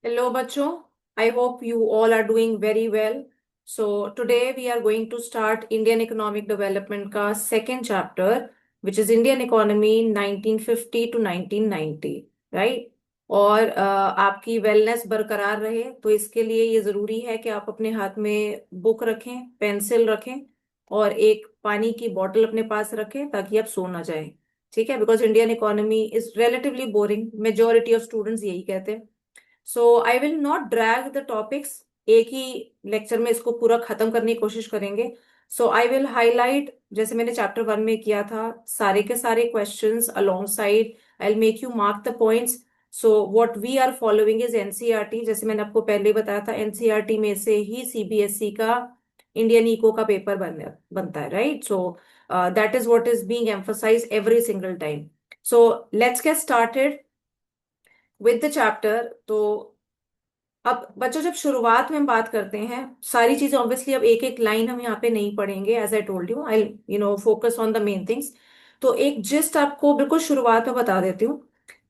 Hello, Bacho. I hope you all are doing very well. So today we are going to start Indian Economic Development का second chapter, which is Indian Economy 1950 to 1990, right? और आपकी wellness बरकरार रहे तो इसके लिए ये जरूरी है कि आप अपने हाथ में बुक रखें, पेंसिल रखें और एक पानी की बोतल अपने पास रखें ताकि आप सो ना जाएं। ठीक है, because Indian economy is relatively boring, majority of students यही कहते हैं। So I will not drag the topics, एक ही लेक्चर में इसको पूरा खत्म करने की कोशिश करेंगे। सो आई विल हाईलाइट, जैसे मैंने चैप्टर 1 में किया था, सारे के सारे questions along side. I will make you mark the points. So what we are following is NCERT. जैसे मैंने आपको पहले बताया था, एनसीईआरटी में से ही सीबीएसई का इंडियन इको का पेपर बनता है, right? So that is what is being emphasize every single time. So let's get started with the chapter. तो अब बच्चों, जब शुरुआत में हम बात करते हैं, सारी चीजें ऑब्वियसली अब एक एक लाइन हम यहाँ पे नहीं पढ़ेंगे। As I told you, I focus on the main things. तो एक जिस्ट आपको बिल्कुल शुरुआत में बता देती हूँ।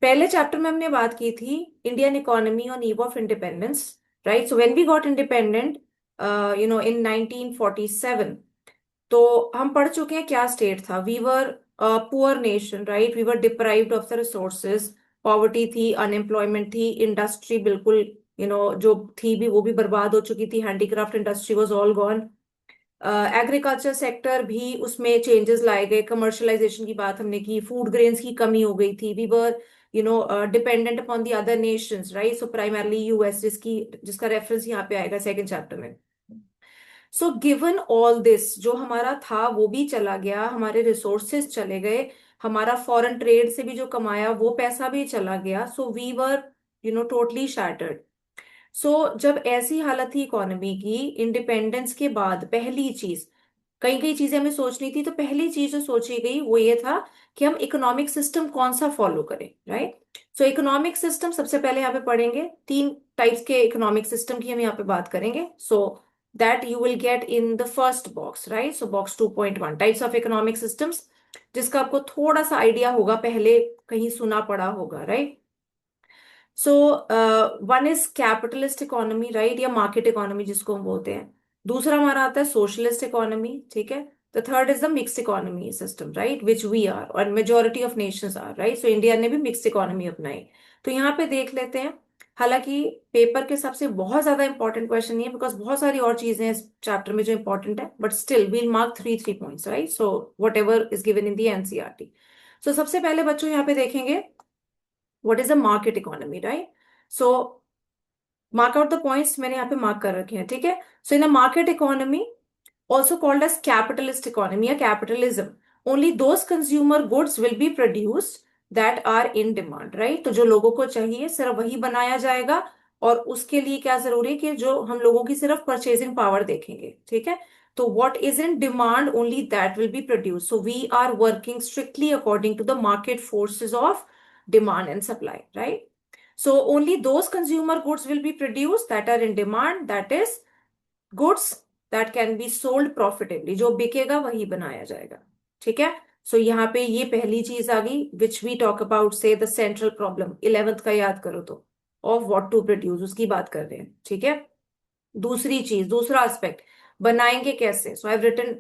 पहले चैप्टर में हमने बात की थी Indian economy on eve of independence, right? So when we got independent in 1947, तो हम पढ़ चुके हैं क्या स्टेट था। We were poor nation, right? We were deprived of the resources. Poverty थी, अनएम्प्लॉयमेंट थी, इंडस्ट्री बिल्कुल जो थी भी वो भी बर्बाद हो चुकी थी। Handicraft industry was all gone. Agriculture sector भी, उसमें चेंजेस लाए गए। कमर्शलाइजेशन की बात हमने की। फूड ग्रेन्स की कमी हो गई थी। We were dependent upon the other nations, right? So primarily US, जिसका रेफरेंस यहाँ पे आएगा सेकंड चैप्टर में। सो गिवन ऑल दिस, जो हमारा था वो भी चला गया, हमारे रिसोर्सेज चले गए, हमारा फॉरेन ट्रेड से भी जो कमाया वो पैसा भी चला गया। So we were totally shattered. So जब ऐसी हालत थी इकोनॉमी की इंडिपेंडेंस के बाद, पहली चीज, कई कई चीजें हमें सोचनी थी, तो पहली चीज जो सोची गई वो ये था कि हम इकोनॉमिक सिस्टम कौन सा फॉलो करें, राइट? सो इकोनॉमिक सिस्टम सबसे पहले यहाँ पे पढ़ेंगे। तीन टाइप्स के इकोनॉमिक सिस्टम की हम यहाँ पे बात करेंगे। So that you will get in the first box, right? So box 2.1, types of economic systems, जिसका आपको थोड़ा सा आइडिया होगा, पहले कहीं सुना पड़ा होगा, right? So one is capitalist economy, right, या मार्केट इकोनॉमी जिसको हम बोलते हैं। दूसरा हमारा आता है सोशलिस्ट इकोनॉमी, ठीक है? The third is the mixed economy system, right, which we are और majority of nations are, right? So India ने भी मिक्स्ड इकोनॉमी अपनाई। तो यहाँ पे देख लेते हैं। हालांकि पेपर के हिसाब से बहुत ज्यादा इंपॉर्टेंट क्वेश्चन नहीं है, बिकॉज बहुत सारी और चीजें हैं इस चैप्टर में जो इंपॉर्टेंट है, but still we'll mark three three points, right? So whatever is given in the NCERT. So सबसे पहले बच्चों यहाँ पे देखेंगे what is a market economy, right? So mark out the points, मैंने यहाँ पे मार्क कर रखे हैं, ठीक है? So in a market economy, also called as capitalist economy or capitalism, only those consumer goods will be produced that are in demand, right? तो जो लोगों को चाहिए सिर्फ वही बनाया जाएगा, और उसके लिए क्या जरूरी है कि जो हम लोगों की सिर्फ परचेजिंग पावर देखेंगे, ठीक है? तो what is in demand only that will be produced. So we are working strictly according to the market forces of demand and supply, right? So only those consumer goods will be produced that are in demand, that is goods that can be sold profitably, जो बिकेगा वही बनाया जाएगा, ठीक है? So यहाँ पे ये पहली चीज आ गई, which we talk about say the central problem, 11th का याद करो तो, ऑफ व्हाट टू प्रोड्यूस, उसकी बात कर रहे हैं, ठीक है? दूसरी चीज, दूसरा एस्पेक्ट, बनाएंगे कैसे? So I have written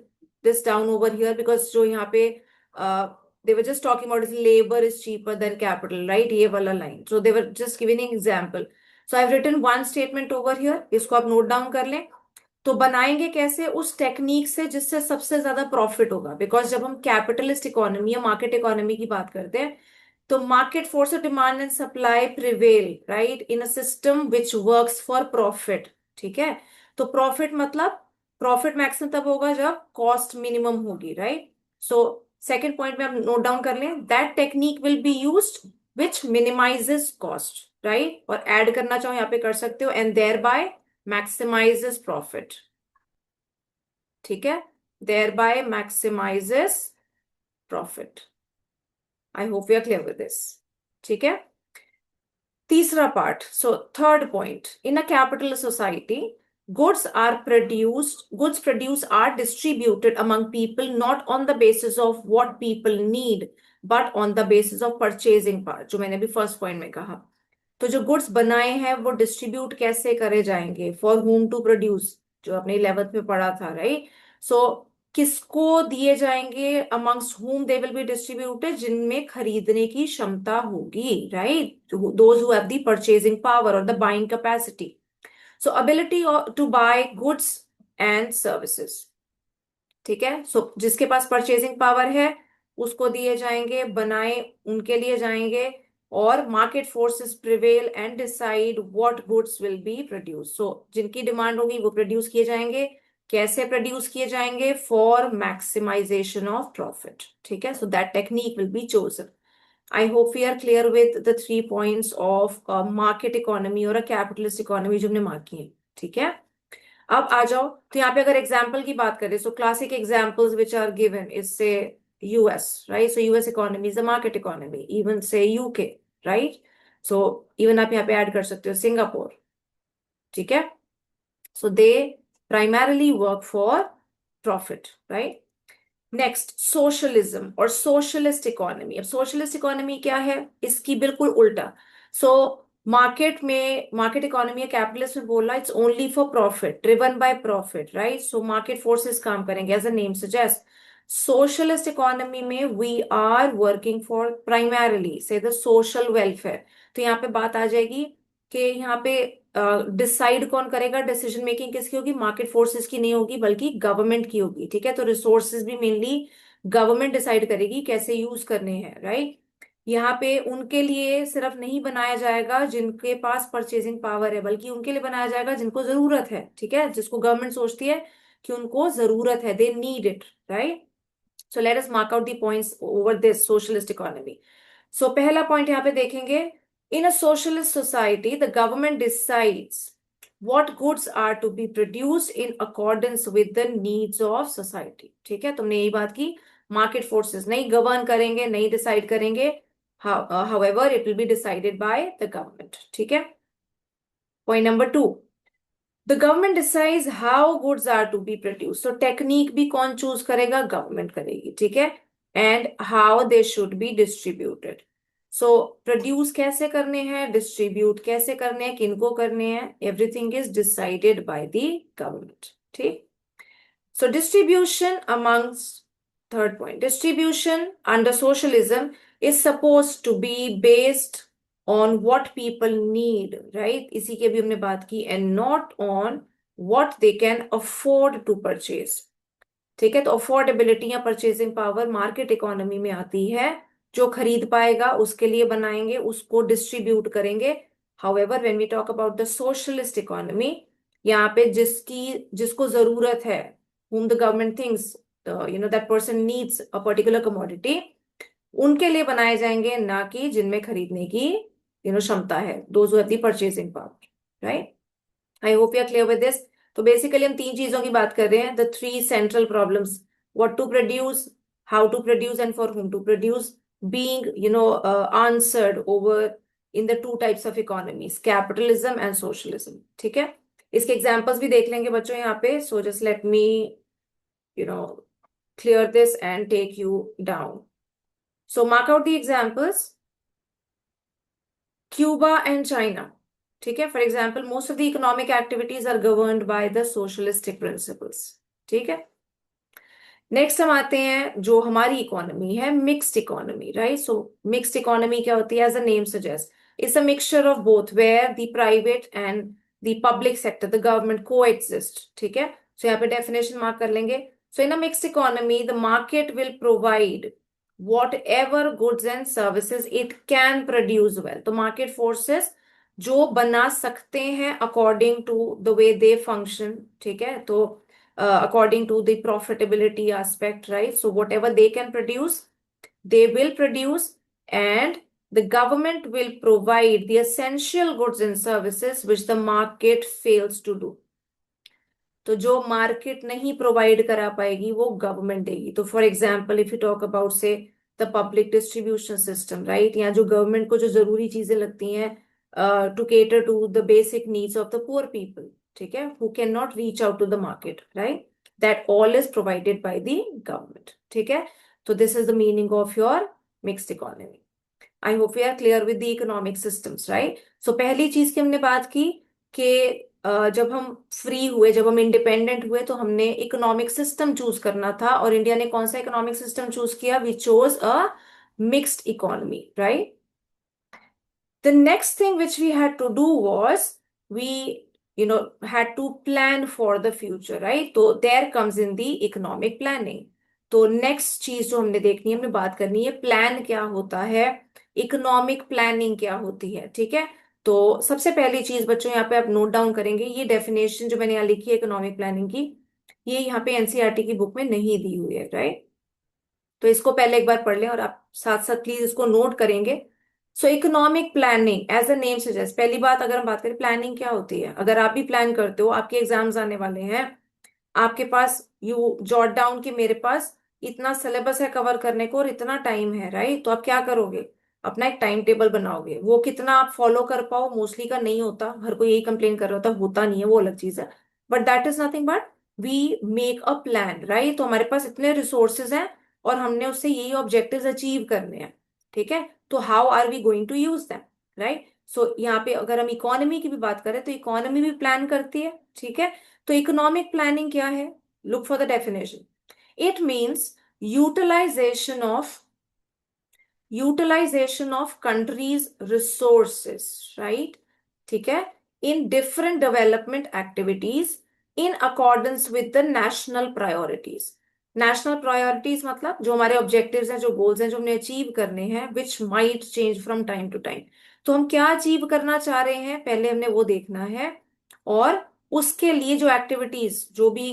this down over here, because जो यहाँ पे they were just talking about labour is cheaper than capital, right? ये वाला line, so they were just giving example. So I have written one statement over here, इसको आप note down कर लें। तो बनाएंगे कैसे? उस टेक्निक से जिससे सबसे ज्यादा प्रॉफिट होगा, बिकॉज जब हम कैपिटलिस्ट इकोनॉमी या मार्केट इकोनॉमी की बात करते हैं, तो market force of demand and supply prevail, right, in a system which works for profit, ठीक है? तो प्रॉफिट मतलब, प्रॉफिट मैक्सिमम तब होगा जब कॉस्ट मिनिमम होगी, राइट? सो सेकेंड पॉइंट में आप नोट डाउन कर लें, that technique will be used which minimizes cost, right? और ऐड करना चाहो यहाँ पे कर सकते हो, and thereby maximizes profit, ठीक है? thereby maximizes profit. I hope we are clear with this, ठीक है? तीसरा part, so third point, in a capital society goods produced are distributed among people not on the basis of what people need but on the basis of purchasing power, जो मैंने भी first point में कहा। तो जो goods बनाए हैं वो डिस्ट्रीब्यूट कैसे करे जाएंगे, फॉर whom टू प्रोड्यूस, जो आपने 11th में पढ़ा था, राइट? सो किसको दिए जाएंगे, amongst whom they will be distributed, जिनमें खरीदने की क्षमता होगी, right? Those who have the purchasing power और the buying capacity. So ability to buy goods and services. ठीक है, सो जिसके पास परचेजिंग पावर है उसको दिए जाएंगे, बनाए उनके लिए जाएंगे, और market forces prevail and decide what goods will be produce. So जिनकी डिमांड होगी वो प्रोड्यूस किए जाएंगे. कैसे प्रोड्यूस किए जाएंगे? For maximization of profit. ठीक है, so that technique will be chosen. I hope we are clear with the 3 points of market economy और अ कैपिटलिस्ट इकोनॉमी जो हमने मार्क किए. ठीक है, अब आ जाओ. तो यहाँ पे अगर एग्जाम्पल की बात करें, so classic examples which are given is say US, right? So US economy is the market economy. Even say UK, right? So even आप यहाँ पे ऐड कर सकते हो सिंगापुर. ठीक है, so they primarily work for profit, right? Next, socialism और socialist economy. अब सोशलिस्ट इकोनॉमी क्या है? इसकी बिल्कुल उल्टा. सो मार्केट इकोनॉमी या कैपिटलिस्ट में बोला it's only for profit, driven by profit, right? So market forces काम करेंगे as a name suggest. Socialist economy में we are working for primarily say the social welfare. तो यहाँ पे बात आ जाएगी कि यहाँ पे डिसाइड कौन करेगा, डिसीजन मेकिंग किसकी होगी? मार्केट फोर्सेस की नहीं होगी बल्कि गवर्नमेंट की होगी. ठीक है, तो रिसोर्सेज भी मेनली गवर्नमेंट डिसाइड करेगी कैसे यूज करने हैं, राइट? यहाँ पे उनके लिए सिर्फ नहीं बनाया जाएगा जिनके पास परचेजिंग पावर है, बल्कि उनके लिए बनाया जाएगा जिनको जरूरत है. ठीक है, जिसको गवर्नमेंट सोचती है कि उनको जरूरत है, they need it, right? So let us mark out the points over this socialist economy. So पहला पॉइंट यहाँ पे देखेंगे. In a socialist society the government decides what goods are to be produced in accordance with the needs of society. ठीक है, तुमने यही बात की. मार्केट फोर्सेस नहीं गवर्न करेंगे, नहीं डिसाइड करेंगे. However, it will be decided by the government. ठीक है. Point number 2. The government decides how goods are to be produced. So technique भी कौन चूज करेगा? गवर्नमेंट करेगी. ठीक है, and how they should be distributed. So produce कैसे करने हैं, डिस्ट्रीब्यूट कैसे करने हैं, किनको करने हैं, everything is decided by the government. ठीक. So distribution amongst, third point, distribution under socialism is supposed to be based on what people need, right? इसी की अभी हमने बात की, and not on what they can afford to purchase. ठीक है, तो अफोर्डेबिलिटी या परचेजिंग पावर मार्केट इकोनॉमी में आती है. जो खरीद पाएगा उसके लिए बनाएंगे, उसको डिस्ट्रीब्यूट करेंगे. However when we talk about the socialist economy, यहाँ पे जिसको जरूरत है, whom the government thinks that person needs a particular commodity, उनके लिए बनाए जाएंगे, ना कि जिनमें खरीदने की क्षमता है, those who have the purchasing power, right? I hope you are clear with this. तो बेसिकली हम 3 चीजों की बात कर रहे हैं, the 3 central problems: what to produce, how to produce, and for whom to produce, being answered over in the 2 types of economies, capitalism and socialism. ठीक है, इसके एग्जांपल्स भी देख लेंगे बच्चों यहाँ पे. सो just let me clear this and take you down. So mark out the examples. Cuba and China. ठीक है, for example most of the economic activities are governed by the socialistic principles. ठीक है, नेक्स्ट हम आते हैं जो हमारी economy है, mixed economy, right? So mixed economy क्या होती है? As a name suggest, it's a mixture of both where the private and the public sector, the government को एग्जिस्ट. ठीक है, सो यहाँ पे डेफिनेशन मार्क कर लेंगे. So in a mixed economy the market will provide whatever goods and services it can produce well. तो market forces जो बना सकते हैं according to the way they function. ठीक है, तो according to the profitability aspect, right? So whatever they can produce they will produce, and the government will provide the essential goods and services which the market fails to do. तो जो market नहीं provide करा पाएगी वो government देगी. तो for example if you talk about say the public distribution system, right? या जो गवर्नमेंट को जो जरूरी चीजें लगती हैं to cater to the basic needs of the poor people, ठीक है, who can not reach out to the market, right? That all is provided by the government. ठीक है, तो this is the meaning of your mixed economy. I hope we are clear with the economic systems, right? So पहली चीज की हमने बात की कि जब हम फ्री हुए, जब हम इंडिपेंडेंट हुए, तो हमने इकोनॉमिक सिस्टम चूज करना था। और इंडिया ने कौन सा इकोनॉमिक सिस्टम चूज किया? We chose a mixed economy, right? The next thing which we had to do was we, had to plan for the future, right? So there comes in the economic planning. तो next चीज जो हमने देखनी है, हमने बात करनी है, प्लान क्या होता है, इकोनॉमिक प्लानिंग क्या होती है, ठीक है? तो सबसे पहली चीज बच्चों, यहाँ पे आप नोट डाउन करेंगे, ये डेफिनेशन जो मैंने यहाँ लिखी है इकोनॉमिक प्लानिंग की, ये यहाँ पे एनसीईआरटी की बुक में नहीं दी हुई है, राइट? तो इसको पहले एक बार पढ़ लें और आप साथ साथ प्लीज इसको नोट करेंगे। So economic planning as a name suggest, पहली बात अगर हम बात करें प्लानिंग क्या होती है, अगर आप भी प्लान करते हो, आपके एग्जाम्स आने वाले हैं, आपके पास यू जॉट डाउन कि मेरे पास इतना सिलेबस है कवर करने को और इतना टाइम है, राइट? तो आप क्या करोगे? अपना एक टाइम टेबल बनाओगे। वो कितना आप फॉलो कर पाओ, मोस्टली का नहीं होता, हर कोई यही कंप्लेन कर रहा होता नहीं है, वो अलग चीज है। But that is nothing but we make a plan, right? तो हमारे पास इतने रिसोर्सेज हैं और हमने उससे यही ऑब्जेक्टिव्स अचीव करने हैं, ठीक है? तो how are we going to use them, right? So यहाँ पे अगर हम इकोनॉमी की भी बात करें तो इकोनॉमी भी प्लान करती है, ठीक है? तो इकोनॉमिक प्लानिंग क्या है? Look for the definition. It means utilization of utilization of country's resources, right? ठीक है, in different development activities in accordance with the national priorities. National priorities मतलब जो हमारे ऑब्जेक्टिव्स हैं, जो गोल्स हैं, जो हमने अचीव करने हैं, which might change from time to time. तो हम क्या अचीव करना चाह रहे हैं, पहले हमने वो देखना है। और उसके लिए जो एक्टिविटीज, जो भी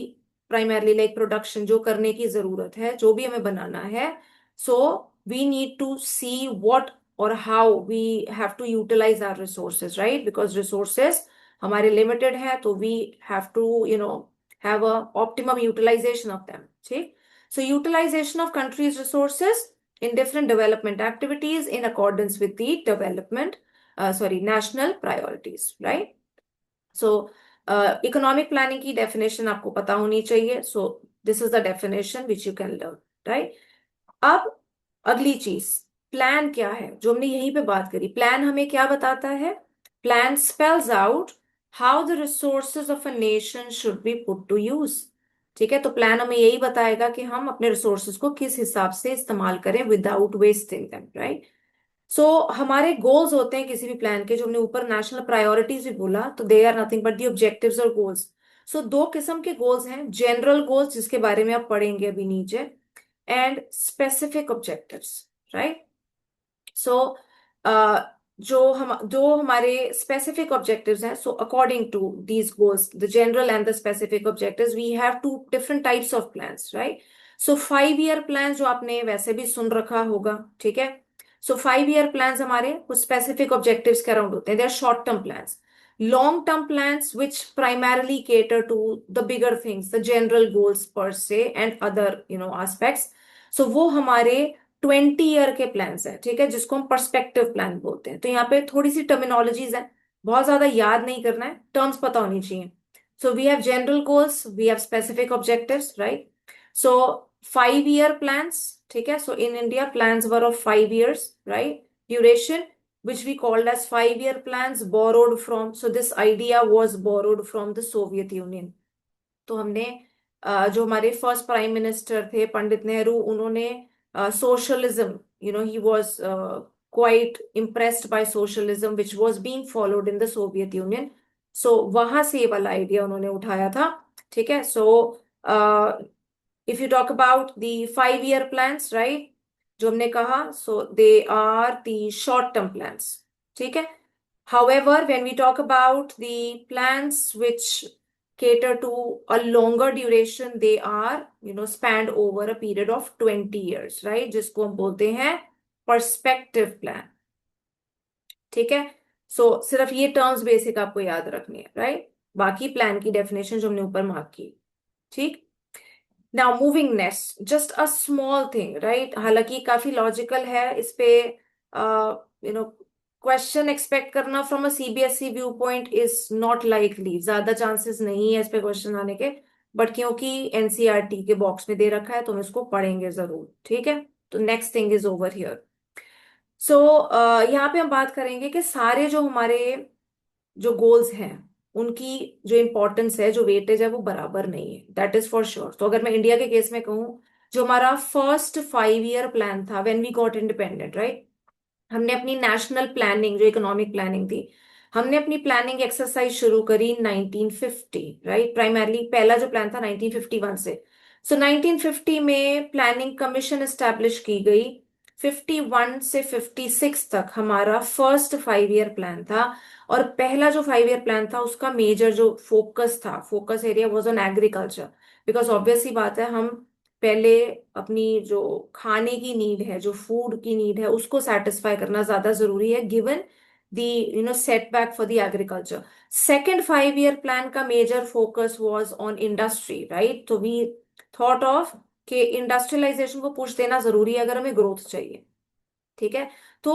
प्राइमरली लाइक प्रोडक्शन जो करने की जरूरत है, जो भी हमें बनाना है, सो we need to see what or how we have to utilize our resources, right? Because resources हमारे limited है, तो we have to have a optimum utilization of them, ठीक? So utilization of countries resources in different development activities in accordance with the development national priorities, right? So economic planning की definition आपको पता होनी चाहिए। So this is the definition which you can learn, right? अब अगली चीज, plan क्या है, जो हमने यहीं पे बात करी। प्लान हमें क्या बताता है? Plan spells out how the resources of a nation should be put to use, ठीक है? तो प्लान हमें यही बताएगा कि हम अपने रिसोर्सेज को किस हिसाब से इस्तेमाल करें विदाउट वेस्टिंग देम, राइट? सो हमारे गोल्स होते हैं किसी भी प्लान के, जो हमने ऊपर नेशनल प्रायोरिटीज भी बोला, तो they are nothing but the objectives और गोल्स। सो दो किस्म के गोल्स हैं, जनरल गोल्स जिसके बारे में आप पढ़ेंगे अभी नीचे, and specific objectives, right? So जो हमारे specific objectives हैं, so according to these goals, the general and the specific objectives, we have two different types of plans, right? So 5 year plans जो आपने वैसे भी सुन रखा होगा, ठीक है? So 5 year plans हमारे कुछ specific objectives के अराउंड होते हैं, they are short term plans. Long term plans which primarily cater to the bigger things, the general goals per se and other aspects. So वो हमारे 20 year के plans हैं, ठीक है, जिसको हम पर्सपेक्टिव प्लान बोलते हैं। तो यहाँ पे थोड़ी सी टर्मिनोलॉजीज हैं, बहुत ज्यादा याद नहीं करना है, टर्म्स पता होनी चाहिए। So we have general goals, we have specific objectives, right? So 5 year plans, ठीक है? So in India plans were of 5 years, right, duration, which we called as 5 year plans, borrowed from, so this idea was borrowed from the Soviet Union. तो हमने जो हमारे first prime minister थे पंडित नेहरू, उन्होंने socialism, he was quite impressed by socialism which was being followed in the Soviet Union. So वहां से ये वाला आइडिया उन्होंने उठाया था, ठीक है? So if you talk about the 5 year plans, right, जो हमने कहा, so they are the short term plans, ठीक है? However, when we talk about the plans which cater to a longer duration, they are, spanned over a period of 20 years, right? जिसको हम बोलते हैं perspective plan, ठीक है? सो सिर्फ ये टर्म्स बेसिक आपको याद रखनी है, राइट? बाकी प्लान की डेफिनेशन जो हमने ऊपर मार्क की, ठीक? Now moving next, just a small thing, right? हालांकि काफी लॉजिकल है, इस पे क्वेश्चन एक्सपेक्ट करना from a CBSE view point is not likely, ज्यादा चांसेस नहीं है इस पे क्वेश्चन आने के, बट क्योंकि एनसीईआरटी के बॉक्स में दे रखा है तो हम इसको पढ़ेंगे जरूर, ठीक है? तो next thing is over here, so यहाँ पे हम बात करेंगे कि सारे जो हमारे जो गोल्स हैं उनकी जो इम्पोर्टेंस है, जो वेटेज है, वो बराबर नहीं है, दैट इज फॉर श्योर। तो अगर मैं इंडिया के केस में कहूँ, जो हमारा फर्स्ट 5 ईयर प्लान था when we got independent, right, हमने अपनी नेशनल प्लानिंग जो इकोनॉमिक प्लानिंग थी, हमने अपनी प्लानिंग एक्सरसाइज शुरू करी 1950, राइट। प्राइमरली पहला जो प्लान था 1951 से। सो 1950 में प्लानिंग कमीशन एस्टैब्लिश की गई। 51 से 56 तक हमारा फर्स्ट 5 ईयर प्लान था। और पहला जो 5 ईयर प्लान था उसका मेजर जो फोकस था, focus area was on agriculture. Because obvious सी बात है, हम पहले अपनी जो खाने की नीड है, जो फूड की नीड है, उसको सेटिस्फाई करना ज्यादा जरूरी है, given the setback for the agriculture. Second 5 year plan का major focus was on industry, right. तो वी थॉट ऑफ कि इंडस्ट्रियलाइजेशन को पुश देना जरूरी है अगर हमें ग्रोथ चाहिए, ठीक है। तो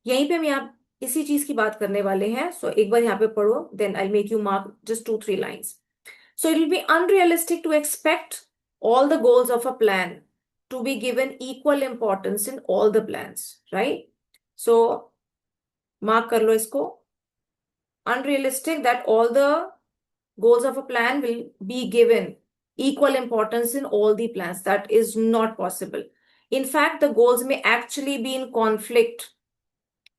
यहीं पे हम यहाँ इसी चीज की बात करने वाले हैं। सो एक बार यहाँ पे पढ़ो, then I make you mark just 2-3 lines. So it will be unrealistic to expect all the goals of a plan to be given equal importance in all the plans, right? So mark कर लो इसको. Unrealistic that all the goals of a plan will be given equal importance in all the plans. That is not possible. In fact, the goals may actually be in conflict.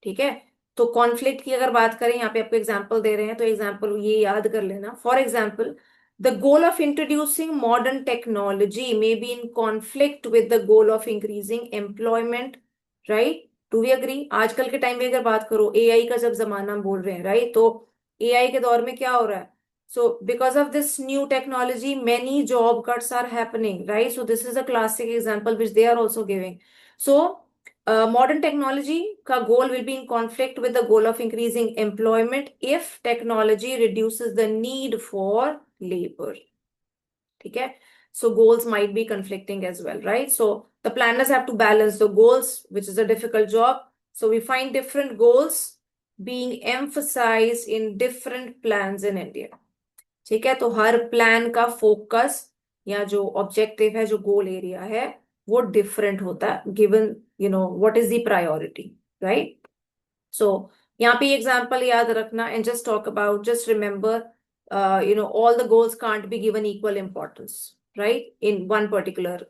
ठीक है। तो conflict की अगर बात करें, यहाँ पे आपको एग्जांपल दे रहे हैं, तो एग्जांपल ये याद कर लेना। For example, the goal of introducing modern technology may be in conflict with the goal of increasing employment, right. Do we agree? आजकल के टाइम में अगर बात करो, एआई का जब जमाना हम बोल रहे हैं, राइट, तो एआई के दौर में क्या हो रहा है? So because of this new technology many job cuts are happening, right. So this is a classic example which they are also giving. सो modern technology का goal will be in conflict with the goal of increasing employment if technology reduces the need for labor, ठीक है। So goals might be conflicting as well, right? So the planners have to balance the goals, which is a difficult job. So we find different goals being emphasized in different plans in India, ठीक है। तो हर plan का focus या जो objective है, जो गोल area है, वो डिफरेंट होता है, given what is the priority, right. So यहाँ पे एग्जांपल याद रखना and just talk about, just remember, all the goals can't be given equal importance, right, in one particular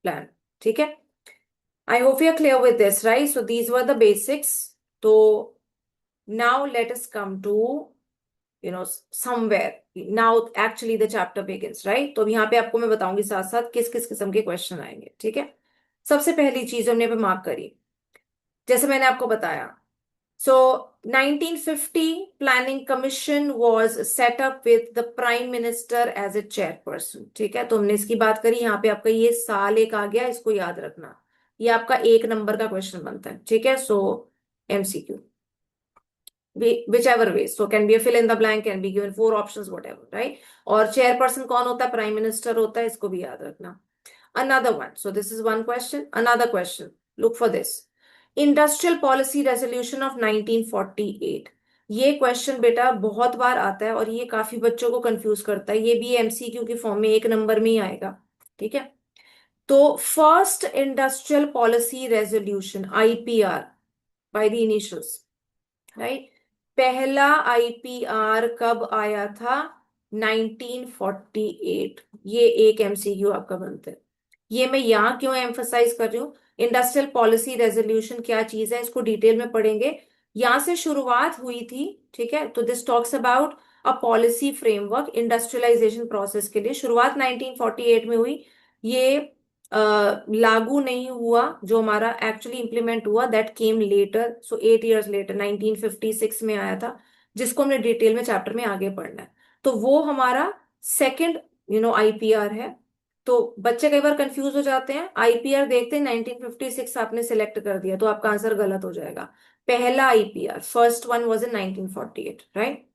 plan, ठीक है। I hope you are clear with this, right. So these were the basics. तो now let us come to somewhere now actually the chapter begins, right। तो अब यहाँ पे आपको मैं बताऊंगी साथ साथ किस किस किस्म के क्वेश्चन आएंगे, ठीक है। सबसे पहली चीज हमने पे मार्क करी, जैसे मैंने आपको बताया। So 1950 planning commission was set up with the prime minister as a chairperson, ठीक है। तो हमने इसकी बात करी। यहाँ पे आपका ये साल एक आ गया, इसको याद रखना, ये आपका 1 नंबर का क्वेश्चन बनता है, ठीक है। सो MCQ, whichever way, so can be a fill in the blank, can be given 4 options, whatever, right। और चेयरपर्सन कौन होता है? प्राइम मिनिस्टर होता है, इसको भी याद रखना। another one, so this is one question, another question, look for this, industrial policy resolution of 1948। ये क्वेश्चन बेटा बहुत बार आता है और ये काफी बच्चों को कंफ्यूज करता है, ये भी एमसीक्यू की फॉर्म में 1 नंबर में ही आएगा, ठीक है। तो first industrial policy resolution, IPR, by the initials, right. पहला आईपीआर कब आया था? 1948। ये एक एमसीक्यू आपका बनता है। ये मैं यहाँ क्यों एम्फसाइज कर रही हूँ? इंडस्ट्रियल पॉलिसी रेजोल्यूशन क्या चीज है, इसको डिटेल में पढ़ेंगे। यहां से शुरुआत हुई थी, ठीक है। तो this talks about a policy framework industrialization process के लिए। शुरुआत 1948 में हुई। ये लागू नहीं हुआ, जो हमारा एक्चुअली इंप्लीमेंट हुआ that came later, so 8 years later 1956 में आया था, जिसको हमने डिटेल में चैप्टर में आगे पढ़ना है। तो वो हमारा सेकंड आईपीआर है। तो बच्चे कई बार कंफ्यूज हो जाते हैं, आईपीआर देखते हैं 1956 आपने सिलेक्ट कर दिया तो आपका आंसर गलत हो जाएगा। पहला IPR, first one was in 1948, right.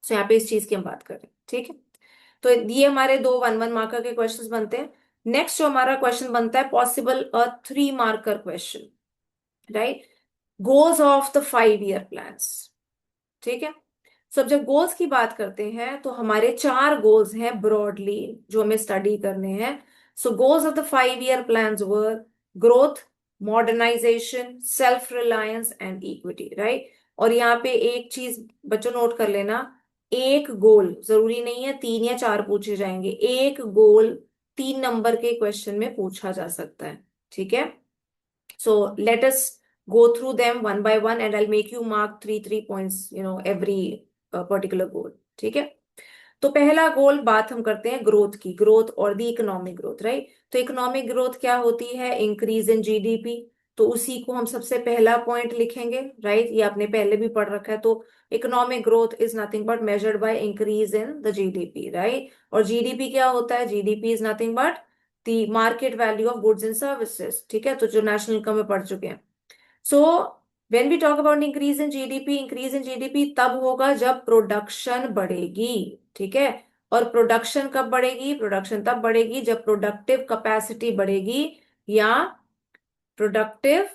So यहाँ पे इस चीज की हम बात करें, ठीक है। तो ये हमारे दो 1-1 मार्कर के क्वेश्चंस बनते हैं। नेक्स्ट जो हमारा क्वेश्चन बनता है, possible 3 marker question, right, goals of the 5 year plans, ठीक है। सब जब गोल्स की बात करते हैं तो हमारे 4 गोल्स हैं ब्रॉडली जो हमें स्टडी करने हैं। So goals of the 5 year plans were growth, modernization, self reliance and equity, right. और यहाँ पे एक चीज बच्चों नोट कर लेना, एक गोल जरूरी नहीं है 3 या 4 पूछे जाएंगे, एक गोल 3 नंबर के क्वेश्चन में पूछा जा सकता है, ठीक है। So let us go through them one by one and I'll make you mark three points, every particular goal. ठीक है। तो पहला गोल बात हम करते हैं ग्रोथ की, ग्रोथ और दी इकोनॉमिक ग्रोथ, राइट। तो इकोनॉमिक ग्रोथ क्या होती है? Increase in GDP. तो उसी को हम सबसे पहला पॉइंट लिखेंगे, राइट। ये आपने पहले भी पढ़ रखा है। तो economic growth is nothing but measured by increase in the GDP, right. और जीडीपी क्या होता है? GDP is nothing but the market value of goods and services, ठीक है। तो जो नेशनल इनकम में पढ़ चुके हैं। So when we talk about increase in GDP तब होगा जब प्रोडक्शन बढ़ेगी, ठीक है। और प्रोडक्शन कब बढ़ेगी? प्रोडक्शन तब बढ़ेगी जब प्रोडक्टिव कैपेसिटी बढ़ेगी या प्रोडक्टिव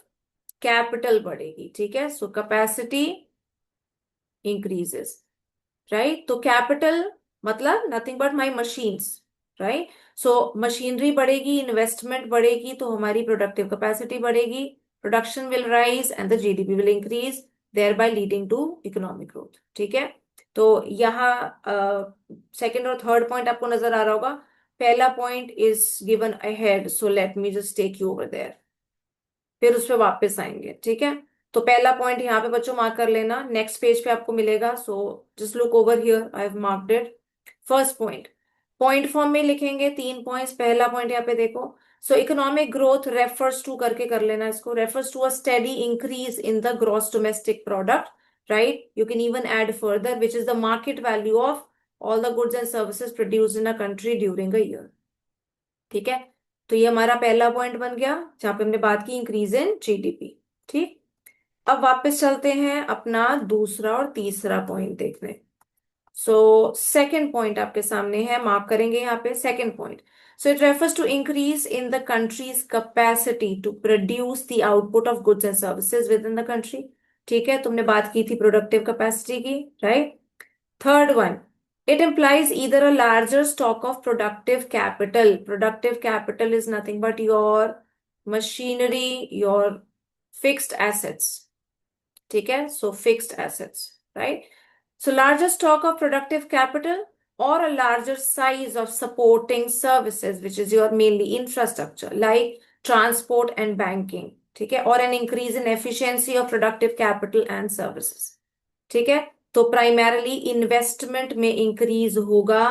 कैपिटल बढ़ेगी, ठीक है। So capacity increases, right. तो कैपिटल मतलब nothing but my machines, right. So machinery बढ़ेगी, इन्वेस्टमेंट बढ़ेगी, तो हमारी प्रोडक्टिव कैपेसिटी बढ़ेगी, production will rise and the GDP will increase, thereby leading to economic growth, ठीक है। तो यहाँ सेकेंड और थर्ड पॉइंट आपको नजर आ रहा होगा। पहला point is given ahead, so let me just take you over there, फिर उस पर वापस आएंगे, ठीक है। तो पहला पॉइंट यहाँ पे बच्चों मार्क कर लेना, नेक्स्ट पेज पे आपको मिलेगा। So just look over here, I have marked it. First point point form में लिखेंगे 3 पॉइंट्स। पहला पॉइंट यहाँ पे देखो, so economic growth refers to करके कर लेना इसको, refers to a steady increase in the gross domestic product, right. You can even add further which is the market value of all the goods and services produced in a country during a year, ठीक है। तो ये हमारा पहला point बन गया जहां पे हमने बात की इंक्रीज इन जीडीपी, ठीक। अब वापस चलते हैं अपना दूसरा और तीसरा पॉइंट देखने। सो सेकंड पॉइंट आपके सामने है, मार्क करेंगे यहाँ पे second point. So it refers to increase in the country's capacity to produce the output of goods and services within the country, ठीक है। तुमने बात की थी प्रोडक्टिव कैपेसिटी की, right. Third one, it implies either a larger stock of productive capital. Productive capital is nothing but your machinery, your fixed assets. ठीक है, so fixed assets, right? So larger stock of productive capital or a larger size of supporting services, which is your mainly infrastructure, like transport and banking, ठीक है, or an increase in efficiency of productive capital and services, ठीक है। तो primarily investment में increase होगा,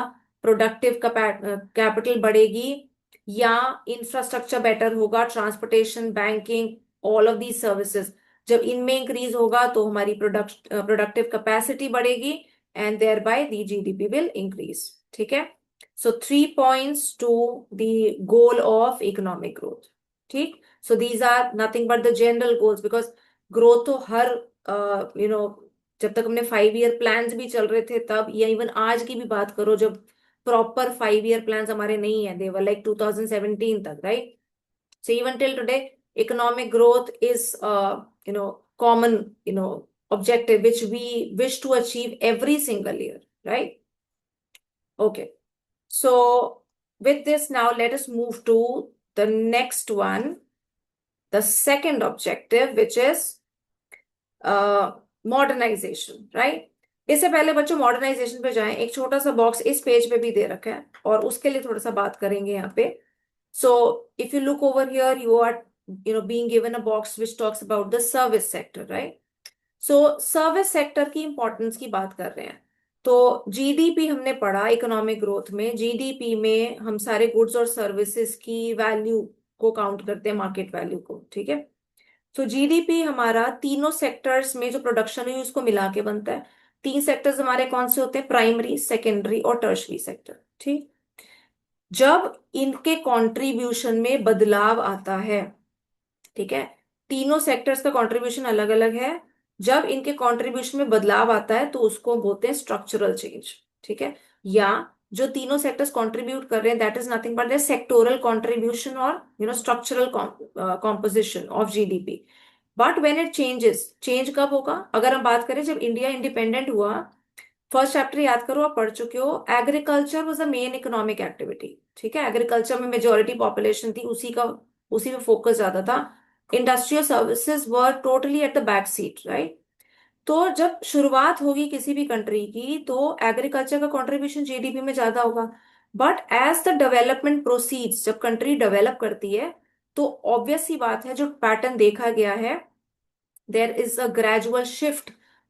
productive capital बढ़ेगी, या infrastructure better होगा, transportation, banking, all of these services. जब इनमें इंक्रीज होगा तो हमारी प्रोडक्टिव कैपेसिटी बढ़ेगी and thereby the GDP will increase, ठीक है। So 3 points to the goal of economic growth, ठीक। So these are nothing but the general goals, because growth तो हर जब तक हमने 5 ईयर प्लान्स भी चल रहे थे तब, या इवन आज की भी बात करो जब प्रॉपर 5 ईयर प्लान्स हमारे नहीं है, देवर लाइक 2017 तक, right. So even till today, economic growth is, common, objective which we wish to achieve every single year, right? Okay. So with this, now let us move to the next one, the second objective, which is modernization, right. इससे पहले बच्चों modernisation पे जाएं, एक छोटा सा box इस page पे भी दे रखा है और उसके लिए थोड़ा सा बात करेंगे यहाँ पे। So if you look over here, you are, being given a box which talks about the service sector, right? So service sector की इंपॉर्टेंस की बात कर रहे हैं। तो जीडीपी हमने पढ़ा, इकोनॉमिक ग्रोथ में जीडीपी में हम सारे गुड्स और सर्विसेज की वैल्यू को काउंट करते हैं, मार्केट वैल्यू को, ठीक है। तो जीडीपी हमारा तीनों सेक्टर्स में जो प्रोडक्शन हुई उसको मिला के बनता है। 3 सेक्टर्स हमारे कौन से होते हैं? प्राइमरी, सेकेंडरी और टर्शरी सेक्टर, ठीक। जब इनके कंट्रीब्यूशन में बदलाव आता है, ठीक है, तीनों सेक्टर्स का कंट्रीब्यूशन अलग अलग है, जब इनके कंट्रीब्यूशन में बदलाव आता है तो उसको बोलते हैं स्ट्रक्चरल चेंज, ठीक है। या जो तीनों सेक्टर्स कंट्रीब्यूट कर रहे हैं, that is nothing but the sectoral contribution और structural composition of GDP. But when it changes, change कब होगा? अगर हम बात करें जब इंडिया इंडिपेंडेंट हुआ, फर्स्ट चैप्टर याद करो, आप पढ़ चुके हो, agriculture was the main economic activity, ठीक है। एग्रीकल्चर में मेजोरिटी पॉपुलेशन थी, उसी में फोकस ज्यादा था। Industrial services were totally at the back seat, right? तो जब शुरुआत होगी किसी भी कंट्री की तो एग्रीकल्चर का कंट्रीब्यूशन जीडीपी में ज्यादा होगा, but as the development proceeds, जब कंट्री डेवलप करती है तो ऑब्वियस सी बात है, जो पैटर्न देखा गया है, there is a gradual shift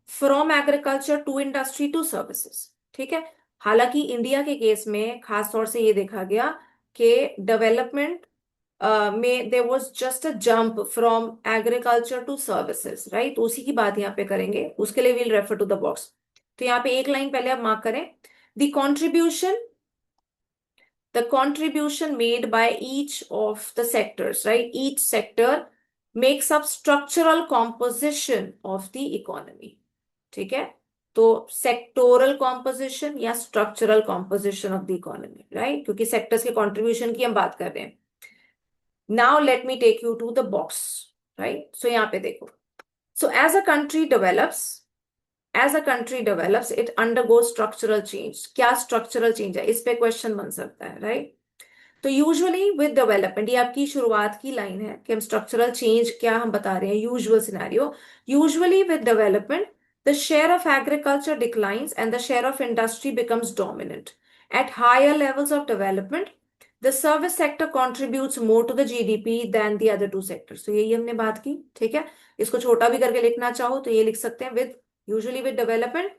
from agriculture to industry to services, ठीक है? हालांकि इंडिया के केस में खास तौर से ये देखा गया कि डेवलपमेंट में there was just a jump from agriculture to services, right? उसी की बात यहाँ पे करेंगे, उसके लिए will refer to the box. तो यहाँ पे एक लाइन पहले आप मार्क करें, the contribution, the contribution made by each of the sectors, right? Each sector makes up structural composition of the economy, ठीक है? तो सेक्टोरल कॉम्पोजिशन या structural composition of the economy, right? क्योंकि सेक्टर्स के contribution की हम बात कर रहे हैं। Now let me take you to the box, right? So यहाँ पे देखो, so as a country develops it undergo structural change. क्या स्ट्रक्चरल चेंज है, इस पे क्वेश्चन बन सकता है, राइट? तो यूजुअली विद डेवलपमेंट, ये आपकी शुरुआत की लाइन है कि हम स्ट्रक्चरल चेंज क्या हम बता रहे हैं, usual scenario, usually with development the share of agriculture declines and the share of industry becomes dominant at higher levels of development. The service sector contributes more to the GDP than the other two sectors. तो यही हमने बात की, ठीक है? इसको छोटा भी करके लिखना चाहो तो ये लिख सकते हैं, with usually with development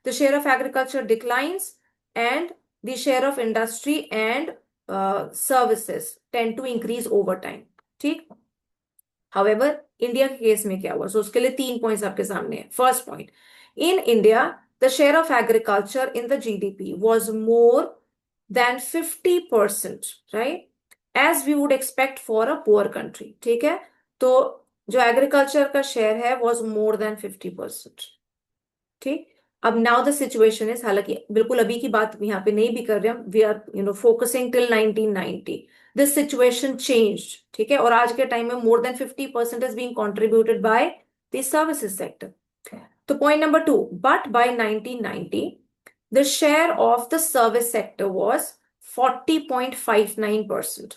the share of agriculture declines and the share of industry and services tend to increase over time, ठीक? However, इंडिया के केस में क्या हुआ? सो उसके लिए 3 पॉइंट्स आपके सामने है। First point, in India the share of agriculture in the GDP was more than 50%, right? As we would expect for a poor country, ठीक है? तो जो एग्रीकल्चर का शेयर है वाज मोर देन 50%, ठीक? अब नाउ द सिचुएशन इज, हालांकि बिल्कुल अभी की बात यहाँ पे नहीं भी कर रहे हम, we are focusing till 1990, this situation changed, ठीक है? और आज के टाइम में more than 50% is being contributed by the services sector. तो point number 2, but by 1990 the share of the service sector was 40.59%,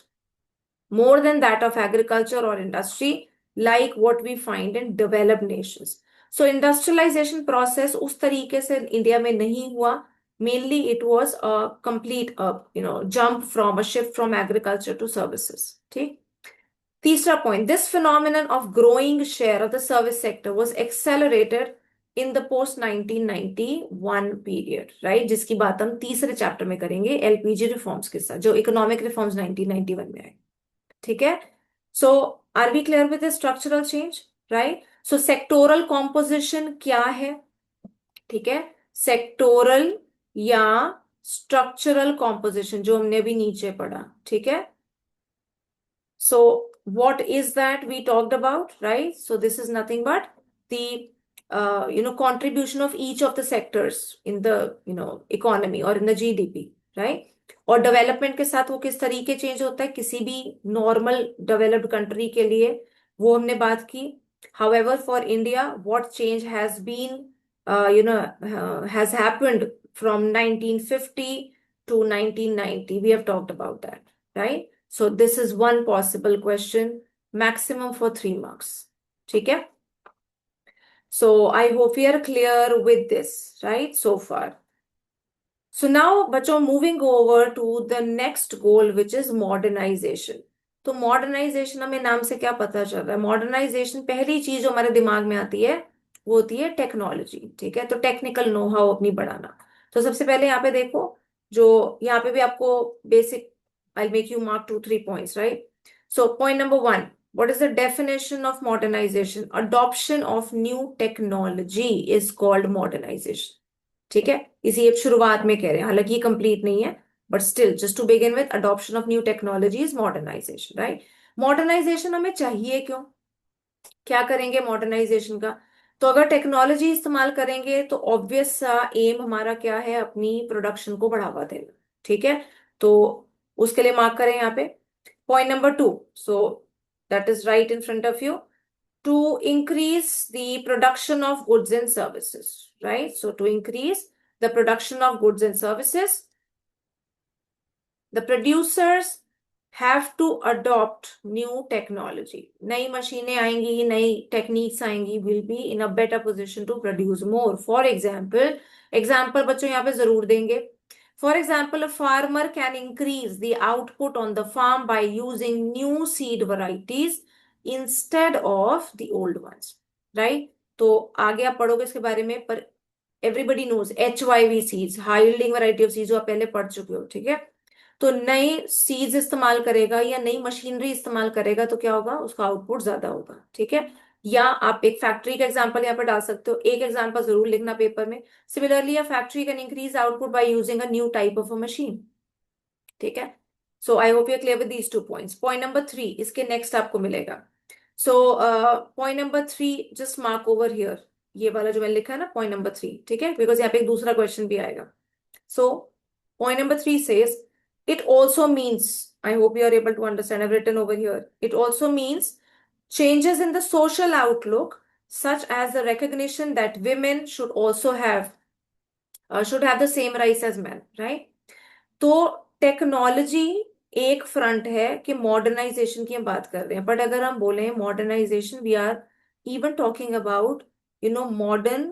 more than that of agriculture or industry, like what we find in developed nations. So industrialization process उस तरीके से India में नहीं हुआ, mainly it was a complete jump from a shift from agriculture to services, ठीक? तीसरा point, this phenomenon of growing share of the service sector was accelerated in the post 1991 period, right? जिसकी बात हम तीसरे chapter में करेंगे, LPG reforms के साथ, जो इकोनॉमिक रिफॉर्म्स 1991 में आए, ठीक है? So are we clear with the structural change, right? So sectoral composition क्या है, ठीक है? सेक्टोरल या स्ट्रक्चरल कॉम्पोजिशन, जो हमने भी नीचे पढ़ा, ठीक है? सो what is that we talked about, right? So this is nothing but the contribution of each of the sectors in the economy or in the GDP, right? और डेवलपमेंट के साथ वो किस तरीके चेंज होता है किसी भी नॉर्मल डेवलप्ड कंट्री के लिए, वो हमने बात की। However for India what change has been has happened from 1950 to 1990, we have talked about that, right? So this is one possible question, maximum for 3 marks, ठीक है? So I hope we are clear with this, right, so far. So now बच्चों, moving over to the next goal, which is modernization. तो modernization हमें नाम से क्या पता चल रहा है? modernization, पहली चीज जो हमारे दिमाग में आती है वो होती है टेक्नोलॉजी, ठीक है? तो टेक्निकल नो हाउ अपनी बढ़ाना। तो सबसे पहले यहाँ पे देखो, जो यहाँ पे भी आपको basic, I'll make you mark 2-3 points, right? So point number 1, what is the definition of modernization? Adoption of new technology is called modernization, ठीक है? इसी अब शुरुआत में कह रहे हैं, हालांकि ये कंप्लीट नहीं है, but still just to begin with, adoption of new technology is modernisation, right? Modernisation हमें चाहिए क्यों, क्या करेंगे मॉडर्नाइजेशन का? तो अगर टेक्नोलॉजी इस्तेमाल करेंगे तो ऑब्वियस सा एम हमारा क्या है, अपनी प्रोडक्शन को बढ़ावा देना, ठीक है? तो उसके लिए मार्क करें यहाँ पे point number 2, so that is right in front of you, to increase the production of goods and services, right? So to increase the production of goods and services, the producers have to adopt new technology, नई मशीनें आएंगी, नई techniques आएंगी, will be in a better position to produce more. For example, example बच्चों यहाँ पे जरूर देंगे। For example, a farmer can increase the output on the farm by using new seed varieties instead of the old ones, right. तो आगे आप पढ़ोगे इसके बारे में, पर everybody knows HYV seeds, high yielding variety of seeds, जो आप पहले पढ़ चुके हो, ठीक है। तो नई सीड्स इस्तेमाल करेगा या नई मशीनरी इस्तेमाल करेगा तो क्या होगा, उसका आउटपुट ज्यादा होगा, ठीक है। या आप एक फैक्ट्री का एग्जांपल यहाँ पर डाल सकते हो, एक एग्जांपल जरूर लिखना पेपर में। Similarly, a factory can increase output by using a new type of a machine, ठीक है। So I hope you are clear with these 2 points. Point number 3 इसके नेक्स्ट आपको मिलेगा। So point number 3, just mark over here, ये वाला जो मैंने लिखा है ना, पॉइंट नंबर 3, ठीक है, बिकॉज यहाँ पे एक दूसरा क्वेश्चन भी आएगा। So, point number 3 says, it also means, I hope you are able to understand, I've written over here, it also means changes in the social outlook, such as the recognition that women should have the same rights as men, right? तो technology एक front है कि modernisation की हम बात कर रहे हैं, बट अगर हम बोले modernisation, we are even talking about modern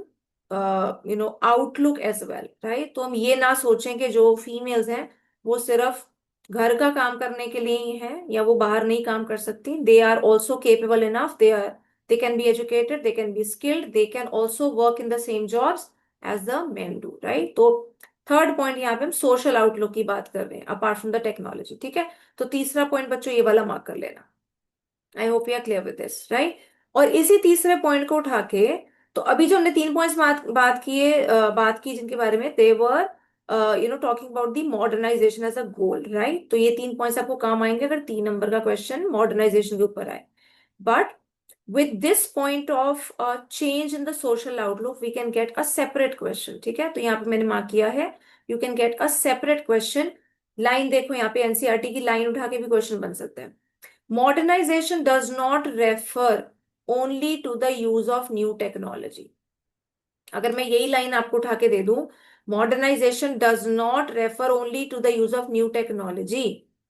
outlook as well, right. तो हम ये ना सोचें कि जो फीमेल्स हैं वो सिर्फ घर का काम करने के लिए ही हैं या वो बाहर नहीं काम कर सकती। They are also capable enough, they can be educated, they can be skilled, they can also work in the same jobs as the men do, right. तो थर्ड पॉइंट यहाँ पे हम सोशल आउटलुक की बात कर रहे हैं अपार्ट फ्रॉम द टेक्नोलॉजी, ठीक है। तो तीसरा पॉइंट बच्चों ये वाला मार्क कर लेना। I hope you are clear with this, right. और इसी तीसरे पॉइंट को उठा के, तो अभी जो हमने 3 पॉइंट्स बात की जिनके बारे में, they were talking about the modernisation as a goal, right. तो ये 3 पॉइंट्स आपको काम आएंगे अगर 3 नंबर का क्वेश्चन मॉडर्नाइजेशन के ऊपर आए। But with this point of change in the social outlook, we can get a separate question, ठीक है। तो यहाँ पे मैंने मार्क किया है, you can get a separate question। Line देखो यहाँ पे, एनसीईआरटी की लाइन उठा के भी क्वेश्चन बन सकते हैं। Modernization does not refer only to the use of new technology। अगर मैं यही लाइन आपको उठा के दे दूं, modernisation does not refer only to the use of new technology,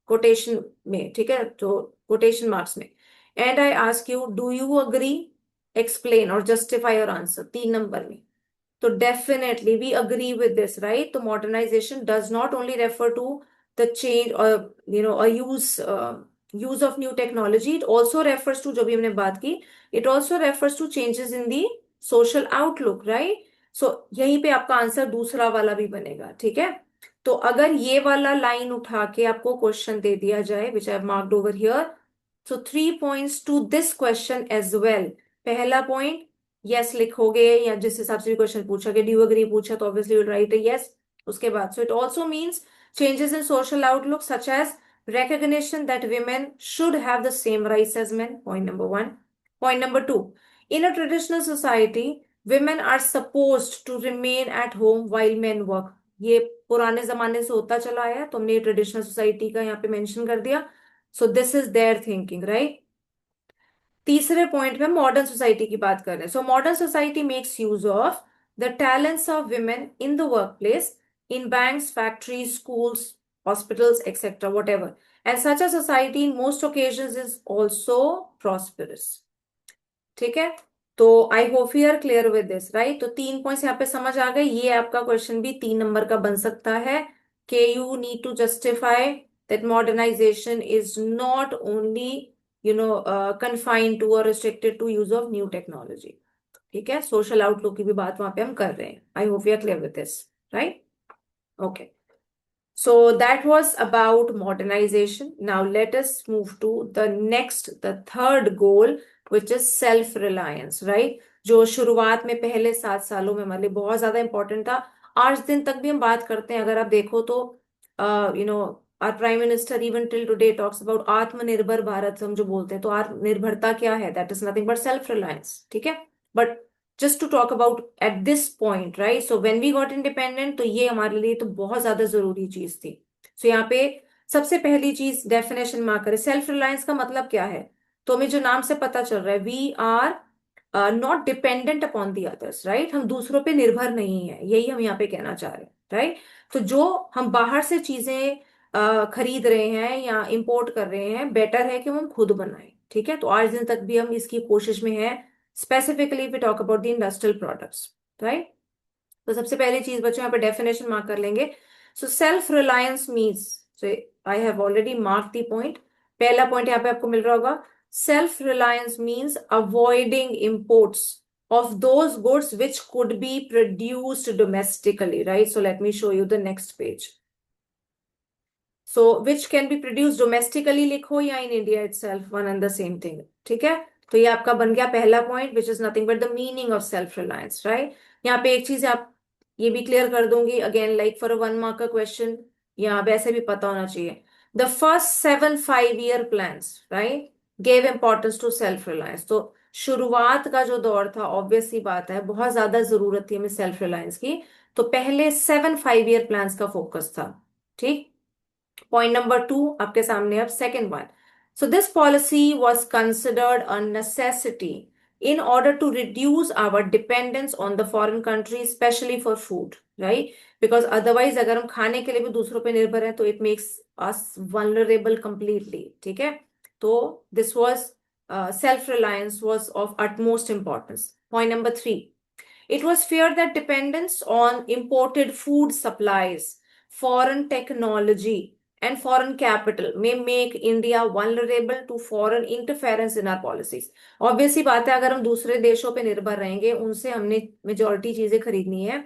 quotation में, ठीक है, तो कोटेशन मार्क्स में। And I ask you, do you agree, explain और जस्टिफाई योर आंसर, 3 नंबर में। तो definitely we agree with this, right? तो modernization does not only refer to the change or a use of new technology, it also refers to, जो भी हमने बात की, it also refers to changes in the social outlook, right? So यहीं पे आपका answer दूसरा वाला भी बनेगा, ठीक है। तो अगर ये वाला लाइन उठा के आपको क्वेश्चन दे दिया जाए, which I have marked over here, so 3 points to this question as well. पहला पॉइंट यस लिखोगे, या जिस हिसाब से भी क्वेश्चन पूछा कि डू अग्री पूछा तो ऑब्वियसली विल राइट यस। उसके बाद, so it also means changes in social outlook such as recognition that women should have the same rights as men, point number 1. Point number 2, in a traditional society women are supposed to remain at home while men work। ये पुराने जमाने से होता चला आया, तो हमने traditional society का यहाँ पे मेंशन कर दिया। So this is their thinking, right. तीसरे पॉइंट में मॉडर्न सोसाइटी की बात कर रहे हैं। So modern society makes use of the talents of women in the work place, in banks, factories, schools, hospitals, etcetera, whatever, and such a society in most occasions is also prosperous, ठीक है। तो I hope you are clear with this, right. तो 3 points यहाँ पे समझ आ गए। ये आपका क्वेश्चन भी 3 नंबर का बन सकता है कि you need to justify that modernisation is not only confined to or restricted to use of new technology, ठीक है। सोशल आउटलुक की भी बात वहां पे हम कर रहे हैं। I hope you are clear with this, right. Okay, so that was about modernization. Now let us move to the third goal, which is self reliance, right? जो शुरुआत में पहले 7 सालों में हमारे लिए बहुत ज्यादा इंपॉर्टेंट था, आज दिन तक भी हम बात करते हैं। अगर आप देखो तो our prime minister even till today talks about Aatmanirbhar Bharat. हम जो बोलते हैं, तो आत्मनिर्भरता क्या है? That is nothing but self reliance, ठीक है। But just to talk about at this point, right, so when we got independent, तो ये हमारे लिए तो बहुत ज्यादा जरूरी चीज थी। सो यहाँ पे सबसे पहली चीज डेफिनेशन मार्क करें, सेल्फ रिलायंस का मतलब क्या है। तो हमें जो नाम से पता चल रहा है, we are not dependent upon the others, right. हम दूसरों पे निर्भर नहीं है, यही हम यहाँ पे कहना चाह रहे हैं, राइट। तो जो हम बाहर से चीजें खरीद रहे हैं या इंपोर्ट कर रहे हैं, बेटर है कि हम खुद बनाएं। ठीक है, तो आज दिन तक भी हम इसकी कोशिश में हैं, specifically we talk about the industrial products, right. तो सबसे पहली चीज बच्चों यहाँ पे डेफिनेशन मार्क कर लेंगे। So self reliance means, so I have already mark the point. पहला पॉइंट यहाँ पे आपको मिल रहा होगा, self reliance means avoiding imports of those goods which could be produced domestically, right? So let me show you the next page. So which can be produced domestically लिखो या in India itself, one and the same thing, ठीक है। तो ये आपका बन गया पहला point, which is nothing but the meaning of self reliance, right? यहाँ पे एक चीज आप ये भी क्लियर कर दूंगी, again like for a 1 mark का क्वेश्चन, या वैसे भी पता होना चाहिए। The first 7 5 year plans, right, gave importance to self reliance. तो शुरुआत का जो दौर था, ऑब्वियस सी बात है, बहुत ज्यादा जरूरत थी हमें सेल्फ रिलायंस की, तो पहले 7 5 year प्लान्स का फोकस था, ठीक। Point number two, आपके सामने अब second one. So this policy was considered a necessity in order to reduce our dependence on the foreign countries, especially for food, right? Because otherwise, अगर हम खाने के लिए भी दूसरों पे निर्भर हैं, तो it makes us vulnerable completely, ठीक है? तो this was self-reliance was of utmost importance. Point number three. It was feared that dependence on imported food supplies, foreign technology, and foreign capital may make India vulnerable to foreign interference in our policies. Obviously बात है, अगर हम दूसरे देशों पे निर्भर रहेंगे, उनसे हमने मेजॉरिटी चीजें खरीदनी है,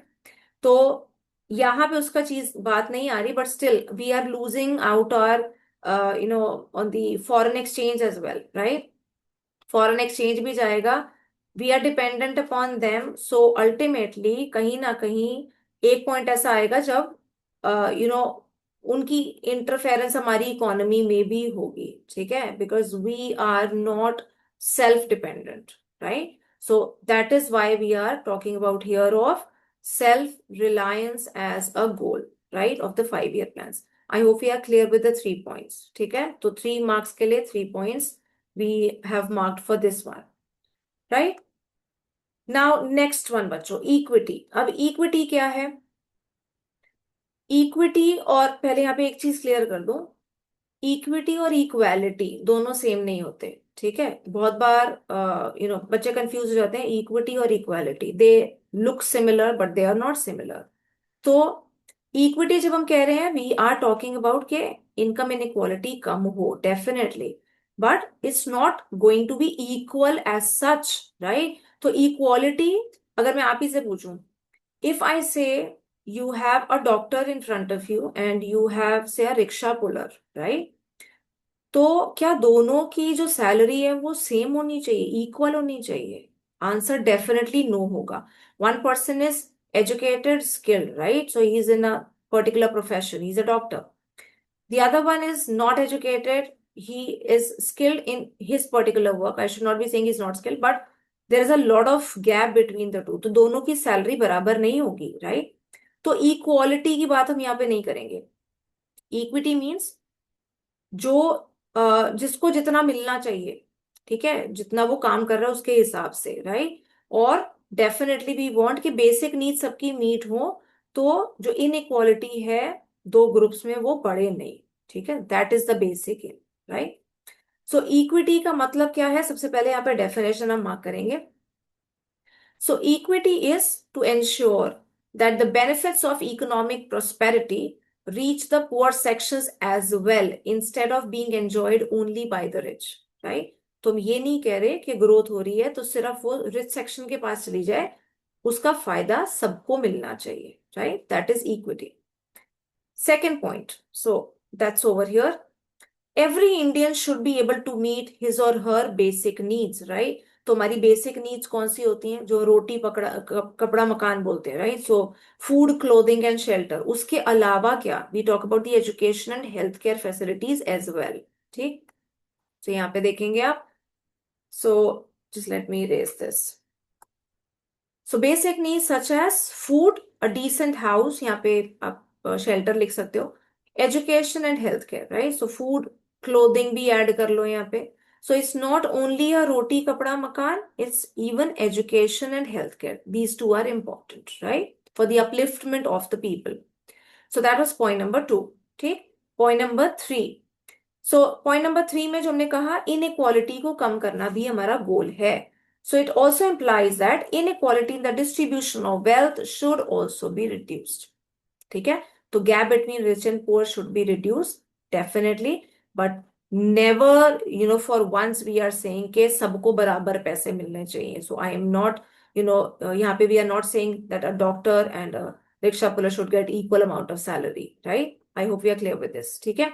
तो यहाँ पे उसका चीज बात नहीं आ रही, but still we are losing out our on the foreign exchange as well, right. Foreign exchange भी जाएगा, we are dependent upon them, so ultimately कहीं ना कहीं एक पॉइंट ऐसा आएगा जब उनकी इंटरफेरेंस हमारी इकोनॉमी में भी होगी, ठीक है, because we are not self dependent, right. So that is why we are talking about here of self reliance as a goal, right, of the 5 year plans. I hope you are clear with the 3 points, ठीक है। तो 3 marks के लिए 3 points we have marked for this one, right? Now next one बच्चों, equity. अब equity क्या है? Equity, और पहले यहाँ पे एक चीज क्लियर कर दूं, इक्विटी और इक्वालिटी दोनों सेम नहीं होते, ठीक है। बहुत बार बच्चे कंफ्यूज हो जाते हैं, इक्विटी और equality, they look similar but they are not similar. तो इक्विटी जब हम कह रहे हैं, वी आर टॉकिंग अबाउट के इनकम इनइक्वालिटी कम हो, definitely, but it's not going to be equal as such, right. तो इक्वालिटी, अगर मैं आप ही से पूछूं, इफ आई से you have a doctor in front of you and you have say a rickshaw puller, right? तो क्या दोनों की जो सैलरी है वो सेम होनी चाहिए, इक्वल होनी चाहिए? आंसर डेफिनेटली नो होगा। One person is educated, skilled, right, so he is in a particular profession, he is a doctor. The other one is not educated, he is skilled in his particular work. I should not be saying he's not skilled, but there is a lot of gap between the two. तो दोनों की salary बराबर नहीं होगी, right. तो equality की बात हम यहाँ पे नहीं करेंगे। इक्विटी मीन्स जो जिसको जितना मिलना चाहिए, ठीक है, जितना वो काम कर रहा है उसके हिसाब से, राइट। और डेफिनेटली वी वांट कि बेसिक नीड सबकी मीट हो, तो जो इनइक्वालिटी है दो ग्रुप्स में वो बढ़े नहीं, ठीक है, that is the basic in, right. So equity का मतलब क्या है, सबसे पहले यहाँ पे डेफिनेशन हम मार्क करेंगे। So equity is to ensure that the benefits of economic prosperity reach the poor sections as well instead of being enjoyed only by the rich, right? तो हम ये नहीं कह रहे कि ग्रोथ हो रही है तो सिर्फ वो रिच सेक्शन के पास चली जाए, उसका फायदा सबको मिलना चाहिए, right, that is equity. Second point, so that's over here, every Indian should be able to meet his or her basic needs, right. तो हमारी बेसिक नीड्स कौन सी होती हैं, जो रोटी पकड़ा कपड़ा मकान बोलते हैं, right. So food, clothing and shelter, उसके अलावा क्या, we talk about the education and health care facilities as well, ठीक। तो यहाँ पे देखेंगे आप, so just let me erase this. So basic needs such as food, a decent house, यहाँ पे आप शेल्टर लिख सकते हो, education and health care, right. So food, clothing भी ऐड कर लो यहाँ पे। So it's not only a roti kapda makaan, it's even education and health care, these two are important, right, for the upliftment of the people. So that was point number two, ठीक। Point number 3। So point number 3 में जो हमने कहा inequality को कम करना भी हमारा goal है। So it also implies that inequality in the distribution of wealth should also be reduced. ठीक है, तो gap between rich and poor should be reduced definitely, but never for once we are saying कि सबको बराबर पैसे मिलने चाहिए। सो I am not यहाँ पे we are not saying that a doctor and rickshaw puller should get equal amount of salary, right? I hope we are clear with this. ठीक है,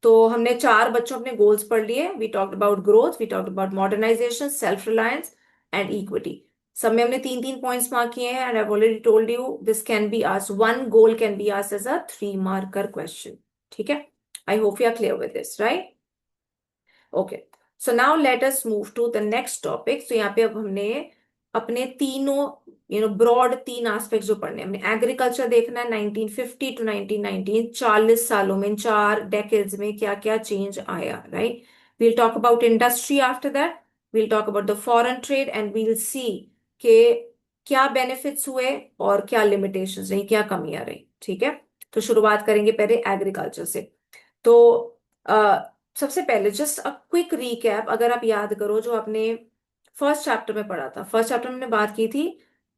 तो हमने चार बच्चों अपने गोल्स पढ़ लिए। We talked about growth, we talked about modernisation, self reliance and equity. सब में हमने तीन तीन पॉइंट्स मार्क किए हैं and I already told you this can be asked, one goal can be asked as a 3 marker question. ठीक है, I hope you are clear with this, right? Okay, so now let us move to the next topic. तो यहाँ पे अब हमने अपने तीनों broad तीन एस्पेक्ट्स जो पढ़ने हैं। हमने एग्रीकल्चर देखना है 1950 टू 1919, 40 सालों में, 4 डेकेड्स में क्या क्या चेंज आया, right? We'll talk about industry after that, we'll talk about the foreign trade and we'll see के क्या बेनिफिट्स हुए और क्या लिमिटेशंस रही, क्या कमियां रही। ठीक है, तो शुरुआत करेंगे पहले एग्रीकल्चर से। तो सबसे पहले जस्ट अ क्विक रीकैप, अगर आप याद करो जो आपने फर्स्ट चैप्टर में पढ़ा था। फर्स्ट चैप्टर में हमने बात की थी,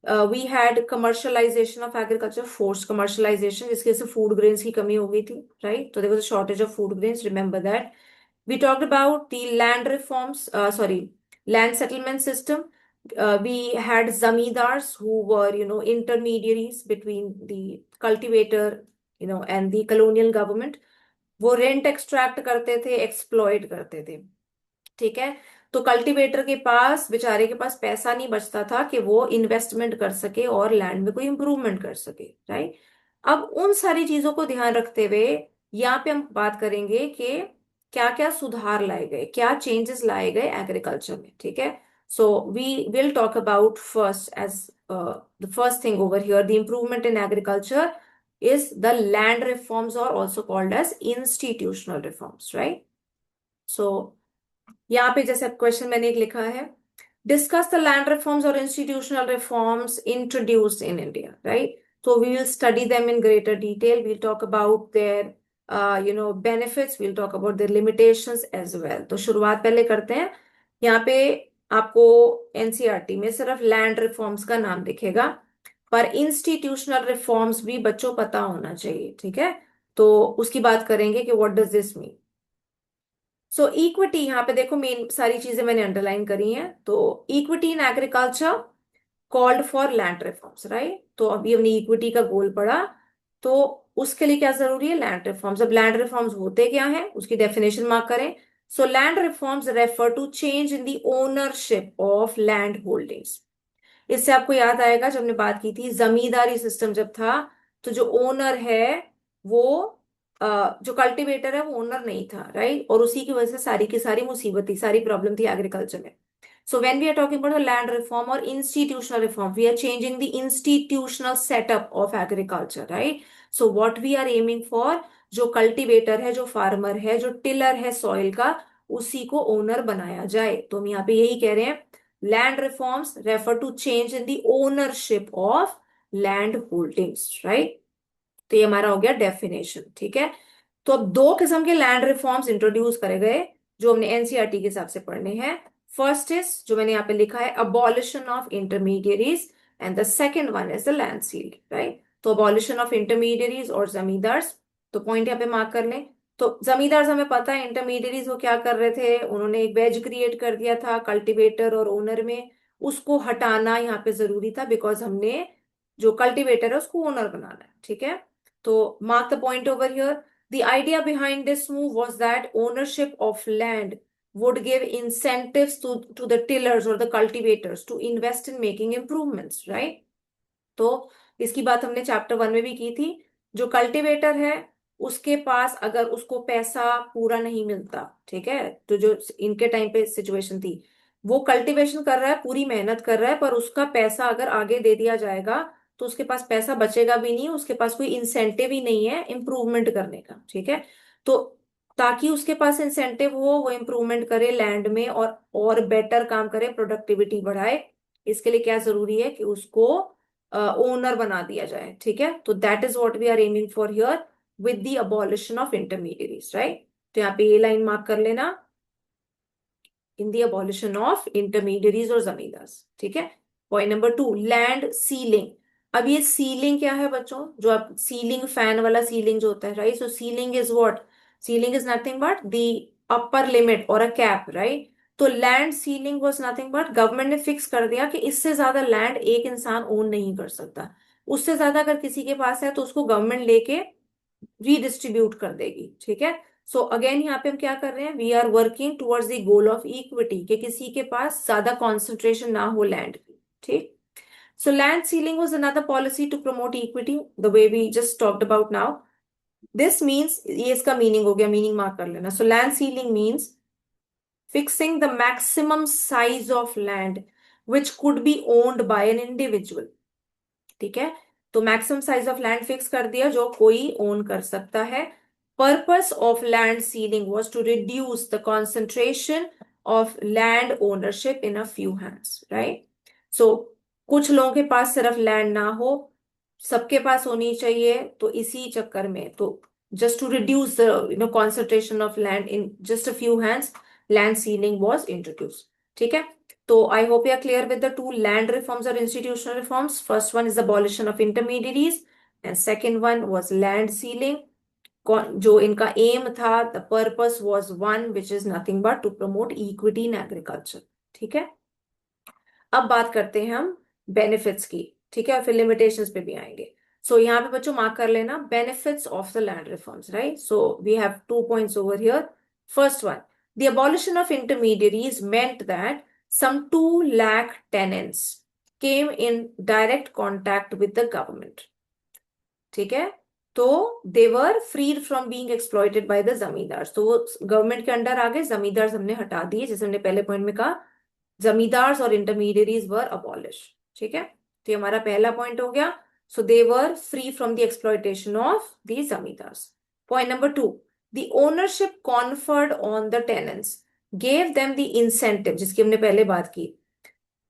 we had commercialisation of agriculture, force commercialisation, जिसकी वजह से फूड ग्रेन्स की कमी हो गई थी, राइट? तो there was a shortage of food grains, remember that. We talked about the land reforms, sorry, land settlement system. We had zamindars who were, intermediaries between the cultivator, and the colonial government. वो rent extract करते थे, exploit करते थे। ठीक है, तो cultivator के पास, बेचारे के पास पैसा नहीं बचता था कि वो इन्वेस्टमेंट कर सके और लैंड में कोई इंप्रूवमेंट कर सके, राइट? अब उन सारी चीजों को ध्यान रखते हुए यहाँ पे हम बात करेंगे कि क्या क्या सुधार लाए गए, क्या चेंजेस लाए गए एग्रीकल्चर में। ठीक है, so we will talk about first as the first thing over here, the improvement in agriculture is the land reforms, or also called as institutional reforms, right? So यहाँ पे जैसे क्वेश्चन मैंने एक लिखा है, डिस्कस द लैंड रिफॉर्म्स और institutional reforms introduced in India, right? तो we will study them in greater detail, we'll talk about their benefits, we'll talk about their limitations as well. तो शुरुआत पहले करते हैं। यहाँ पे आपको एनसीईआरटी में सिर्फ लैंड रिफॉर्म्स का नाम दिखेगा, पर इंस्टीट्यूशनल रिफॉर्म्स भी बच्चों पता होना चाहिए। ठीक है, तो उसकी बात करेंगे कि what does this mean. So equity, यहाँ पे देखो मेन सारी चीजें मैंने अंडरलाइन करी हैं। तो equity in agriculture called for land reforms, right? तो अभी हमने इक्विटी का गोल पढ़ा, तो उसके लिए क्या जरूरी है? Land reforms. अब लैंड रिफॉर्म्स होते क्या हैं, उसकी डेफिनेशन मार्क करें। So land reforms refer to change in the ownership of land holdings. इससे आपको याद आएगा जब हमने बात की थी जमींदारी सिस्टम जब था, तो जो ओनर है वो जो कल्टीवेटर है वो ओनर नहीं था, राइट? और उसी की वजह से सारी की सारी मुसीबत थी, सारी प्रॉब्लम थी एग्रीकल्चर में। So when we are talking about land reform और institutional reform, we are changing the institutional setup of agriculture, right? So what we are aiming for, जो कल्टीवेटर है, जो फार्मर है, जो टिलर है सॉइल का, उसी को ओनर बनाया जाए। तो हम यहाँ पे यही कह रहे हैं, land reforms refer to change in the ownership of land holdings, right? तो ये हमारा हो गया डेफिनेशन। ठीक है, तो अब दो किस्म के लैंड रिफॉर्म्स इंट्रोड्यूस करे गए जो हमने एनसीईआरटी के हिसाब से पढ़ने हैं। फर्स्ट इज, जो मैंने यहाँ पे लिखा है, abolition of intermediaries, and the second one is the land ceiling, right? तो अबॉलिशन ऑफ इंटरमीडियरीज और जमींदार्स, तो पॉइंट यहाँ पे मार्क कर लें। तो जमींदार हमें पता है, इंटरमीडियरीज वो क्या कर रहे थे, उन्होंने एक वेज क्रिएट कर दिया था कल्टीवेटर और ओनर में। उसको हटाना यहाँ पे जरूरी था, बिकॉज हमने जो कल्टीवेटर है उसको ओनर बनाना है। ठीक है, तो mark the point over here. The idea behind this move was that ownership of land would give incentives to the tillers or the cultivators to invest in making improvements, right? तो इसकी बात हमने chapter 1 में भी की थी। जो cultivator है उसके पास अगर उसको पैसा पूरा नहीं मिलता, ठीक है, तो जो इनके टाइम पे सिचुएशन थी, वो कल्टीवेशन कर रहा है, पूरी मेहनत कर रहा है, पर उसका पैसा अगर आगे दे दिया जाएगा तो उसके पास पैसा बचेगा भी नहीं, उसके पास कोई इंसेंटिव ही नहीं है इम्प्रूवमेंट करने का। ठीक है, तो ताकि उसके पास इंसेंटिव हो, वो इम्प्रूवमेंट करे लैंड में और बेटर काम करे, प्रोडक्टिविटी बढ़ाए, इसके लिए क्या जरूरी है कि उसको ओनर बना दिया जाए। ठीक है, तो that is what we are aiming for here, with the abolition of intermediaries, right? तो यहाँ पे ये लाइन मार्क कर लेना, इन दी abolition of intermediaries और जमींदार। ठीक है। Point number 2, land ceiling. अब ये सीलिंग क्या है बच्चों? जो आप सीलिंग फैन वाला सीलिंग जो होता है, right? So ceiling is what? Ceiling is nothing but the upper limit और अ कैप, राइट? तो land ceiling was nothing but government ने फिक्स कर दिया कि इससे ज्यादा लैंड एक इंसान ओन नहीं कर सकता। उससे ज्यादा अगर किसी के पास है तो उसको गवर्नमेंट लेके रीडिस्ट्रीब्यूट कर देगी। ठीक है। सो अगेन यहाँ पे हम क्या कर रहे हैं? We are working towards the goal of equity, कि किसी के पास ज्यादा कॉन्सेंट्रेशन ना हो लैंड की। ठीक। So land ceiling was another policy to promote equity, the way we just talked about now. This means, ये इसका मीनिंग हो गया, मीनिंग मार्क कर लेना। सो लैंड सीलिंग मीन्स fixing the maximum size of land which could be owned by an individual। ठीक है। तो maximum size of land fix कर दिया जो कोई ओन कर सकता है। Purpose of land ceiling was to reduce the concentration of land ownership in a few hands, right? So कुछ लोगों के पास सिर्फ लैंड ना हो, सबके पास होनी चाहिए। तो इसी चक्कर में, तो just to reduce the concentration of land in just a few hands, land ceiling was introduce. ठीक है। So I hope you are clear with the two land reforms or institutional reforms. First one is abolition of intermediaries and second one was land sealing। जो इनका M था, the purpose was one which is nothing but to promote equity in agriculture। ठीक है। अब बात करते हैं हम बेनिफिट्स की। ठीक है। और फिर लिमिटेशंस पे भी आएंगे। सो यहाँ पे बच्चों मार्क कर लेना benefits of the land reforms, right? So we have 2 points over here। First one, the abolition of intermediaries meant that some 2 lakh tenants came in direct contact with the government। ठीक है। तो they were freed from being exploited by the zamindar. तो वो government के under आ गए, जमींदार हमने हटा दिए, जैसे हमने पहले पॉइंट में कहा, जमींदार्स और इंटरमीडियरीज वर अबॉलिश। ठीक है। तो ये हमारा पहला पॉइंट हो गया। So they were free from the exploitation of the zamindars. Point number 2, the ownership conferred on the tenants gave them the incentive, जिसकी हमने पहले बात की।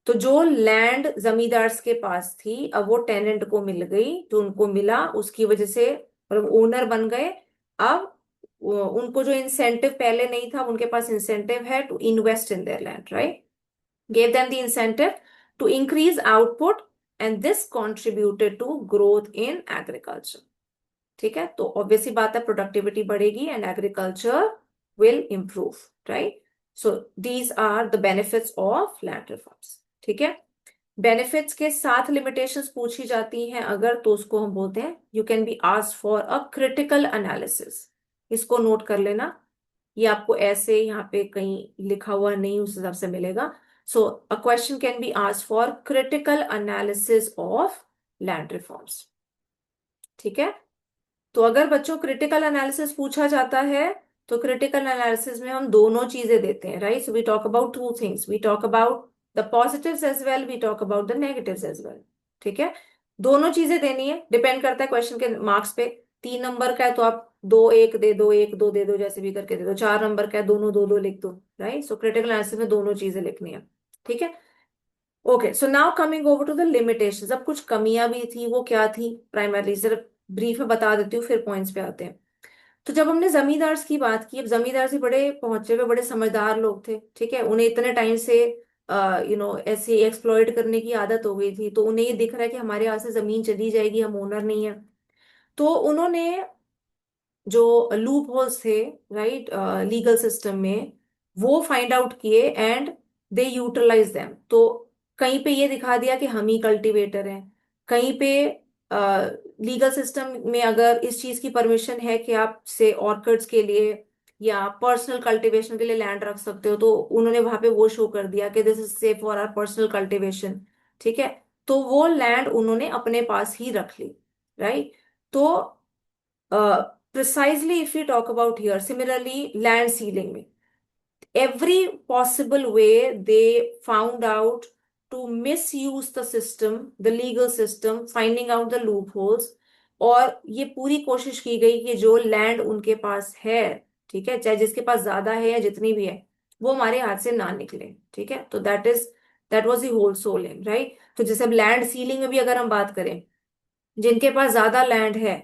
तो जो लैंड जमींदार्स के पास थी, अब वो टेनेंट को मिल गई, तो उनको मिला, उसकी वजह से मतलब ओनर बन गए। अब उनको जो इंसेंटिव पहले नहीं था, उनके पास इंसेंटिव है to invest in their land, right? gave them the incentive to increase output and this contributed to growth in agriculture। ठीक है। तो ऑब्वियसली बात है, प्रोडक्टिविटी बढ़ेगी and agriculture will improve, right? So these are the benefits of land reforms. ठीक है। Benefits के साथ लिमिटेशंस पूछी जाती हैं अगर, तो उसको हम बोलते हैं you can be asked for a critical analysis. इसको नोट कर लेना, ये आपको ऐसे यहाँ पे कहीं लिखा हुआ नहीं, उस हिसाब से मिलेगा। So a question can be asked for critical analysis of land reforms. ठीक है। तो अगर बच्चों क्रिटिकल एनालिसिस पूछा जाता है, तो क्रिटिकल एनालिसिस में हम दोनों चीजें देते हैं, right? So we talk about 2 things, we talk about the positives as well, we talk about the negatives as well. ठीक है। दोनों चीजें देनी है, डिपेंड करता है क्वेश्चन के मार्क्स पे। 3 नंबर का है तो आप 2 1 दे दो, 1 2 दे दो, जैसे भी करके दे दो। 4 नंबर का है, दोनों 2 2 लिख दो, राइट? सो क्रिटिकल एनालिसिस में दोनों चीजें लिखनी है। ठीक है। Okay, so now coming over to the limitations. अब कुछ कमियां भी थी, वो क्या थी प्राइमरली, सिर्फ ब्रीफ में बता देती हूँ, फिर पॉइंट्स पे आते हैं। तो जब हमने जमींदार्स की बात की, अब जमींदार से बड़े पहुंचे हुए बड़े समझदार लोग थे। ठीक है। उन्हें इतने टाइम से ऐसे एक्सप्लॉइट करने की आदत हो गई थी, तो उन्हें ये दिख रहा है कि हमारे यहाँ से जमीन चली जाएगी, हम ओनर नहीं है। तो उन्होंने जो लूप होल्स थे, राइट, लीगल सिस्टम में, वो फाइंड आउट किए एंड दे यूटिलाइज देम। तो कहीं पे ये दिखा दिया कि हम ही कल्टीवेटर हैं, कहीं पे लीगल सिस्टम में अगर इस चीज की परमिशन है कि आप से ऑर्किड्स के लिए या पर्सनल कल्टीवेशन के लिए लैंड रख सकते हो, तो उन्होंने वहां पे वो शो कर दिया कि this is safe for our personal cultivation. ठीक है। तो वो लैंड उन्होंने अपने पास ही रख ली, राइट? तो precisely if we talk about here, similarly land sealing में every possible way they found out to misuse the system, the legal system, finding out the loopholes। और ये पूरी कोशिश की गई कि जो लैंड उनके पास है, ठीक है, चाहे जिसके पास ज्यादा है या जितनी भी है, वो हमारे हाथ से ना निकले। ठीक है। तो that was the whole sole aim, right? तो जैसे अब लैंड सीलिंग में भी अगर हम बात करें, जिनके पास ज्यादा लैंड है,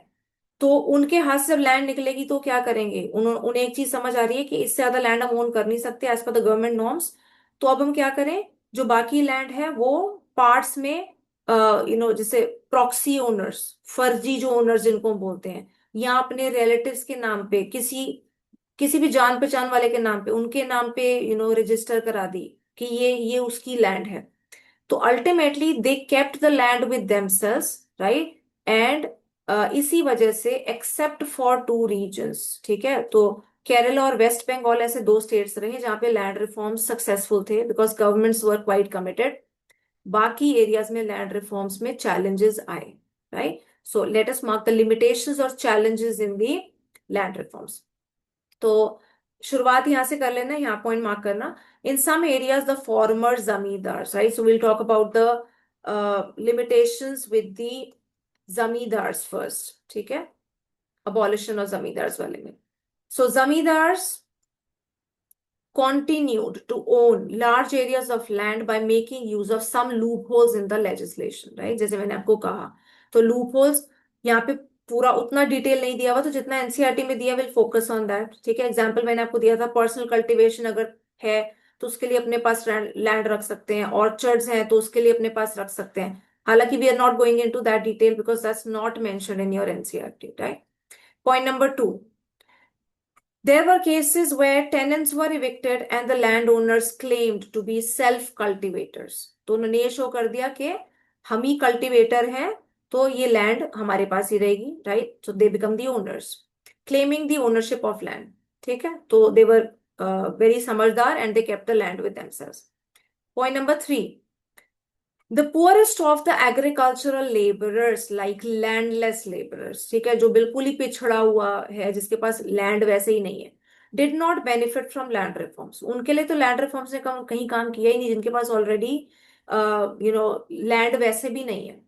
तो उनके हाथ से जब लैंड निकलेगी तो क्या करेंगे, उन्हें एक चीज समझ आ रही है कि इससे ज्यादा लैंड हम ओन कर नहीं सकते as per the government norms. तो अब हम क्या करें, जो बाकी लैंड है वो पार्ट्स में, जैसे प्रॉक्सी ओनर्स, फर्जी जो ओनर्स जिनको हम बोलते हैं, या अपने रिलेटिव्स के नाम पे, किसी किसी भी जान पहचान वाले के नाम पे, उनके नाम पे रजिस्टर करा दी कि ये उसकी लैंड है। तो ultimately they kept the land with themselves, right. And इसी वजह से एक्सेप्ट फॉर टू रीजन्स, ठीक है, तो केरला और वेस्ट बंगाल ऐसे दो स्टेट्स रहे जहां पे लैंड रिफॉर्म सक्सेसफुल थे because governments were quite committed. बाकी एरियाज में लैंड रिफॉर्म्स में चैलेंजेस आए, right. So let us mark the limitations और challenges in the land reforms. तो शुरुआत यहां से कर लेना, यहाँ पॉइंट मार्क करना। In some areas the former zamindars, right, so will talk about the limitations with the zamindars first, ठीक है, अबॉलिशन ऑफ जमींदार्स वाले में। सो zamindars continued to own large areas of land by making use of some loopholes in the legislation, right, जैसे मैंने आपको कहा। तो loopholes यहाँ पे पूरा उतना डिटेल नहीं दिया हुआ, तो जितना एनसीईआरटी में दिया, विल फोकस ऑन दैट, ठीक है। एग्जांपल मैंने आपको दिया था, पर्सनल कल्टीवेशन अगर है तो उसके लिए अपने पास लैंड रख सकते हैं, ऑर्चर्ड्स हैं तो उसके लिए अपने पास रख सकते हैं। हालांकि we are not going into that detail because that's not mentioned in your NCERT, right. Point number 2, there were cases where tenants were evicted and the landowners claimed to be self cultivators. तो उन्होंने ये show कर दिया कि हम ही cultivator हैं, तो ये लैंड हमारे पास ही रहेगी, right. So they become the owners, claiming the ownership of land, ठीक है। तो दे वर वेरी समझदार and they kept the land with themselves. Point number 3, the poorest of the agricultural labourers like landless labourers, ठीक है, जो बिल्कुल ही पिछड़ा हुआ है, जिसके पास लैंड वैसे ही नहीं है, did not benefit from land reforms. उनके लिए तो लैंड रिफॉर्म्स ने कहीं काम किया ही नहीं, जिनके पास ऑलरेडी लैंड वैसे भी नहीं है,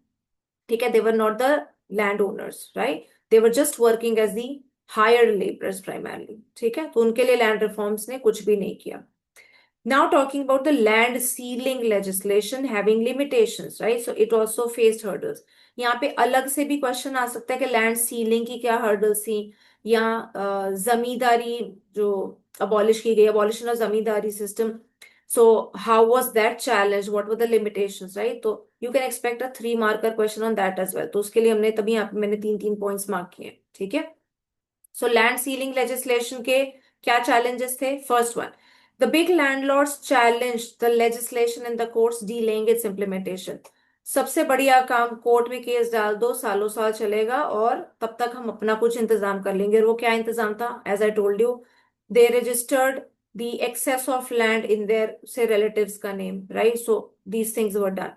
ठीक है। They were not the land owners, right, they were just working as the hired labourers primarily, ठीक है। तो उनके लिए लैंड रिफॉर्म्स ने कुछ भी नहीं किया। Now talking about the land sealing legislation having limitations, right? So it also faced hurdles. यहाँ पे अलग से भी क्वेश्चन आ सकता है कि लैंड सीलिंग की क्या हर्डल्स थी, या जमींदारी जो अबॉलिश की गई, abolition of zamindari system, so how was that challenge, what were the limitations, right. तो you can expect a 3 marker question on that as well. तो उसके लिए हमने तभी यहाँ पे मैंने 3-3 पॉइंट्स मार्क किए, ठीक है। सो लैंड सीलिंग लेजिस्लेशन के क्या चैलेंजेस थे? First one, the big landlords challenged the legislation in the courts, delaying its implementation. सबसे बढ़िया काम, कोर्ट में केस डाल दो, सालों साल चलेगा और तब तक हम अपना कुछ इंतजाम कर लेंगे। और वो क्या इंतजाम था? As I told you, they registered the excess of land in their से रिलेटिव्स का name, right. So these things were done.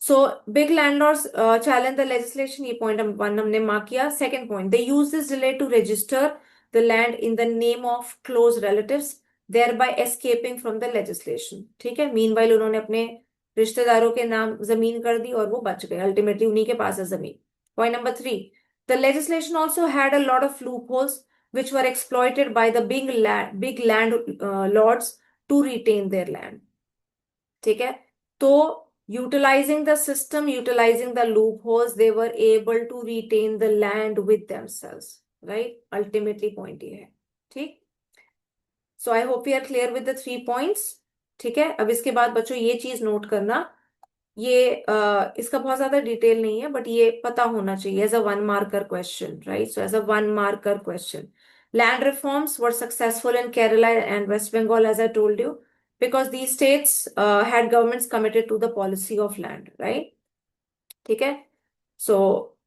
So big landlords challenge the legislation, ये पॉइंट हम 1 हमने मार्क किया। Second point, they use this delay to register the land in the name of close relatives, thereby escaping from the legislation, ठीक है। Meanwhile उन्होंने अपने रिश्तेदारों के नाम जमीन कर दी और वो बच गए, अल्टीमेटली उन्हीं के पास है जमीन। Point number 3, the legislation also had a lot of loopholes which were exploited by the big land lords to retain their land, ठीक है। तो utilizing the system, utilizing the loopholes, they were able to retain the land with themselves, right, ultimately point ये है, ठीक। So I hope you are clear with the 3 points, ठीक है। अब इसके बाद बच्चों ये चीज नोट करना, ये इसका बहुत ज्यादा डिटेल नहीं है बट ये पता होना चाहिए as a 1 marker question, right. So as a 1 marker question, land reforms were successful in Kerala and West Bengal, as I told you, because these states had governments committed to the policy of land, right, ठीक है। So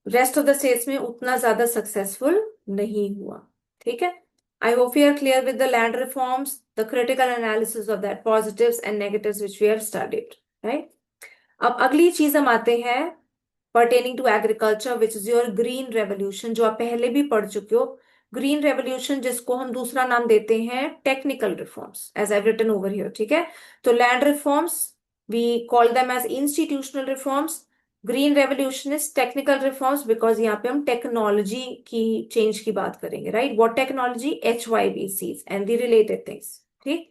rest of the states में उतना ज्यादा successful नहीं हुआ, ठीक है। I hope you are clear with the land reforms, the critical analysis of that, positives and negatives which we have studied, right. अब अगली चीज हम आते हैं pertaining to agriculture, which is your green revolution, जो आप पहले भी पढ़ चुके हो। ग्रीन रेवोल्यूशन जिसको हम दूसरा नाम देते हैं technical reforms, as I written over here, ठीक है। तो land reforms we call them as institutional reforms, green revolution is technical reforms because यहाँ पे हम टेक्नोलॉजी की चेंज की बात करेंगे, right. What technology? HYBCs and the related things, ठीक।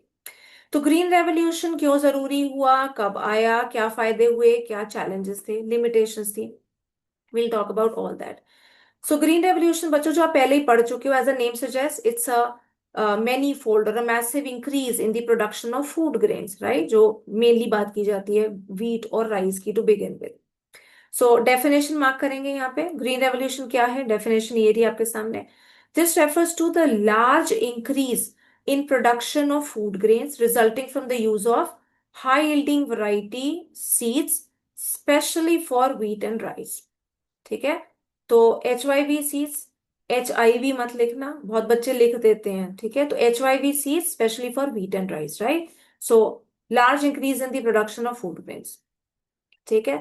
तो ग्रीन रेवोल्यूशन क्यों जरूरी हुआ, कब आया, क्या फायदे हुए, क्या चैलेंजेस थे, लिमिटेशंस थी, we'll talk about all that. So green revolution बच्चों जो आप पहले ही पढ़ चुके हो, as a name suggest, it's a many fold और a massive increase in the production of food grains, right, जो मेनली बात की जाती है व्हीट और राइस की to begin with. So definition mark करेंगे यहाँ पे, ग्रीन रेवोल्यूशन क्या है, डेफिनेशन ये रही आपके सामने। This refers to the large increase in production of food grains resulting from the use of high yielding variety seeds specially for wheat and rice. ठीक है, तो HYV सीड्स, HIV मत लिखना, बहुत बच्चे लिख देते हैं, ठीक है, तो HYV seeds specially for wheat and rice, right. So large increase in the production of food grains. ठीक है,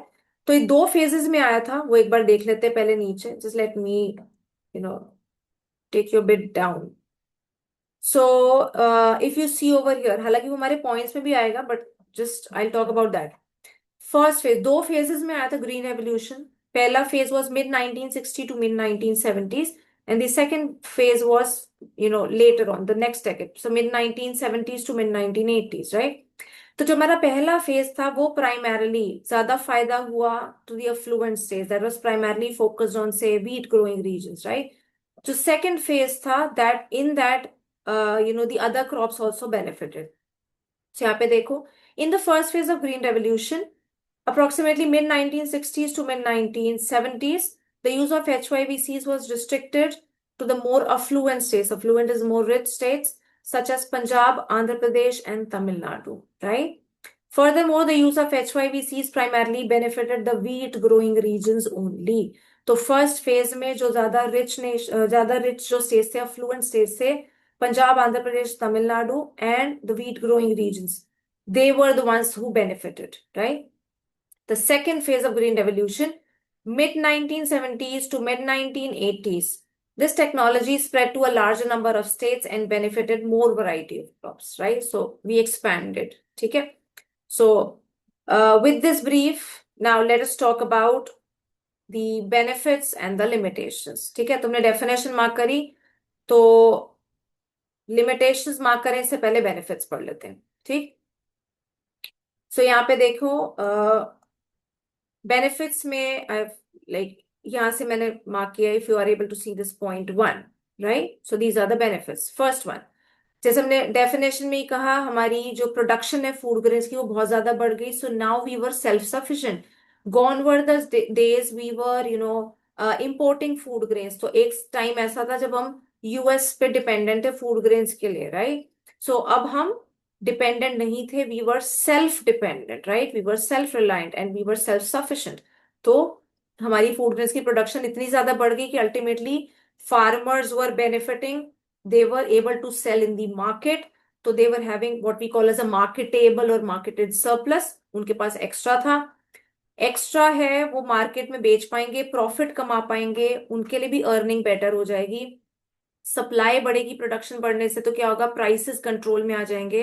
तो ये दो फेजेस में आया था, वो एक बार देख लेते हैं पहले नीचे, just let me you know take your bit down. So if you see over here, हालांकि वो हमारे पॉइंट्स में भी आएगा, but just I talk about that. First phase, दो फेजेस में आया था ग्रीन रेवोल्यूशन। पहला phase was mid 1960 to mid 1970s, and the second phase was later on the next decade, so mid 1970s to mid 1980s, right. तो जो हमारा पहला phase था वो प्राइमरली ज्यादा फायदा हुआ to the affluent states, that was primarily focused on say wheat growing regions, right. जो सेकंड फेज था, that in that the other crops also benefited. So, यहाँ पे देखो, in the first phase of green revolution, approximately mid 1960s to mid 1970s, the use of HYVCs was restricted to the more affluent states. Affluent is more rich states such as Punjab, Andhra Pradesh, and Tamil Nadu, right? Furthermore, the use of HYVCs primarily benefited the wheat growing regions only. तो first phase में जो ज्यादा rich जो states थे, affluent states थे, Punjab, Andhra Pradesh, Tamil Nadu and the wheat growing regions, they were the ones who benefited, right? The second phase of green revolution, mid 1970s to mid 1980s, this technology spread to a larger number of states and benefited more variety of crops, right? So we expanded. Okay, so with this brief, now let us talk about the benefits and the limitations. ठीक है, तुमने definition mark करी, तो limitations mark करें इससे पहले benefits पढ़ लेते हैं, ठीक। सो यहाँ पे देखो, बेनिफिट्स में लाइक यहाँ से मैंने मार्क किया, if you are able to see this point one, right. So these are the benefits. First one, जैसे हमने डेफिनेशन में ही कहा, हमारी जो प्रोडक्शन है फूड ग्रेन्स की वो बहुत ज्यादा बढ़ गई। So now we were self sufficient. Gone were the days we were importing food grains. तो एक टाइम ऐसा था जब हम US पे डिपेंडेंट है फूड ग्रेन्स के लिए, राइट। सो अब हम डिपेंडेंट नहीं थे, we were self dependent, right, we were self reliant and we were self sufficient. तो हमारी फूड ग्रेन्स की प्रोडक्शन इतनी ज्यादा बढ़ गई कि ultimately farmers were benefiting, they were able to sell in the market, तो they were having what we call as a marketable और marketed surplus, उनके पास एक्स्ट्रा था। एक्स्ट्रा है वो मार्केट में बेच पाएंगे, प्रॉफिट कमा पाएंगे, उनके लिए भी अर्निंग बेटर हो जाएगी। सप्लाई बढ़ेगी प्रोडक्शन बढ़ने से, तो क्या होगा, प्राइसेस कंट्रोल में आ जाएंगे,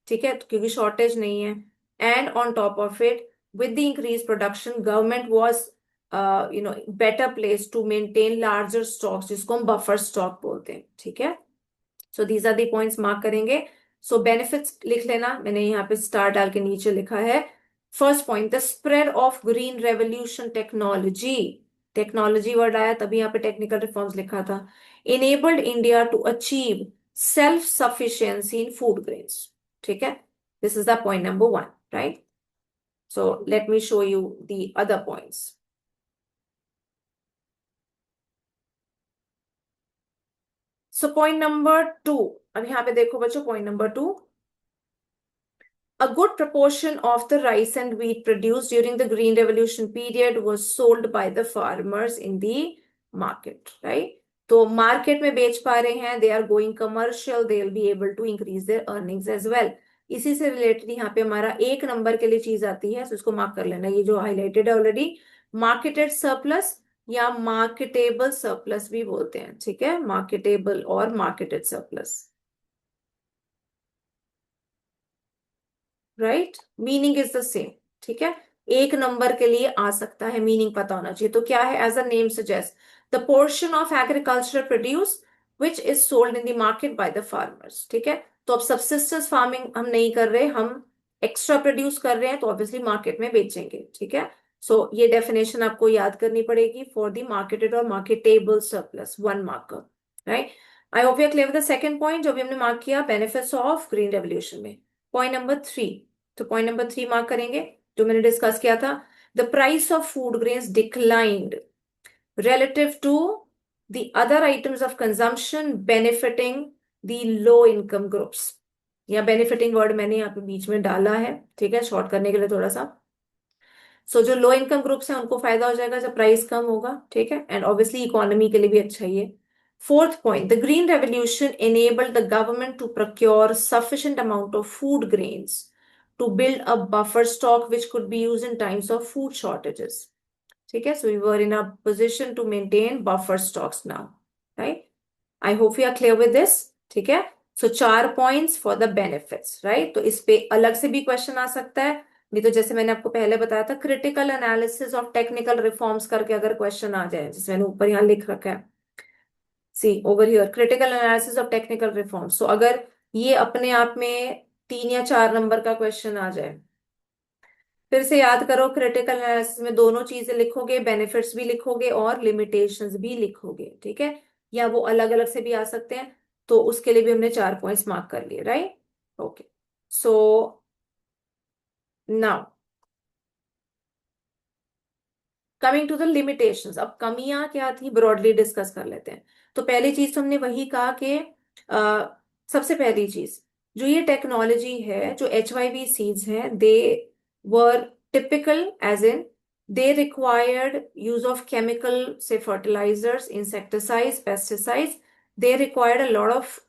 ठीक है, क्योंकि शॉर्टेज नहीं है। And on top of it, with the increase production, government was better place to maintain larger stocks, जिसको हम बफर स्टॉक बोलते हैं, ठीक है। So these are the points mark करेंगे। सो बेनिफिट्स लिख लेना, मैंने यहाँ पे स्टार डाल के नीचे लिखा है। First point, the spread of green revolution technology, technology word आया तभी यहाँ पे टेक्निकल रिफॉर्म्स लिखा था, enabled India to achieve self-sufficiency in food grains. ठीक है, this is the point number one, right? So let me show you the other points. So point number two, अब यहाँ पे देखो बच्चों, point number two, a good proportion of the rice and wheat produced during the Green Revolution period was sold by the farmers in the market, right? तो market में बेच पा रहे हैं, they are going commercial, they will be able to increase their earnings as well. इसी से related यहाँ पे हमारा एक नंबर के लिए चीज आती है, तो इसको मार्क कर लेना, ये जो हाईलाइटेड है ऑलरेडी, मार्केटेड सरप्लस या मार्केटेबल सरप्लस भी बोलते हैं, ठीक है, मार्केटेबल और marketed surplus, right, meaning is the same, ठीक है। एक नंबर के लिए आ सकता है, मीनिंग पता होना चाहिए। तो क्या है, as a name suggest, the portion of agriculture produce which is sold in the market by the farmers, ठीक है। तो अब सबसिस्टेंस फार्मिंग हम नहीं कर रहे, हम एक्स्ट्रा प्रोड्यूस कर रहे हैं, तो ऑब्वियसली मार्केट में बेचेंगे, ठीक है। सो ये डेफिनेशन आपको याद करनी पड़ेगी फॉर द मार्केटेड और marketable surplus, 1 marker, right. I hope you are clear with the second point जो भी हमने मार्क किया, बेनिफिट्स ऑफ ग्रीन रेवोल्यूशन में। पॉइंट नंबर 3, तो पॉइंट नंबर 3 मार्क करेंगे जो मैंने डिस्कस किया था। The price of food grains declined relative to the other items of consumption benefiting the low income groups। या benefiting वर्ड मैंने यहाँ पे बीच में डाला है, ठीक है, शॉर्ट करने के लिए थोड़ा सा। सो जो लो इनकम ग्रुप्स हैं उनको फायदा हो जाएगा जब प्राइस कम होगा, ठीक है, एंड ऑब्वियसली इकोनॉमी के लिए भी अच्छा ही है। Fourth point, the green revolution enabled the government to procure sufficient amount of food grains to build a buffer stock which could be used in times of food shortages। ठीक है, so we were in a position to maintain buffer stocks now, right. I hope you are clear with this, ठीक है। So 4 points for the benefits, right. तो इस पे अलग से भी क्वेश्चन आ सकता है, नहीं तो जैसे मैंने आपको पहले बताया था critical analysis of technical reforms करके अगर क्वेश्चन आ जाए, जिसमें मैंने ऊपर यहाँ लिख रखा है, see over here, critical analysis of technical reforms. So अगर ये अपने आप में 3 या 4 नंबर का क्वेश्चन आ जाए, फिर से याद करो, क्रिटिकल एनालिसिस में दोनों चीजें लिखोगे, बेनिफिट्स भी लिखोगे और लिमिटेशंस भी लिखोगे, ठीक है, या वो अलग अलग से भी आ सकते हैं। तो उसके लिए भी हमने 4 पॉइंट्स मार्क कर लिए, right. Okay, so now coming to the limitations, अब कमियां क्या थी ब्रॉडली डिस्कस कर लेते हैं। तो पहली चीज तो हमने वही कहा कि सबसे पहली चीज, जो ये टेक्नोलॉजी है, जो HYV सीड्स हैं, they were typical as in they required use of chemical से fertilizers, insecticides, pesticides. They required a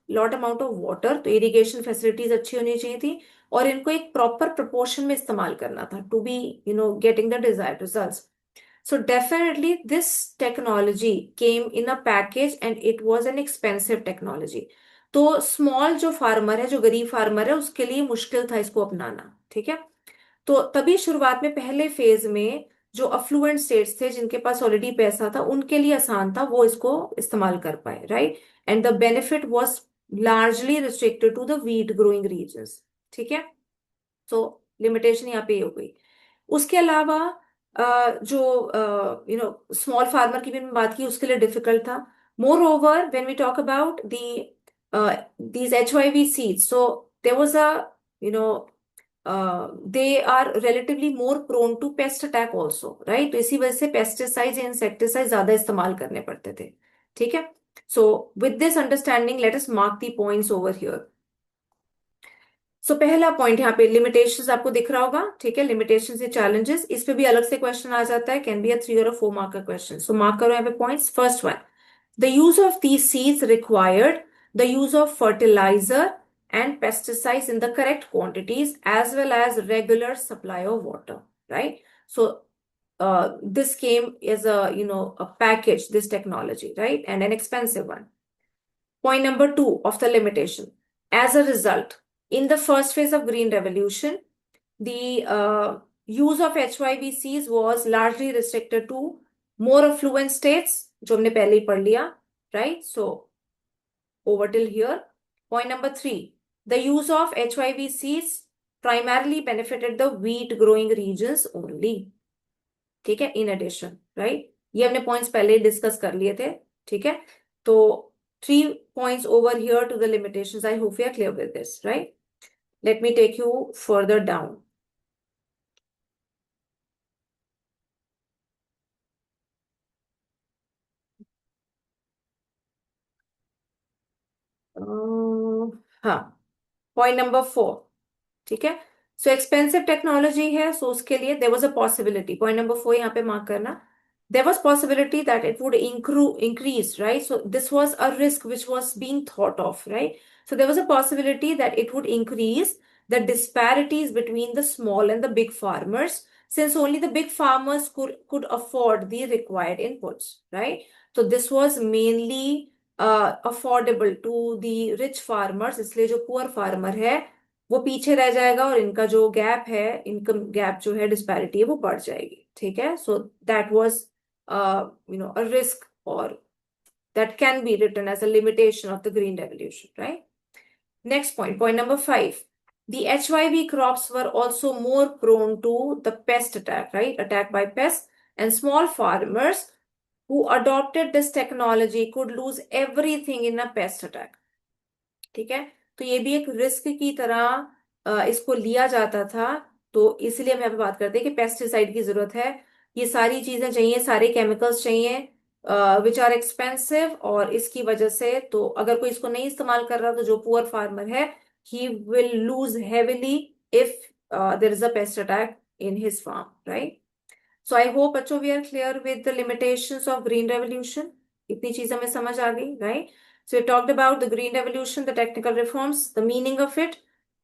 lot amount of water, तो इरिगेशन फैसिलिटीज अच्छी होनी चाहिए थी, और इनको एक प्रॉपर प्रोपोर्शन में इस्तेमाल करना था to be getting the desired results. So definitely this technology came in a package and it was an expensive technology। तो स्मॉल जो फार्मर है, जो गरीब फार्मर है, उसके लिए मुश्किल था इसको अपनाना, ठीक है। तो तभी शुरुआत में पहले फेज में जो अफ्लुएंट स्टेट्स थे जिनके पास ऑलरेडी पैसा था उनके लिए आसान था, वो इसको इस्तेमाल कर पाए, right. And the benefit was largely restricted to the wheat growing regions, ठीक है। सो लिमिटेशन यहाँ पे ये हो गई। उसके अलावा जो स्मॉल फार्मर की भी मैंने बात की, उसके लिए डिफिकल्ट था। Moreover when we talk about these HYV seeds, so there was a you know they are relatively more prone to pest attack also, right. तो इसी वजह से पेस्टिसाइड्स या इंसेक्टिसाइड ज्यादा इस्तेमाल करने पड़ते थे, ठीक है। So with this understanding let us mark the points over here. So पहला पॉइंट यहाँ पे लिमिटेशंस आपको दिख रहा होगा, ठीक है, लिमिटेशंस या चैलेंजेस, इस पे भी अलग से क्वेश्चन आ जाता है, कैन बी अ 3 और 4 मार्क का क्वेश्चन। सो मार्क करो यहाँ पे points. First one, the use of these seeds required the use of fertiliser and pesticides in the correct quantities as well as regular supply of water, right? So this came as a package, this technology, right, and an expensive one. Point number 2 of the limitation. As a result, in the first phase of Green Revolution, the use of HYVCs was largely restricted to more affluent states, जो हमने पहले ही पढ़ लिया, right? So, over till here. Point number 3, the use of HYVCs primarily benefited the wheat growing regions only, ठीक है, in addition, right. ये हमने पॉइंट्स पहले ही डिस्कस कर लिए थे, ठीक है। तो 3 points over here to the limitations. I hope you are clear with this, right. Let me take you further down. हाँ, पॉइंट नंबर 4, ठीक है। सो एक्सपेंसिव टेक्नोलॉजी है, सो उसके लिए there was a possibility, point number 4 यहाँ पे mark करना, there was possibility that it would increase, right. So this was a risk which was being thought of, right. So there was a possibility that it would increase the disparities between the small and the big farmers, since only the big farmers could afford the required inputs, right? So this was mainly affordable to the rich farmers, इसलिए जो poor farmer है वो पीछे रह जाएगा और इनका जो गैप है, इनकम गैप जो है, डिस्पैरिटी है, वो बढ़ जाएगी, ठीक है। So that was a risk, और that can be written as a limitation of the green revolution, right. Next point, point number 5, The HYV crops were also more prone to the pest attack, right? Attack by pests, and small farmers who adopted this technology could lose everything in a pest attack. ठीक है, तो ये भी एक risk की तरह इसको लिया जाता था। तो इसलिए हम यहाँ पे बात करते हैं कि पेस्टिसाइड की जरूरत है। ये सारी चीजें चाहिए, सारे केमिकल्स चाहिए विच आर एक्सपेंसिव, और इसकी वजह से तो अगर कोई इसको नहीं इस्तेमाल कर रहा तो जो पुअर फार्मर है he will lose heavily if there is a pest attack in his farm, right? So I hope बच्चों we are clear with the limitations of green revolution. इतनी चीजें हमें समझ आ गई, right? So we talked about the green revolution, the technical reforms, the meaning of it,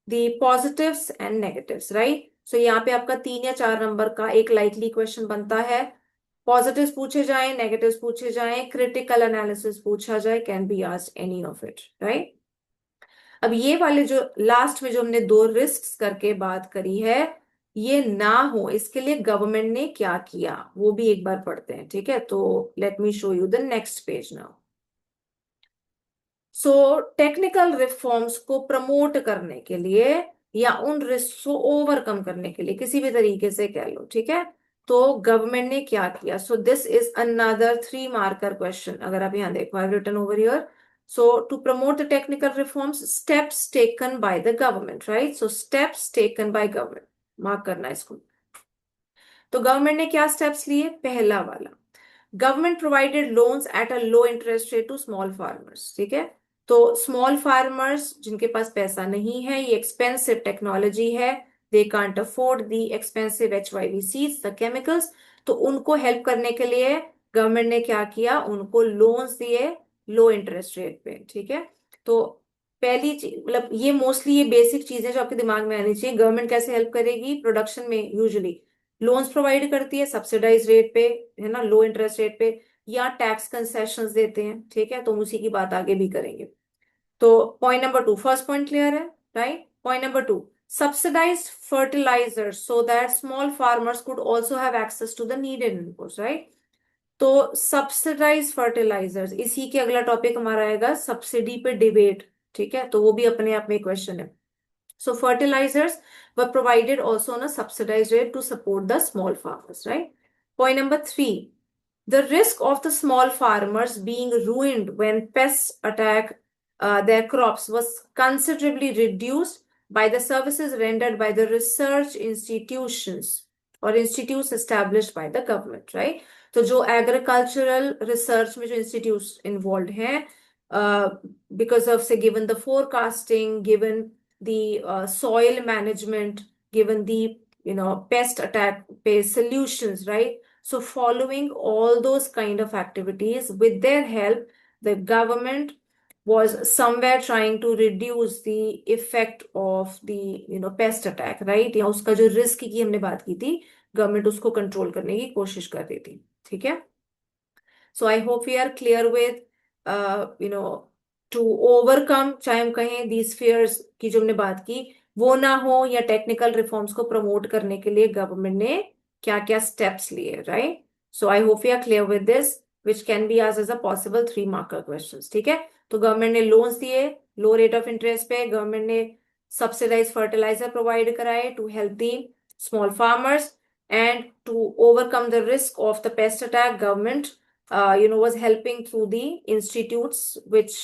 the positives and negatives, right? So यहाँ पे आपका 3 या 4 नंबर का एक likely question बनता है। Positives पूछे जाएं, negatives पूछे जाएं, critical analysis पूछा जाए, can be asked any of it, right? अब ये वाले जो लास्ट में जो हमने 2 रिस्क करके बात करी है, ये ना हो इसके लिए गवर्नमेंट ने क्या किया वो भी एक बार पढ़ते हैं, ठीक है? तो let me show you the next page now. So technical reforms को प्रमोट करने के लिए या उन रिस्क को ओवरकम करने के लिए किसी भी तरीके से कह लो, ठीक है, तो गवर्नमेंट ने क्या किया? So this is another 3 marker question. अगर आप यहाँ देखो, I written over here, so to promote the technical reforms, steps taken by the government, right? So steps taken by government, mark करना है इसको। तो गवर्नमेंट ने क्या स्टेप्स लिए? पहला वाला, government provided loans at a low interest rate to small farmers, ठीक है? तो स्मॉल फार्मर्स जिनके पास पैसा नहीं है, ये एक्सपेंसिव टेक्नोलॉजी है, they can't afford the expensive HYV seeds, the chemicals, तो उनको हेल्प करने के लिए गवर्नमेंट ने क्या किया? उनको लोन्स दिए लो इंटरेस्ट रेट पे, ठीक है? तो पहली चीज, मतलब ये मोस्टली ये बेसिक चीजें जो आपके दिमाग में आनी चाहिए। गवर्नमेंट कैसे हेल्प करेगी प्रोडक्शन में? यूजुअली लोन्स प्रोवाइड करती है सब्सिडाइज रेट पे, है ना, लो इंटरेस्ट रेट पे, या टैक्स कंसेशंस देते हैं, ठीक है? तो हम उसी की बात आगे भी करेंगे। तो point number 2, first point clear है, right? Point number 2, subsidized fertilizers so that small farmers could also have access to the needed inputs, right? तो सब्सिडाइज फर्टिलाइजर्स, इसी के अगला टॉपिक हमारा आएगा सब्सिडी पे डिबेट, ठीक है? तो वो भी अपने आप में क्वेश्चन है। So fertilizers were provided also on a subsidized rate to support the small farmers, right? Point number 3, the risk of the small farmers being ruined when pests attack their crops was considerably reduced by the services rendered by the research institutions or institutes established by the government, right? तो जो agricultural research में जो institutes involve हैं, because of say given the forecasting, given the soil management, given the pest attack based solutions, right? So following all those kind of activities, with their help, the government was somewhere trying to reduce the effect of the pest attack, right? या उसका जो risk की हमने बात की थी, government उसको control करने की कोशिश कर रही थी, ठीक है? So I hope we are clear with to overcome, चाहे हम कहें दीज फियर्स की जो हमने बात की वो ना हो, या टेक्निकल रिफॉर्म्स को प्रमोट करने के लिए गवर्नमेंट ने क्या क्या स्टेप्स लिए, right? So I hope we are clear with this, which can be आज as a possible 3 marker question, ठीक है? तो गवर्नमेंट ने लोन्स दिए लो रेट ऑफ इंटरेस्ट पे, गवर्नमेंट ने सब्सिडाइज फर्टिलाइजर प्रोवाइड कराए to help the small farmers, and to overcome the risk of the pest attack, government was helping through the institutes which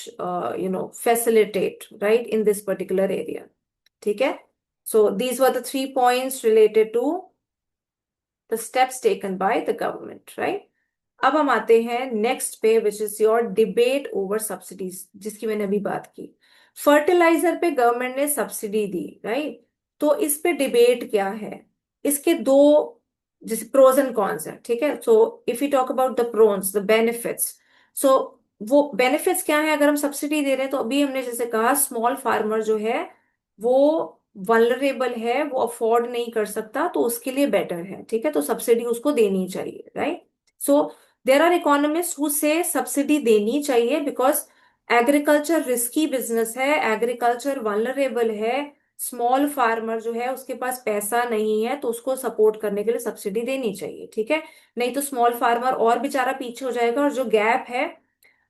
facilitate, right, in this particular area, ठीक है? So these were the 3 points related to the steps taken by the government, right? अब हम आते हैं next पे, विच is your debate over subsidies, जिसकी मैंने अभी बात की। फर्टिलाइजर पे गवर्नमेंट ने सब्सिडी दी, राइट? तो इस पे डिबेट क्या है? इसके दो जैसे प्रोज एंड कॉन्स है, ठीक है? So if you talk about the pros, the benefits, so वो बेनिफिट्स क्या है अगर हम सब्सिडी दे रहे हैं? तो अभी हमने जैसे कहा स्मॉल फार्मर जो है वो वल्नरेबल है, वो अफोर्ड नहीं कर सकता, तो उसके लिए बेटर है, ठीक है? तो सब्सिडी उसको देनी चाहिए, right? So there are economist who say subsidy देनी चाहिए बिकॉज एग्रीकल्चर रिस्की बिजनेस है, एग्रीकल्चर वल्नरेबल है, स्मॉल फार्मर जो है उसके पास पैसा नहीं है, तो उसको सपोर्ट करने के लिए सब्सिडी देनी चाहिए, ठीक है? नहीं तो स्मॉल फार्मर और बेचारा पीछे हो जाएगा, और जो गैप है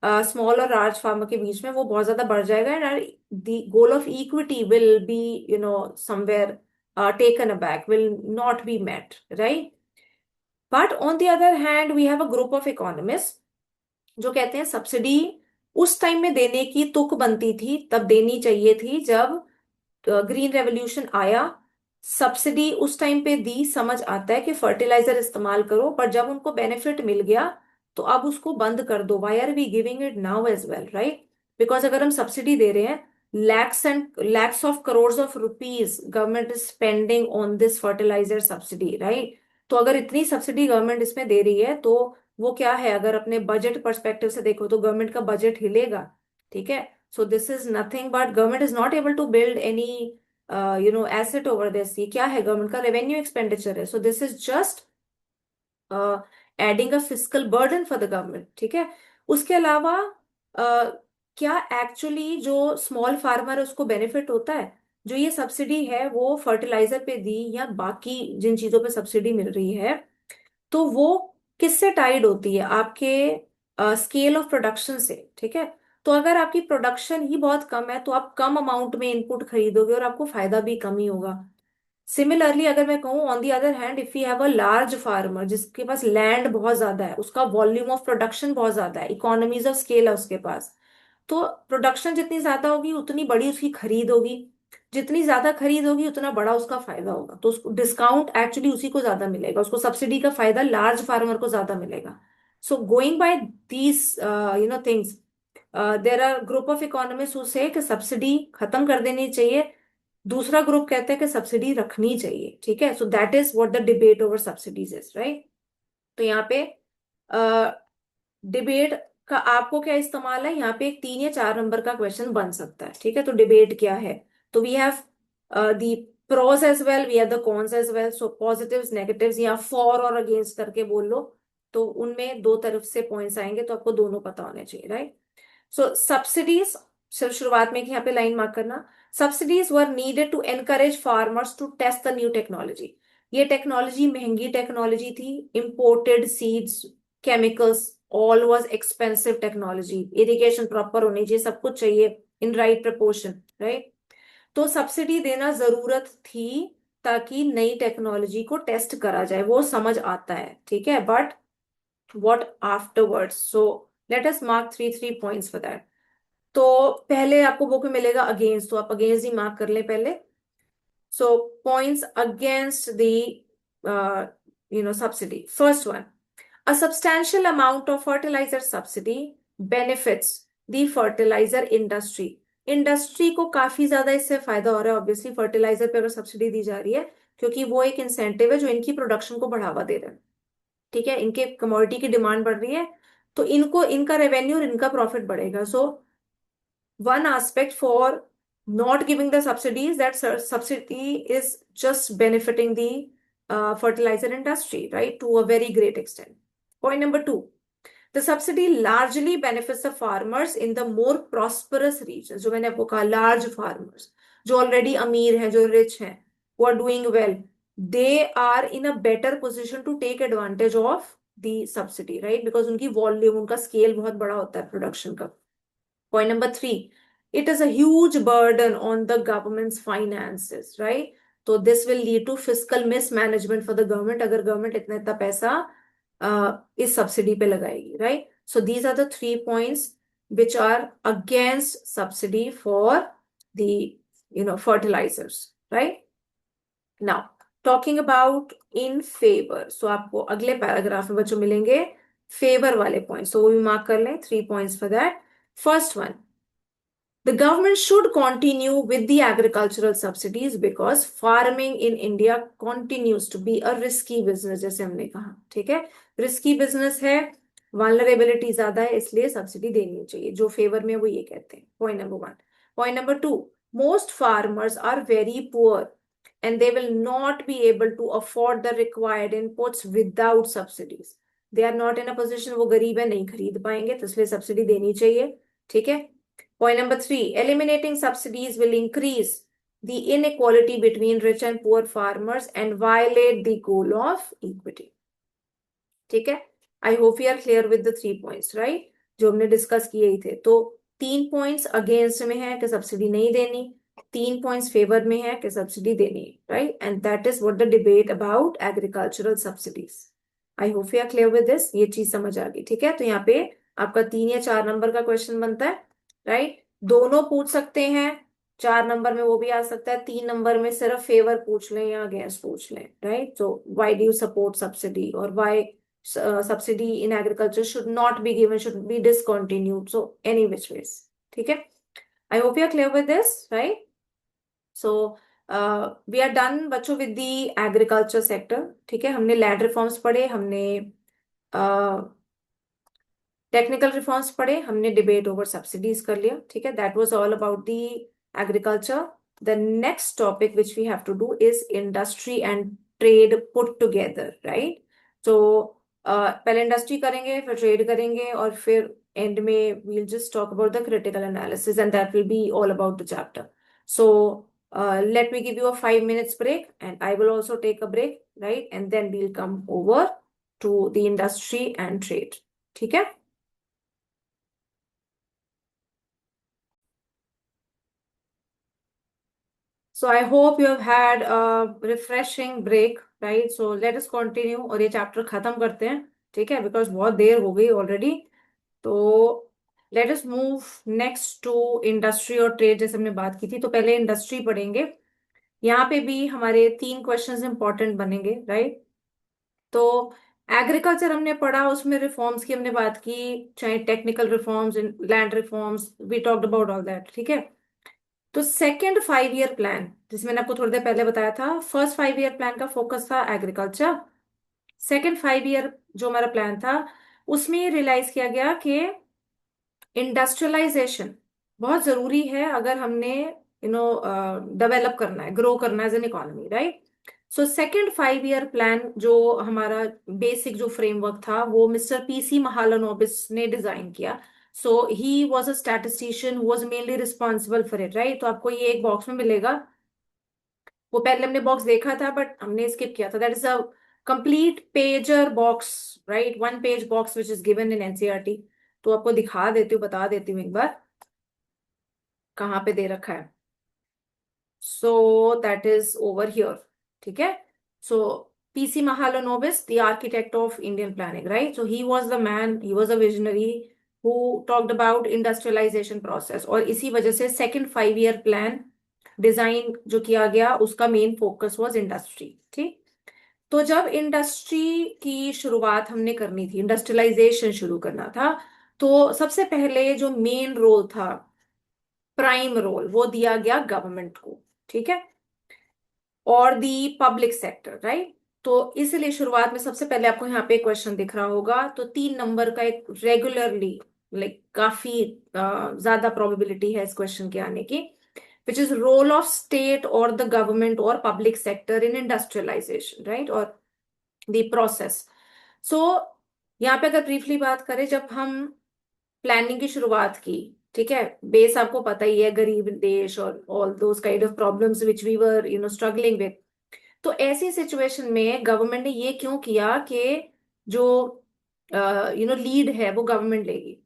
स्मॉल और लार्ज फार्मर के बीच में वो बहुत ज्यादा बढ़ जाएगा, and the goal of equity will be somewhere taken aback, will not be met, right? But on the other hand we have a group of economist जो कहते हैं सब्सिडी उस टाइम में देने की तुक बनती थी, तब देनी चाहिए थी जब ग्रीन रेवोल्यूशन आया। सब्सिडी उस टाइम पे दी, समझ आता है कि फर्टिलाइजर इस्तेमाल करो, पर जब उनको बेनिफिट मिल गया तो अब उसको बंद कर दो। Why are we giving it now as well, right? Because अगर हम सब्सिडी दे रहे हैं, lakhs and lakhs of crore of rupees government is spending on this fertiliser subsidy, right? तो अगर इतनी सब्सिडी गवर्नमेंट इसमें दे रही है तो वो क्या है, अगर अपने बजट पर्सपेक्टिव से देखो तो गवर्नमेंट का बजट हिलेगा, ठीक है? So this is nothing but government is not able to build any asset over this. ये क्या है, गवर्नमेंट का रेवेन्यू एक्सपेंडिचर है. So this is just adding a fiscal burden for the government, ठीक है? उसके अलावा क्या एक्चुअली जो स्मॉल फार्मर है उसको बेनिफिट होता है? जो ये सब्सिडी है वो फर्टिलाइजर पे दी या बाकी जिन चीजों पे सब्सिडी मिल रही है, तो वो किससे टाइड होती है? आपके स्केल ऑफ प्रोडक्शन से, ठीक है? तो अगर आपकी प्रोडक्शन ही बहुत कम है तो आप कम अमाउंट में इनपुट खरीदोगे और आपको फायदा भी कम ही होगा। सिमिलरली अगर मैं कहूँ on the other hand, if you have a large farmer जिसके पास लैंड बहुत ज्यादा है, उसका वॉल्यूम ऑफ प्रोडक्शन बहुत ज्यादा है, इकोनॉमीज ऑफ स्केल है उसके पास, तो प्रोडक्शन जितनी ज्यादा होगी उतनी बड़ी उसकी खरीद होगी, जितनी ज्यादा खरीद होगी उतना बड़ा उसका फायदा होगा, तो उसको डिस्काउंट एक्चुअली उसी को ज्यादा मिलेगा, उसको सब्सिडी का फायदा लार्ज फार्मर को ज्यादा मिलेगा। So going by these things, there are group of economist who say कि सब्सिडी खत्म कर देनी चाहिए, दूसरा ग्रुप कहता है कि सब्सिडी रखनी चाहिए, ठीक है? So that is what the debate over subsidies is, right? तो यहाँ पे डिबेट का आपको क्या इस्तेमाल है, यहाँ पे एक 3 या 4 नंबर का क्वेश्चन बन सकता है, ठीक है? तो डिबेट क्या है? तो we have the pros as well, we have the cons as well, so positives negatives या फॉर और अगेंस्ट करके बोल लो, तो उनमें दो तरफ से पॉइंट्स आएंगे, तो आपको दोनों पता होने चाहिए, राइट? सो सब्सिडीज, सिर्फ शुरुआत में यहाँ पे लाइन मार्क करना, subsidies were needed to encourage farmers to test the new technology. ये टेक्नोलॉजी महंगी टेक्नोलॉजी थी, imported seeds, chemicals, all was expensive technology, irrigation proper होनी चाहिए, सब कुछ चाहिए इन राइट प्रपोर्शन, राइट? तो सब्सिडी देना जरूरत थी ताकि नई टेक्नोलॉजी को टेस्ट करा जाए, वो समझ आता है, ठीक है? But what afterwards, so let us mark three three points for that. तो पहले आपको बुक में मिलेगा अगेंस्ट, तो आप अगेंस्ट ही मार्क कर ले पहले। So points against the subsidy. First one, a substantial amount of fertilizer subsidy benefits the fertilizer industry. Industry को काफी ज्यादा इससे फायदा हो रहा है, ऑब्वियसली फर्टिलाइजर पे अगर सब्सिडी दी जा रही है, क्योंकि वो एक इंसेंटिव है जो इनकी प्रोडक्शन को बढ़ावा दे रहा है, ठीक है? इनके कमोडिटी की डिमांड बढ़ रही है, तो इनको इनका रेवेन्यू और इनका प्रॉफिट बढ़ेगा। सो one aspect for not giving the subsidy is that subsidy is just benefiting the fertilizer industry, right, to a very great extent. Point number two, the subsidy largely benefits the farmers in the more prosperous regions. जो मैंने आपको कहा, large farmers जो already अमीर हैं, जो rich हैं, who are doing well, they are in a better position to take advantage of the subsidy, right? Because उनकी volume, उनका scale बहुत बड़ा होता है production का. Point number three, it is a huge burden on the government's finances, right? So this will lead to fiscal mismanagement for the government अगर government इतना इतना पैसा इस सब्सिडी पे लगाएगी, right? So these are the 3 points which are against subsidy for the fertilizers, right? Now talking about in favor, so आपको अगले paragraph में बच्चों मिलेंगे फेवर वाले पॉइंट्स, so वो भी मार्क कर लें, 3 points for that. First one, the government should continue with the agricultural subsidies because farming in India continues to be a risky business, जैसे हमने कहा, ठीक है? रिस्की बिजनेस है, वल्नरेबिलिटी ज्यादा है, इसलिए सब्सिडी देनी चाहिए। जो फेवर में वो ये कहते हैं, point number one. Point number two, most farmers are very poor and they will not be able to afford the required inputs without subsidies. They are not in a position, वो गरीब है, नहीं खरीद पाएंगे, तो इसलिए सब्सिडी देनी चाहिए, ठीक है? Point number three, eliminating subsidies will increase the inequality between rich and poor farmers and violate the goal of equity. ठीक है? I hope we are clear with the 3 points, right? जो हमने डिस्कस किए ही थे। तो 3 पॉइंट्स अगेंस्ट में है कि सब्सिडी नहीं देनी, 3 पॉइंट्स फेवर में है कि सब्सिडी देनी, right? And that is what the debate about agricultural subsidies. I hope you are clear with this, ये चीज समझ आ गई, ठीक है? तो यहाँ पे आपका 3 या 4 नंबर का क्वेश्चन बनता है, राइट? दोनों पूछ सकते हैं, 4 नंबर में वो भी आ सकता है, 3 नंबर में सिर्फ फेवर पूछ लें या अगेंस्ट पूछ लें, राइट? तो why do you support subsidy, और why subsidy in agriculture should not be given, should be discontinued, so any which ways, ठीक है? I hope you are clear with this, right? So we are done बच्चों with the agriculture sector, ठीक है? हमने land reforms पढ़े, हमने technical reforms पढ़े, हमने डिबेट ओवर सब्सिडीज कर लिया, ठीक है? That was all about the agriculture. The next topic which we have to do is industry and trade put together, right? तो पहले इंडस्ट्री करेंगे, फिर ट्रेड करेंगे, और फिर एंड में we'll just talk about the critical analysis and that will be all about the chapter. So let me give you a 5 minutes break, and I will also take a break, right? And then we'll come over to the industry and trade, ठीक है? So I hope you have had a refreshing break, right? So let us continue और ये chapter खत्म करते हैं, ठीक है? Because बहुत देर हो गई ऑलरेडी। तो let us move next to industry और ट्रेड, जैसे हमने बात की थी। तो पहले इंडस्ट्री पढ़ेंगे। यहाँ पे भी हमारे 3 क्वेश्चंस इंपॉर्टेंट बनेंगे, राइट? तो एग्रीकल्चर हमने पढ़ा, उसमें रिफॉर्म्स की हमने बात की, चाहे technical reforms, land reforms, we talked about all that, ठीक है? तो सेकेंड 5 ईयर प्लान, जिसमें मैंने आपको थोड़ी देर पहले बताया था, फर्स्ट 5 ईयर प्लान का फोकस था एग्रीकल्चर। सेकेंड 5 ईयर जो हमारा प्लान था, उसमें ये रियलाइज किया गया कि इंडस्ट्रियलाइजेशन बहुत जरूरी है अगर हमने डेवलप करना है, ग्रो करना है as an economy, right? So second 5 year plan जो हमारा बेसिक जो फ्रेमवर्क था, वो मिस्टर पीसी महालनोबिस ने डिजाइन किया। So he was a statistician who was mainly responsible for it, right? तो आपको ये एक बॉक्स में मिलेगा। वो पहले हमने बॉक्स देखा था बट हमने स्किप किया था। That is a complete pager box, right? 1 page box which is given in NCERT. तो आपको दिखा देती हूँ, बता देती हूँ एक बार कहाँ पे दे रखा है। So that is over here, ठीक है? So PC Mahalanobis, the architect of Indian planning, right? So he was the man, he was a visionary who talked about industrialisation process, और इसी वजह से सेकंड 5 ईयर प्लान डिजाइन जो किया गया, उसका मेन फोकस वाज इंडस्ट्री, ठीक? तो जब इंडस्ट्री की शुरुआत हमने करनी थी, इंडस्ट्रियलाइजेशन शुरू करना था, तो सबसे पहले जो मेन रोल था, प्राइम रोल, वो दिया गया गवर्नमेंट को, ठीक है? और दी पब्लिक सेक्टर, राइट? तो इसलिए शुरुआत में सबसे पहले आपको यहाँ पे क्वेश्चन दिख रहा होगा, तो 3 नंबर का एक रेगुलरली, लाइक काफी ज्यादा प्रोबेबिलिटी है इस क्वेश्चन के आने की, which is role of state और द गवर्नमेंट और public sector in industrialisation, right? और द प्रोसेस। सो यहाँ पे अगर ब्रीफली बात करें, जब हम प्लानिंग की शुरुआत की, ठीक है, बेस आपको पता ही है, गरीब देश और all those kind of problems which we were struggling with. तो ऐसी सिचुएशन में गवर्नमेंट ने ये क्यों किया कि जो लीड है वो गवर्नमेंट लेगी,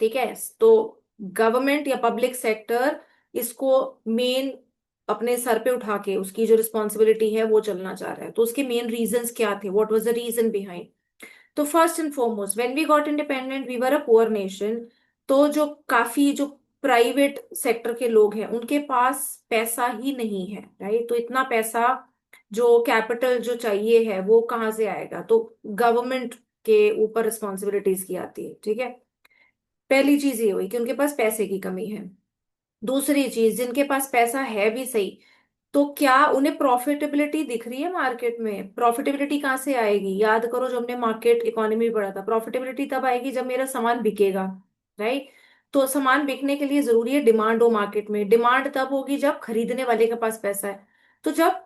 ठीक है? तो गवर्नमेंट या पब्लिक सेक्टर इसको मेन अपने सर पे उठा के, उसकी जो रिस्पॉन्सिबिलिटी है वो चलना चाह रहा है। तो उसके मेन रीजंस क्या थे, what was the reason behind? तो first and foremost, when we got independent we were a poor nation. तो जो काफी जो प्राइवेट सेक्टर के लोग हैं, उनके पास पैसा ही नहीं है, राइट? तो इतना पैसा, जो कैपिटल जो चाहिए है, वो कहाँ से आएगा? तो गवर्नमेंट के ऊपर रिस्पॉन्सिबिलिटीज की आती है, ठीक है? पहली चीज ये हुई कि उनके पास पैसे की कमी है। दूसरी चीज, जिनके पास पैसा है भी सही, तो क्या उन्हें प्रॉफिटेबिलिटी दिख रही है मार्केट में? प्रॉफिटेबिलिटी कहाँ से आएगी? याद करो, जो हमने मार्केट इकोनॉमी पढ़ा था, प्रॉफिटेबिलिटी तब आएगी जब मेरा सामान बिकेगा, राइट? तो सामान बिकने के लिए जरूरी है डिमांड हो मार्केट में। डिमांड तब होगी जब खरीदने वाले के पास पैसा है। तो जब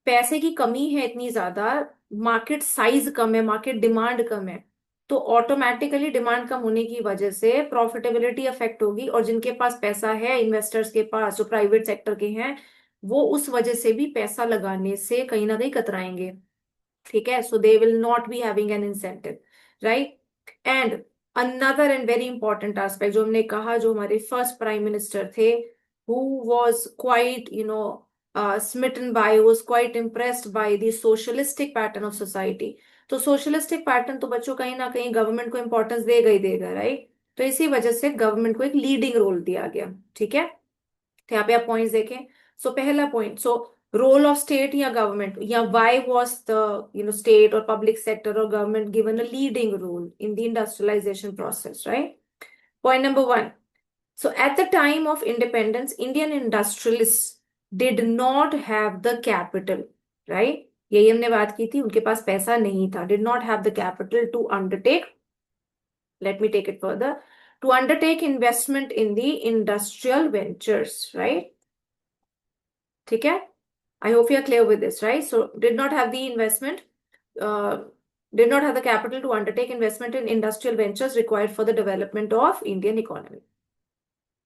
पैसे की कमी है इतनी ज्यादा, मार्केट साइज कम है, मार्केट डिमांड कम है, तो ऑटोमेटिकली डिमांड कम होने की वजह से प्रॉफिटेबिलिटी अफेक्ट होगी। और जिनके पास पैसा है, इन्वेस्टर्स के पास, जो प्राइवेट सेक्टर के हैं, वो उस वजह से भी पैसा लगाने से कहीं ना कहीं कतराएंगे, ठीक है? So they will not be having an incentive, right? And another and very important aspect जो हमने कहा, जो हमारे फर्स्ट प्राइम मिनिस्टर थे, who was quite smitten by, was quite impressed by the socialistic pattern of society. तो socialistic pattern तो बच्चों कहीं ना कहीं गवर्नमेंट को इंपॉर्टेंस देगा ही देगा, राइट? तो इसी वजह से गवर्नमेंट को एक लीडिंग रोल दिया गया, ठीक है? तो यहाँ पे आप पॉइंट्स देखें। सो पहला point, so role of state या गवर्नमेंट, या व्हाई वाज द स्टेट और पब्लिक सेक्टर और government given a leading role in the industrialisation process, right? Point number one, so at the time of independence, Indian industrialists did not have the capital, right? यही हमने बात की थी, उनके पास पैसा नहीं था, did not have the capital to undertake, let me take it further, to undertake investment in the industrial ventures, right? ठीक है? I hope you are clear with this, right? So did not have the investment, uh, did not have the capital to undertake investment in industrial ventures required for the development of Indian economy.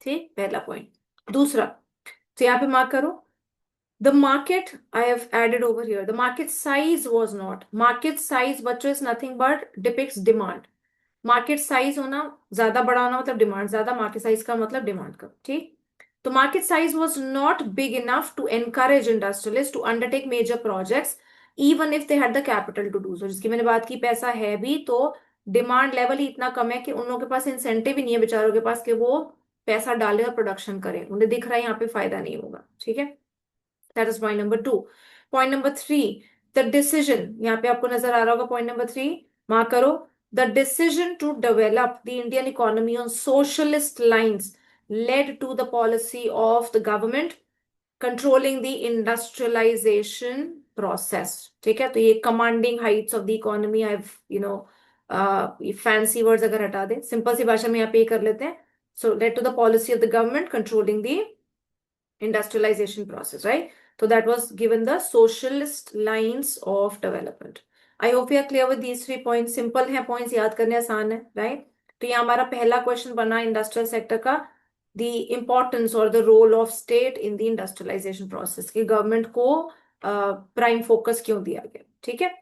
ठीक, पहला point. दूसरा, तो यहाँ पे mark करो, the market I have added over here, the market size was not, market size बच्चों is nothing but depicts demand। Market size होना, ज्यादा बड़ा होना मतलब डिमांड ज्यादा, मार्केट साइज का मतलब डिमांड का, ठीक? तो market size was not big enough to encourage industrialist to undertake major projects even if they had the capital to do so. जिसकी मैंने बात की, पैसा है भी तो डिमांड लेवल ही इतना कम है कि उन लोगों के पास इंसेंटिव ही नहीं है बेचारों के पास कि वो पैसा डाले और प्रोडक्शन करें। उन्हें दिख रहा है यहाँ पे फायदा नहीं होगा, ठीक है? That is point number two. Point number three, the decision, यहाँ पे आपको नजर आ रहा होगा पॉइंट नंबर थ्री, मार्क करो, the decision to develop the Indian economy on socialist lines led to the policy of the government controlling the industrialization process, ठीक है? तो ये commanding heights of the economy, I've ये fancy words अगर हटा दें, simple सी भाषा में यहाँ पे ये कर लेते हैं। so led to the policy of the government controlling the industrialization process, right? So that was given the socialist lines of development. I hope you are clear with these 3 points. Simple है points, याद करने आसान है, right? तो ये हमारा पहला question बना इंडस्ट्रियल सेक्टर का, the importance or the role of state in the industrialization process, कि गवर्नमेंट को प्राइम फोकस क्यों दिया गया, ठीक है?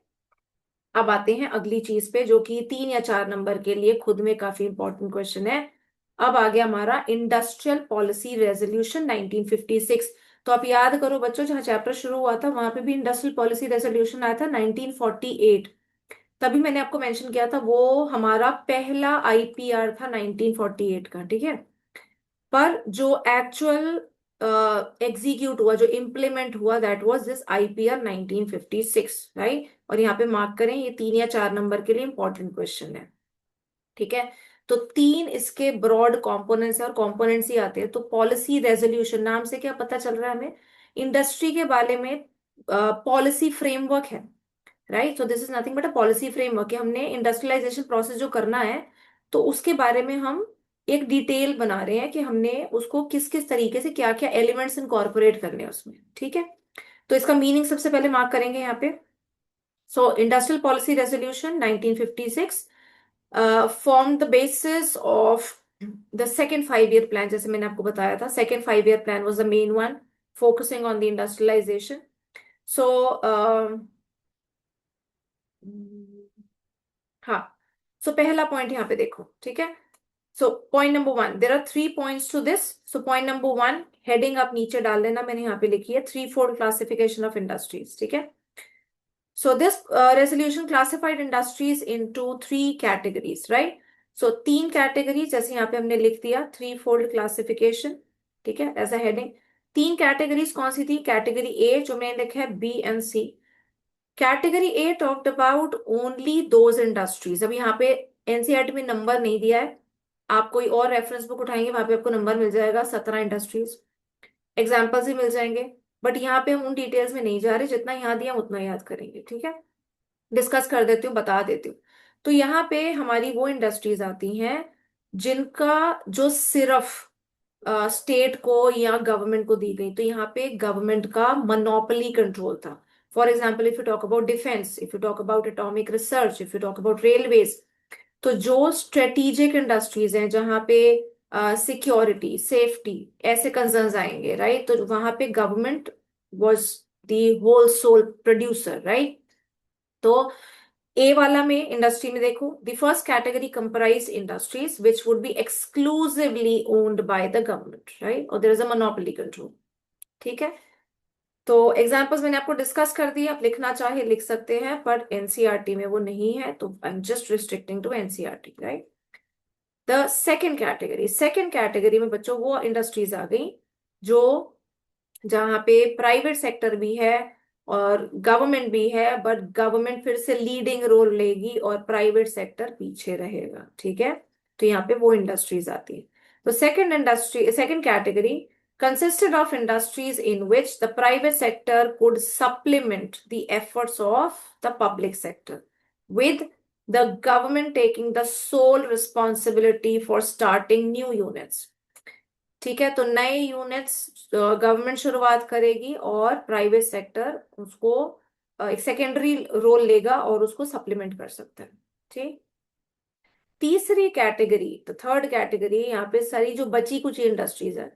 अब आते हैं अगली चीज पे, जो कि 3 या 4 नंबर के लिए खुद में काफी इंपॉर्टेंट क्वेश्चन है। अब आ गया हमारा इंडस्ट्रियल पॉलिसी रेजोल्यूशन 1956। तो आप याद करो बच्चों, जहां चैप्टर शुरू हुआ था वहां पे भी इंडस्ट्रियल पॉलिसी रेजोल्यूशन आया था 1948। तभी मैंने आपको मेंशन किया था वो हमारा पहला आईपीआर था 1948 का, ठीक है? पर जो एक्चुअल एग्जीक्यूट हुआ, जो इम्प्लीमेंट हुआ, that was this IPR 1956, right? और यहाँ पे मार्क करें, ये 3 या 4 नंबर के लिए इंपॉर्टेंट क्वेश्चन है, ठीक है? तो 3 इसके ब्रॉड कंपोनेंट्स है और कंपोनेंट्स ही आते हैं। तो पॉलिसी रेजोल्यूशन नाम से क्या पता चल रहा है हमें? इंडस्ट्री के बारे में पॉलिसी फ्रेमवर्क है, right? So this is nothing but a policy framework, हमने इंडस्ट्रियलाइजेशन प्रोसेस जो करना है तो उसके बारे में हम एक डिटेल बना रहे हैं कि हमने उसको किस किस तरीके से क्या क्या एलिमेंट्स इनकॉर्पोरेट करने हैं उसमें, ठीक है? तो इसका मीनिंग सबसे पहले मार्क करेंगे यहाँ पे। सो industrial policy resolution 1956 formed the basis of the second 5 year plan, जैसे मैंने आपको बताया था, second 5 year plan was the main one focusing on the industrialization. So हाँ, सो पहला पॉइंट यहाँ पे देखो, ठीक है? So point number one, there are 3 points to this. So point number one, heading आप नीचे डाल देना, मैंने यहाँ पे लिखी है three fold classification of industries, ठीक है? So this resolution classified industries into 3 categories, right? So 3 categories, जैसे यहाँ पे हमने लिख दिया थ्री फोल्ड क्लासिफिकेशन, ठीक है, एज अ हेडिंग। 3 categories कौन सी थी? कैटेगरी ए, जो मैंने लिखा है B and C. Category A talked about only those industries. अब यहाँ पे एनसीईआरटी में नंबर नहीं दिया है, आप कोई और रेफरेंस बुक उठाएंगे वहां पे आपको नंबर मिल जाएगा, 17 इंडस्ट्रीज, एग्जाम्पल्स ही मिल जाएंगे। बट यहाँ पे हम उन डिटेल्स में नहीं जा रहे, जितना यहाँ दिया उतना याद करेंगे, ठीक है? डिस्कस कर देती हूँ, बता देती हूँ। तो यहाँ पे हमारी वो इंडस्ट्रीज आती हैं जिनका जो सिर्फ स्टेट को या गवर्नमेंट को दी गई, तो यहाँ पे गवर्नमेंट का मोनोपोली कंट्रोल था। For example, if you talk about defence, if you talk about atomic research, if you talk about railways, तो जो स्ट्रेटेजिक इंडस्ट्रीज हैं जहाँ पे सिक्योरिटी, सेफ्टी, ऐसे कंसर्न्स आएंगे, राइट? तो वहां पे government was the whole sole producer, right? तो ए वाला में इंडस्ट्री में देखो, the first category comprise industries which would be exclusively owned by the government, right, और there is a monopoly control. ठीक है, तो एग्जांपल्स मैंने आपको डिस्कस कर दिया, आप लिखना चाहे लिख सकते हैं, बट एनसीईआरटी में वो नहीं है, तो I am just restricting to NCERT, right. The second category में बच्चों वो इंडस्ट्रीज आ गई जो जहां पे प्राइवेट सेक्टर भी है और गवर्नमेंट भी है, बट गवर्नमेंट फिर से लीडिंग रोल लेगी और प्राइवेट सेक्टर पीछे रहेगा। ठीक है, तो यहाँ पे वो इंडस्ट्रीज आती है। तो second category consisted of industries in which the private sector could supplement the efforts of the public sector, with the government taking the sole responsibility for starting new units। ठीक है, तो नए यूनिट्स गवर्नमेंट शुरुआत करेगी और private sector उसको एक secondary role लेगा और उसको सप्लीमेंट कर सकता है। ठीक, तीसरी कैटेगरी, तो थर्ड कैटेगरी, यहाँ पे सारी जो बची कुछ इंडस्ट्रीज है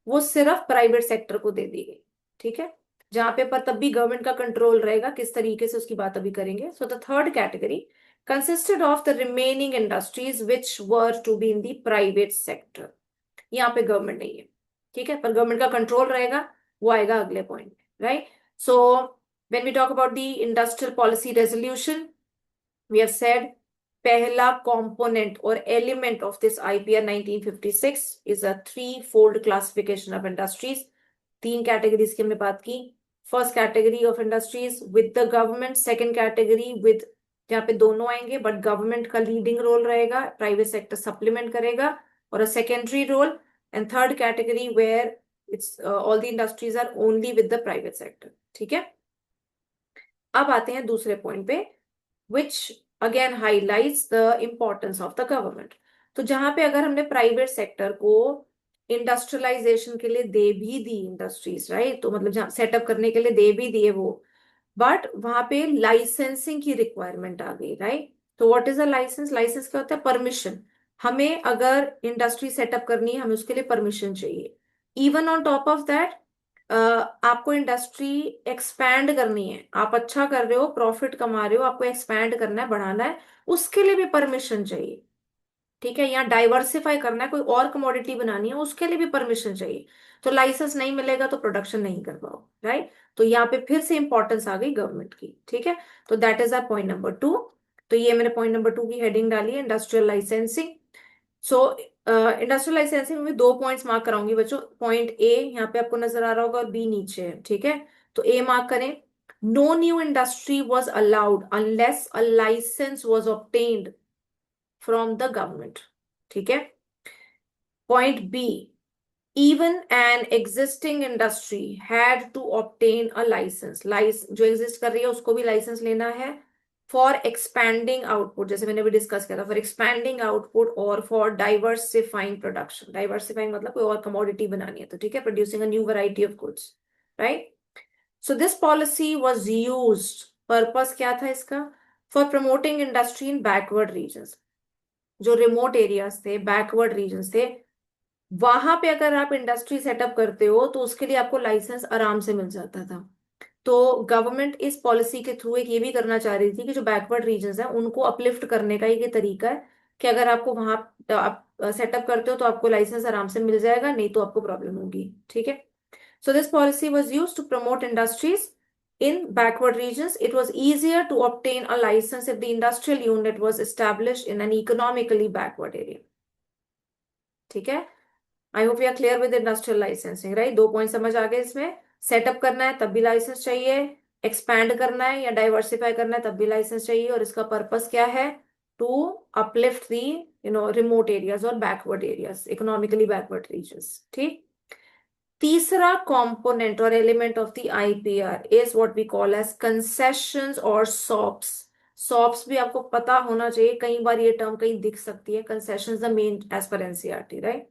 वो सिर्फ प्राइवेट सेक्टर को दे दी गई। ठीक है, जहां पे पर तब भी गवर्नमेंट का कंट्रोल रहेगा, किस तरीके से उसकी बात अभी करेंगे। So the third category consisted of the remaining industries which were to be in the private sector. यहाँ पे गवर्नमेंट नहीं है, ठीक है, पर गवर्नमेंट का कंट्रोल रहेगा, वो आएगा अगले पॉइंट में, right. So when we talk about the industrial policy resolution, we have said पहला कंपोनेंट और element of this IPR 1956 is a three fold classification of industries. तीन कैटेगरीज की हमने बात की। First category of industries with the government, second category with, जहाँ पे दोनों आएंगे बट गवर्नमेंट का लीडिंग रोल रहेगा, प्राइवेट सेक्टर सप्लीमेंट करेगा, और a secondary role, and third category where it's all the industries are only with the private sector. ठीक है, अब आते हैं दूसरे पॉइंट पे, which again highlights the importance of the government। तो जहां पे अगर हमने प्राइवेट सेक्टर को इंडस्ट्रियलाइजेशन के लिए दे भी दी इंडस्ट्रीज, राइट, तो मतलब जहां सेटअप करने के लिए दे भी दिए वो, बट वहां पे लाइसेंसिंग की रिक्वायरमेंट आ गई, राइट। तो what is a licence? Licence क्या होता है? परमिशन। हमें अगर इंडस्ट्री सेटअप करनी है, हमें उसके लिए परमिशन चाहिए। Even on top of that, आपको इंडस्ट्री एक्सपैंड करनी है, आप अच्छा कर रहे हो, प्रॉफिट कमा रहे हो, आपको एक्सपैंड करना है, बढ़ाना है, उसके लिए भी परमिशन चाहिए। ठीक है, यहाँ डाइवर्सिफाई करना है, कोई और कमोडिटी बनानी है, उसके लिए भी परमिशन चाहिए। तो लाइसेंस नहीं मिलेगा तो प्रोडक्शन नहीं कर पाओ, राइट। तो यहाँ पे फिर से इंपॉर्टेंस आ गई गवर्नमेंट की। ठीक है, तो that is our point number 2। तो ये मैंने पॉइंट नंबर 2 की हेडिंग डाली है, इंडस्ट्रियल लाइसेंसिंग। सो इंडस्ट्रियल लाइसेंसिंग में दो पॉइंट्स मार्क कराऊंगी बच्चों। पॉइंट ए यहाँ पे आपको नजर आ रहा होगा और बी नीचे है। ठीक है, तो ए मार्क करें, no new industry was allowed unless a licence was obtained from the government. ठीक है, point B, even an existing industry had to obtain a license, जो एग्जिस्ट कर रही है उसको भी लाइसेंस लेना है, फॉर एक्सपैंडिंग आउटपुट, जैसे मैंने भी डिस्कस किया था, फॉर एक्सपैंडिंग आउटपुट और फॉर डाइवर्सिफाइंग प्रोडक्शन। डाइवर्सिफाइंग मतलब कोई और कमोडिटी बनानी है, तो ठीक है, producing a new variety of goods, right. So this policy was used, purpose क्या था इसका? For promoting industry in backward regions. जो रिमोट एरियाज थे, बैकवर्ड रीजन्स थे, वहां पे अगर आप इंडस्ट्री सेटअप करते हो तो उसके लिए आपको लाइसेंस आराम से मिल जाता था। तो गवर्नमेंट इस पॉलिसी के थ्रू एक ये भी करना चाह रही थी कि जो बैकवर्ड रीजन्स हैं उनको अपलिफ्ट करने का एक ये तरीका है कि अगर आपको वहां आप सेटअप करते हो तो आपको लाइसेंस आराम से मिल जाएगा, नहीं तो आपको प्रॉब्लम होगी। ठीक है, so this policy was used to promote industries in backward regions. It was easier to obtain a license if the industrial unit was established in an economically backward area। ठीक है, I hope you are clear with industrial licensing, right. दो point समझ आ गए इसमें, setup करना है तब भी लाइसेंस चाहिए, एक्सपैंड करना है या डाइवर्सिफाई करना है तब भी लाइसेंस चाहिए, और इसका पर्पस क्या है? To uplift the remote areas और backward areas, economically backward regions. ठीक, तीसरा कंपोनेंट और element of the IPR is what we call as concessions और सॉप्स। सॉप्स भी आपको पता होना चाहिए, कई बार ये टर्म कहीं दिख सकती है। Concessions the main as per NCERT, right.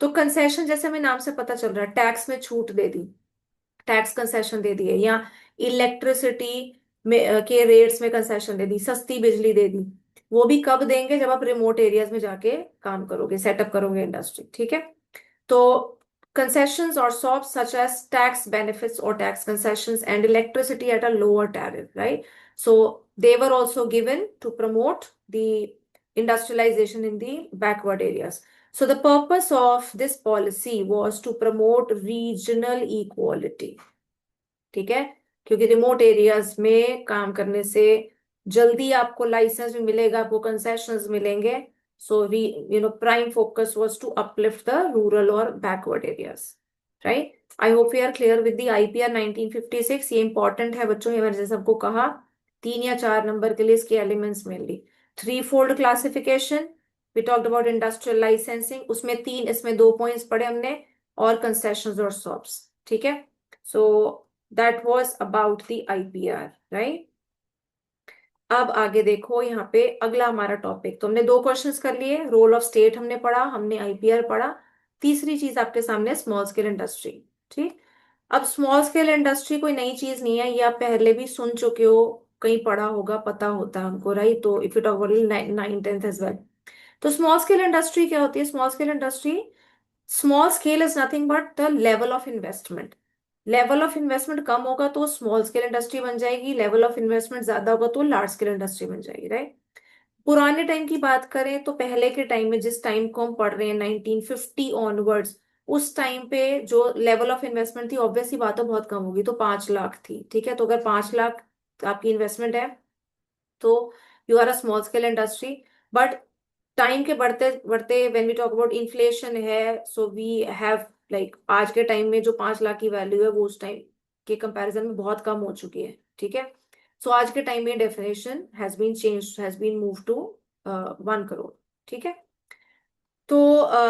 तो कंसेशन जैसे हमें नाम से पता चल रहा है, टैक्स में छूट दे दी, टैक्स कंसेशन दे दिए, या इलेक्ट्रिसिटी में के रेट्स में कंसेशन दे दी, सस्ती बिजली दे दी। वो भी कब देंगे? जब आप रिमोट एरियाज में जाके काम करोगे, सेटअप करोगे इंडस्ट्री। ठीक है, तो concessions or SOPs such as tax benefits or tax concessions and electricity at a lower tariff, right? So they were also given to promote the industrialization in the backward areas. So the purpose of this policy was to promote regional equality. ठीक है, क्योंकि remote areas में काम करने से जल्दी आपको licence भी मिलेगा, आपको कंसेशंस मिलेंगे. So we prime focus was to uplift the rural और backward areas. Right. I hope you are clear with the IPR 1956. ये इंपॉर्टेंट है बच्चों, ये मैंने जैसे सबको कहा 3 या 4 नंबर के लिए इसके elements mainly. Three fold classification, we talked about industrial licensing, उसमें 3, इसमें 2 पॉइंट्स पढ़े हमने, और कंसेशंस और सॉप्स. ठीक है. सो that was about the IPR, right? अब आगे देखो यहाँ पे अगला हमारा टॉपिक, तो हमने 2 क्वेश्चंस कर लिए, रोल ऑफ स्टेट हमने पढ़ा, हमने आईपीआर पढ़ा. तीसरी चीज आपके सामने स्मॉल स्केल इंडस्ट्री. ठीक. अब स्मॉल स्केल इंडस्ट्री कोई नई चीज नहीं है, ये आप पहले भी सुन चुके हो, कहीं पढ़ा होगा, पता होता है हमको, राइट? तो if you talk about 9th 10th as well. तो स्मॉल स्केल इंडस्ट्री क्या होती है? Small scale industry, small scale is nothing but the level of investment. Level of investment कम होगा तो स्मॉल स्केल इंडस्ट्री बन जाएगी, लेवल ऑफ इन्वेस्टमेंट ज्यादा होगा तो लार्ज स्केल इंडस्ट्री बन जाएगी. राइट. पुराने टाइम की बात करें तो पहले के टाइम में, जिस टाइम को हम पढ़ रहे हैं 1950 ऑनवर्ड्स, उस टाइम पे जो लेवल ऑफ इन्वेस्टमेंट थी, ऑब्वियस ही बात है बहुत कम होगी, तो 5 लाख थी. ठीक है. तो अगर 5 लाख आपकी इन्वेस्टमेंट है तो you are a small scale industry. But time के बढ़ते बढ़ते when we talk about inflation है, सो वी हैव लाइक आज के टाइम में जो 5 लाख की वैल्यू है वो उस टाइम के कंपैरिजन में बहुत कम हो चुकी है. ठीक है. सो आज के टाइम में definition has been change, has been move to 1 crore. ठीक है. तो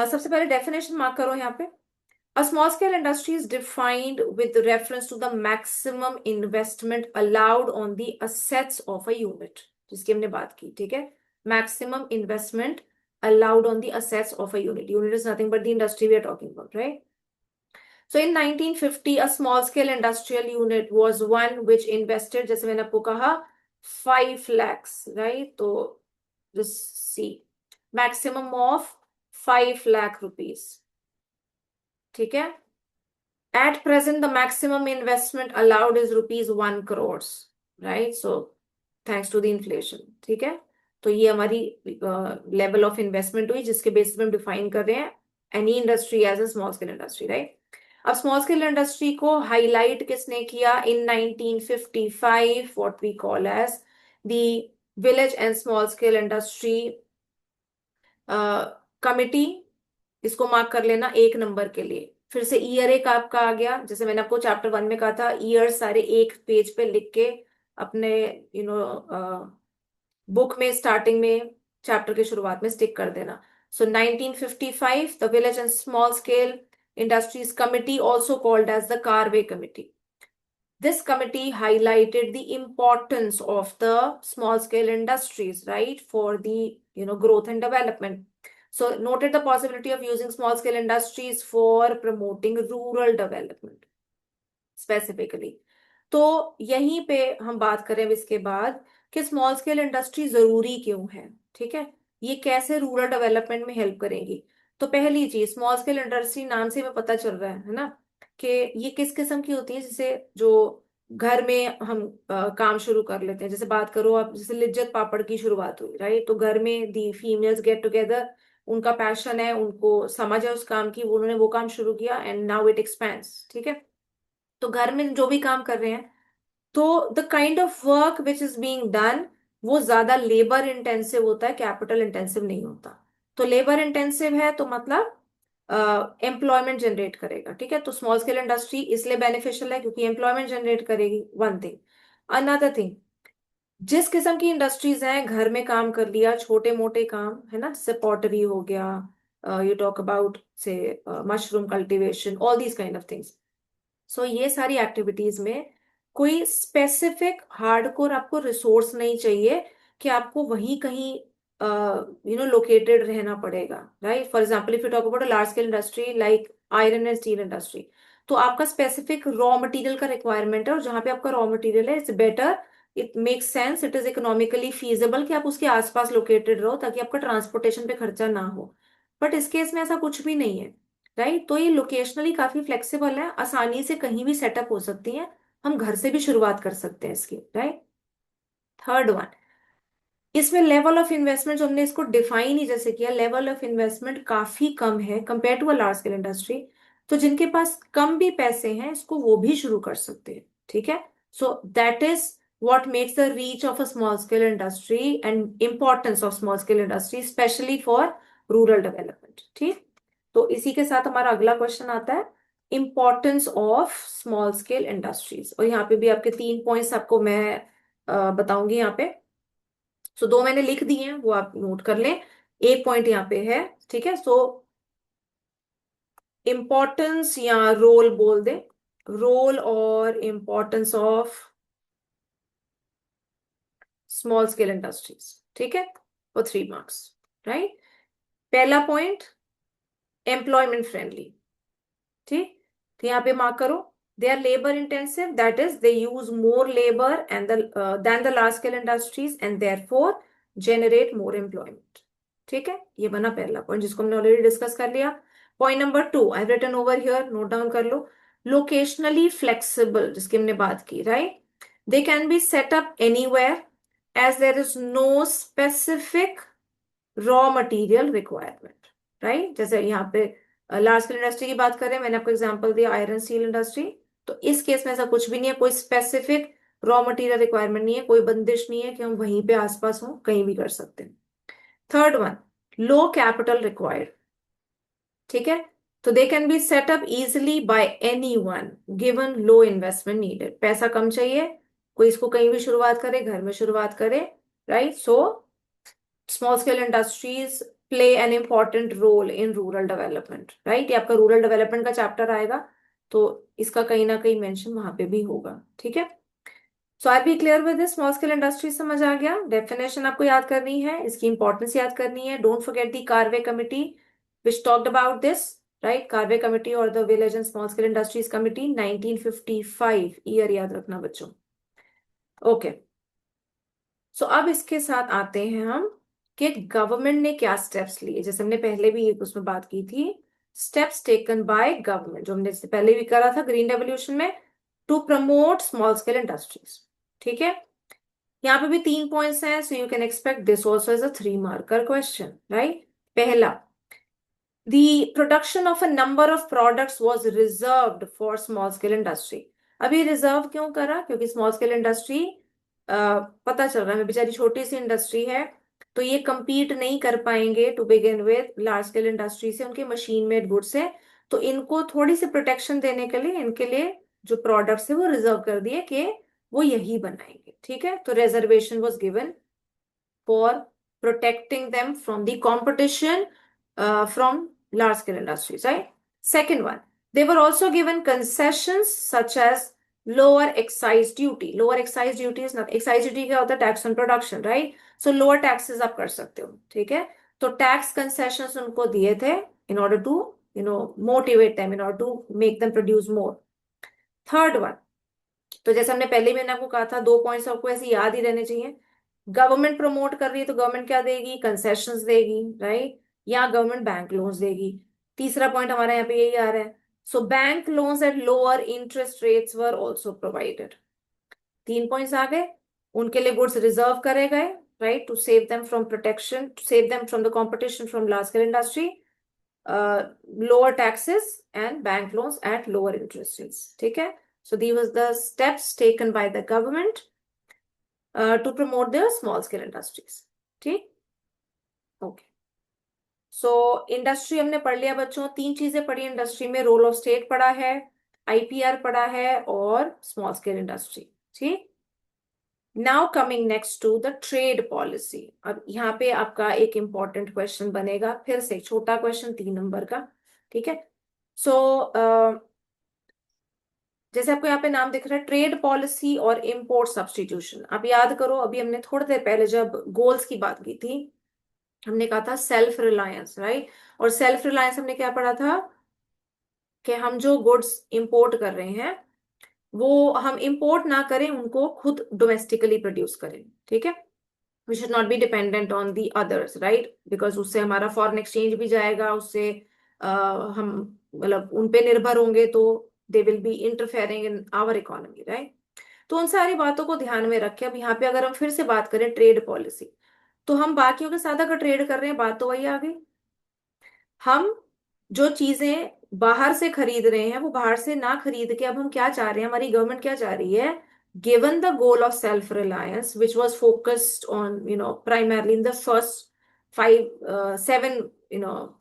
सबसे पहले डेफिनेशन मार्क करो यहाँ पे. A small scale industry is defined with reference to the maximum investment allowed on the assets of a unit, जिसकी हमने बात की. ठीक है. Maximum investment allowed on the assets of a unit. Unit is nothing but the industry we are talking about, right? So in 1950, a small scale industrial unit was one which invested, जैसे मैंने आपको कहा, 5 lakhs, right? तो just see, maximum of 5 lakh rupees. ठीक है. At present, the maximum investment allowed is rupees 1 crores, right? So, thanks to the inflation. ठीक है. तो ये हमारी लेवल ऑफ इन्वेस्टमेंट हुई जिसके बेसिस पे हम डिफाइन कर रहे हैं any industry as a small scale industry. Right. अब स्मॉल स्केल इंडस्ट्री को हाईलाइट किसने किया? In 1955, what we call as the village and small scale industry committee. इसको मार्क कर लेना 1 नंबर के लिए. फिर से ईयर एक आपका आ गया, जैसे मैंने आपको चैप्टर 1 में कहा था, ईयर सारे एक पेज पे लिख के अपने बुक में स्टार्टिंग में चैप्टर के शुरुआत में स्टिक कर देना. So 1955, the village and small scale industries committee, also called as the Karve committee. This committee highlighted the importance of the small scale industries, right, for the growth and development. So noted the possibility of using small scale industries for promoting rural development specifically. तो यहीं पे हम बात करें इसके बाद कि small scale industry जरूरी क्यों है. ठीक है. ये कैसे रूरल डेवलपमेंट में हेल्प करेंगी. तो पहली चीज, स्मॉल स्केल इंडस्ट्री नाम से हमें पता चल रहा है ना, कि ये किस किस्म की होती है. जैसे जो घर में हम काम शुरू कर लेते हैं, जैसे बात करो आप, जैसे लिज्जत पापड़ की शुरुआत हुई, राइट? तो घर में दी फीमेल्स गेट टुगेदर, उनका पैशन है, उनको समझ है उस काम की, उन्होंने वो काम शुरू किया एंड नाउ इट एक्सपेंड्स. ठीक है. तो घर में जो भी काम कर रहे हैं, तो the kind of work which is being done वो ज्यादा लेबर इंटेंसिव होता है, कैपिटल इंटेंसिव नहीं होता. तो लेबर इंटेंसिव है तो मतलब एम्प्लॉयमेंट जनरेट करेगा. ठीक है. तो स्मॉल स्केल इंडस्ट्री इसलिए बेनिफिशियल है क्योंकि एम्प्लॉयमेंट जनरेट करेगी. One thing. अनदर थिंग, जिस किस्म की इंडस्ट्रीज हैं, घर में काम कर लिया, छोटे मोटे काम है ना, जैसे पॉटरी हो गया, you talk about say mushroom cultivation, all these kind of things. So ये सारी एक्टिविटीज में कोई स्पेसिफिक हार्डकोर आपको रिसोर्स नहीं चाहिए कि आपको वहीं कहीं लोकेटेड रहना पड़ेगा. Right. For example, if you talk about a large scale industry like iron and steel industry, तो आपका स्पेसिफिक रॉ मटेरियल का रिक्वायरमेंट है, और जहां पे आपका रॉ मटेरियल है, it's better, it makes sense, it is economically feasible कि आप उसके आसपास लोकेटेड रहो ताकि आपका ट्रांसपोर्टेशन पे खर्चा ना हो. बट इस केस में ऐसा कुछ भी नहीं है. राइट. तो ये लोकेशनली काफी फ्लेक्सिबल है, आसानी से कहीं भी सेटअप हो सकती है, हम घर से भी शुरुआत कर सकते हैं इसकी. राइट. थर्ड वन, इसमें लेवल ऑफ इन्वेस्टमेंट जो हमने इसको डिफाइन ही जैसे किया, लेवल ऑफ इन्वेस्टमेंट काफी कम है compare to a large scale industry. तो जिनके पास कम भी पैसे हैं इसको वो भी शुरू कर सकते हैं, ठीक है। So that is what makes the reach of a small scale industry and importance of small scale industry specially for rural development, ठीक। तो इसी के साथ हमारा अगला क्वेश्चन आता है, importance of small scale industries. और यहाँ पे भी आपके 3 पॉइंट्स आपको मैं बताऊंगी यहाँ पे। सो दो मैंने लिख दिए हैं, वो आप नोट कर लें, एक पॉइंट यहाँ पे है, ठीक है। सो इंपॉर्टेंस या रोल बोल दे, रोल और importance of small scale industries, ठीक है, और 3 मार्क्स, राइट। पहला पॉइंट, एम्प्लॉयमेंट फ्रेंडली, ठीक। तो यहाँ पे मार्क करो, they are labour intensive, that is they use more labour and then the large scale industries and therefore generate more employment, ठीक है। ये बना पहला पॉइंट जिसको हमने ऑलरेडी डिस्कस कर लिया। Point number 2 I written over here, note down कर लो, लोकेशनली फ्लेक्सिबल, जिसकी हमने बात की, right. They can be set up anywhere as there is no specific raw material requirement, right. जैसे यहाँ पे लार्ज स्केल इंडस्ट्री की बात करें, मैंने आपको एग्जांपल दिया आयरन स्टील इंडस्ट्री, तो इस केस में ऐसा कुछ भी नहीं है, कोई स्पेसिफिक रॉ मटेरियल रिक्वायरमेंट नहीं है, कोई बंदिश नहीं है कि हम वहीं पे आसपास हों, कहीं भी कर सकते हैं। थर्ड वन, लो कैपिटल रिक्वायर्ड, ठीक है। तो दे can be set up easily by any one given low investment needed, पैसा कम चाहिए, कोई इसको कहीं भी शुरुआत करे, घर में शुरुआत करे, right. So small scale industries play an important role in rural development, right. ये आपका रूरल डेवलपमेंट का चैप्टर आएगा, तो इसका कहीं ना कहीं मेंशन वहां पे भी होगा, ठीक है। So are be clear with this, small scale industry समझ आ गया, डेफिनेशन आपको याद करनी है, इसकी इंपॉर्टेंस याद करनी है। Don't forget the Karve committee which talked about this, right. Karve committee और the village and small scale industries committee 1955 year याद रखना बच्चों, ओके। सो अब इसके साथ आते हैं हम कि गवर्नमेंट ने क्या स्टेप्स लिए, जैसे हमने पहले भी उसमें बात की थी, स्टेप्स टेकन बाय गवर्नमेंट, जो हमने इससे पहले भी करा था ग्रीन रेवोल्यूशन में, to promote small scale industries, ठीक है। यहाँ पे भी 3 पॉइंट्स हैं, so you can expect this also as a 3 marker question, right. पहला, the production of a number of products was reserved for small scale industry। अभी reserve क्यों करा, क्योंकि स्मॉल स्केल इंडस्ट्री पता चल रहा है बेचारी छोटी सी इंडस्ट्री है, तो ये compete नहीं कर पाएंगे to begin with large scale industry से, उनके मशीन मेड गुड्स है, तो इनको थोड़ी सी प्रोटेक्शन देने के लिए इनके लिए जो प्रोडक्ट्स है वो रिजर्व कर दिए कि वो यही बनाएंगे, ठीक है। तो reservation was given for protecting them from the competition from large scale industries, right? Second one, they were also given concessions such as lower excise duty. Lower excise duty is not, excise duty क्या होता है, tax on production, right? So lower taxes आप कर सकते हो, ठीक है। तो tax concessions उनको दिए थे in order to motivate them, in order to make them produce more. Third one, तो जैसे हमने पहले भी मैंने आपको कहा था, 2 पॉइंट्स आपको ऐसे याद ही रहने चाहिए। गवर्नमेंट प्रमोट कर रही है तो गवर्नमेंट क्या देगी, कंसेशंस देगी, राइट, या गवर्नमेंट बैंक लोन्स देगी। तीसरा पॉइंट हमारा यहाँ पे यही आ रहा है, so bank loans at lower interest rates were also provided. 3 points आ गए, उनके लिए गुड्स रिजर्व करे गए, right, to save them from protection, to save them from the competition from large scale industry, lower taxes and bank loans at lower interest rates, ठीक है। So these was the steps taken by the government to promote the small scale industries, ठीक, okay. So industry हमने पढ़ लिया बच्चों, 3 चीजें पढ़ी industry में, रोल ऑफ स्टेट पढ़ा है, आईपीआर पढ़ा है, और स्मॉल स्केल इंडस्ट्री, ठीक। Now coming next to the trade policy. अब यहाँ पे आपका एक इंपॉर्टेंट क्वेश्चन बनेगा, फिर से छोटा क्वेश्चन 3 नंबर का, ठीक है। सो जैसे आपको यहाँ पे नाम दिख रहा है, ट्रेड पॉलिसी और इंपोर्ट सब्स्टिट्यूशन। आप याद करो, अभी हमने थोड़ी देर पहले जब गोल्स की बात की थी, हमने कहा था सेल्फ रिलायंस, राइट। और सेल्फ रिलायंस हमने क्या पढ़ा था कि हम जो गुड्स इंपोर्ट कर रहे हैं वो हम इंपोर्ट ना करें, उनको खुद डोमेस्टिकली प्रोड्यूस करें, ठीक है। We should not be dependent on the others, right, because उससे हमारा फॉरेन एक्सचेंज भी जाएगा, उससे हम मतलब उन पे निर्भर होंगे तो they will be interfering in our economy, right. तो उन सारी बातों को ध्यान में रखें। अब यहाँ पे अगर हम फिर से बात करें ट्रेड पॉलिसी, तो हम बाकियों के साथ अगर ट्रेड कर रहे हैं, बात तो वही आ गई। हम जो चीजें बाहर से खरीद रहे हैं वो बाहर से ना खरीद के अब हम क्या चाह रहे हैं, हमारी गवर्नमेंट क्या चाह रही है, given the goal of self reliance which was focused on primarily in the first 5 7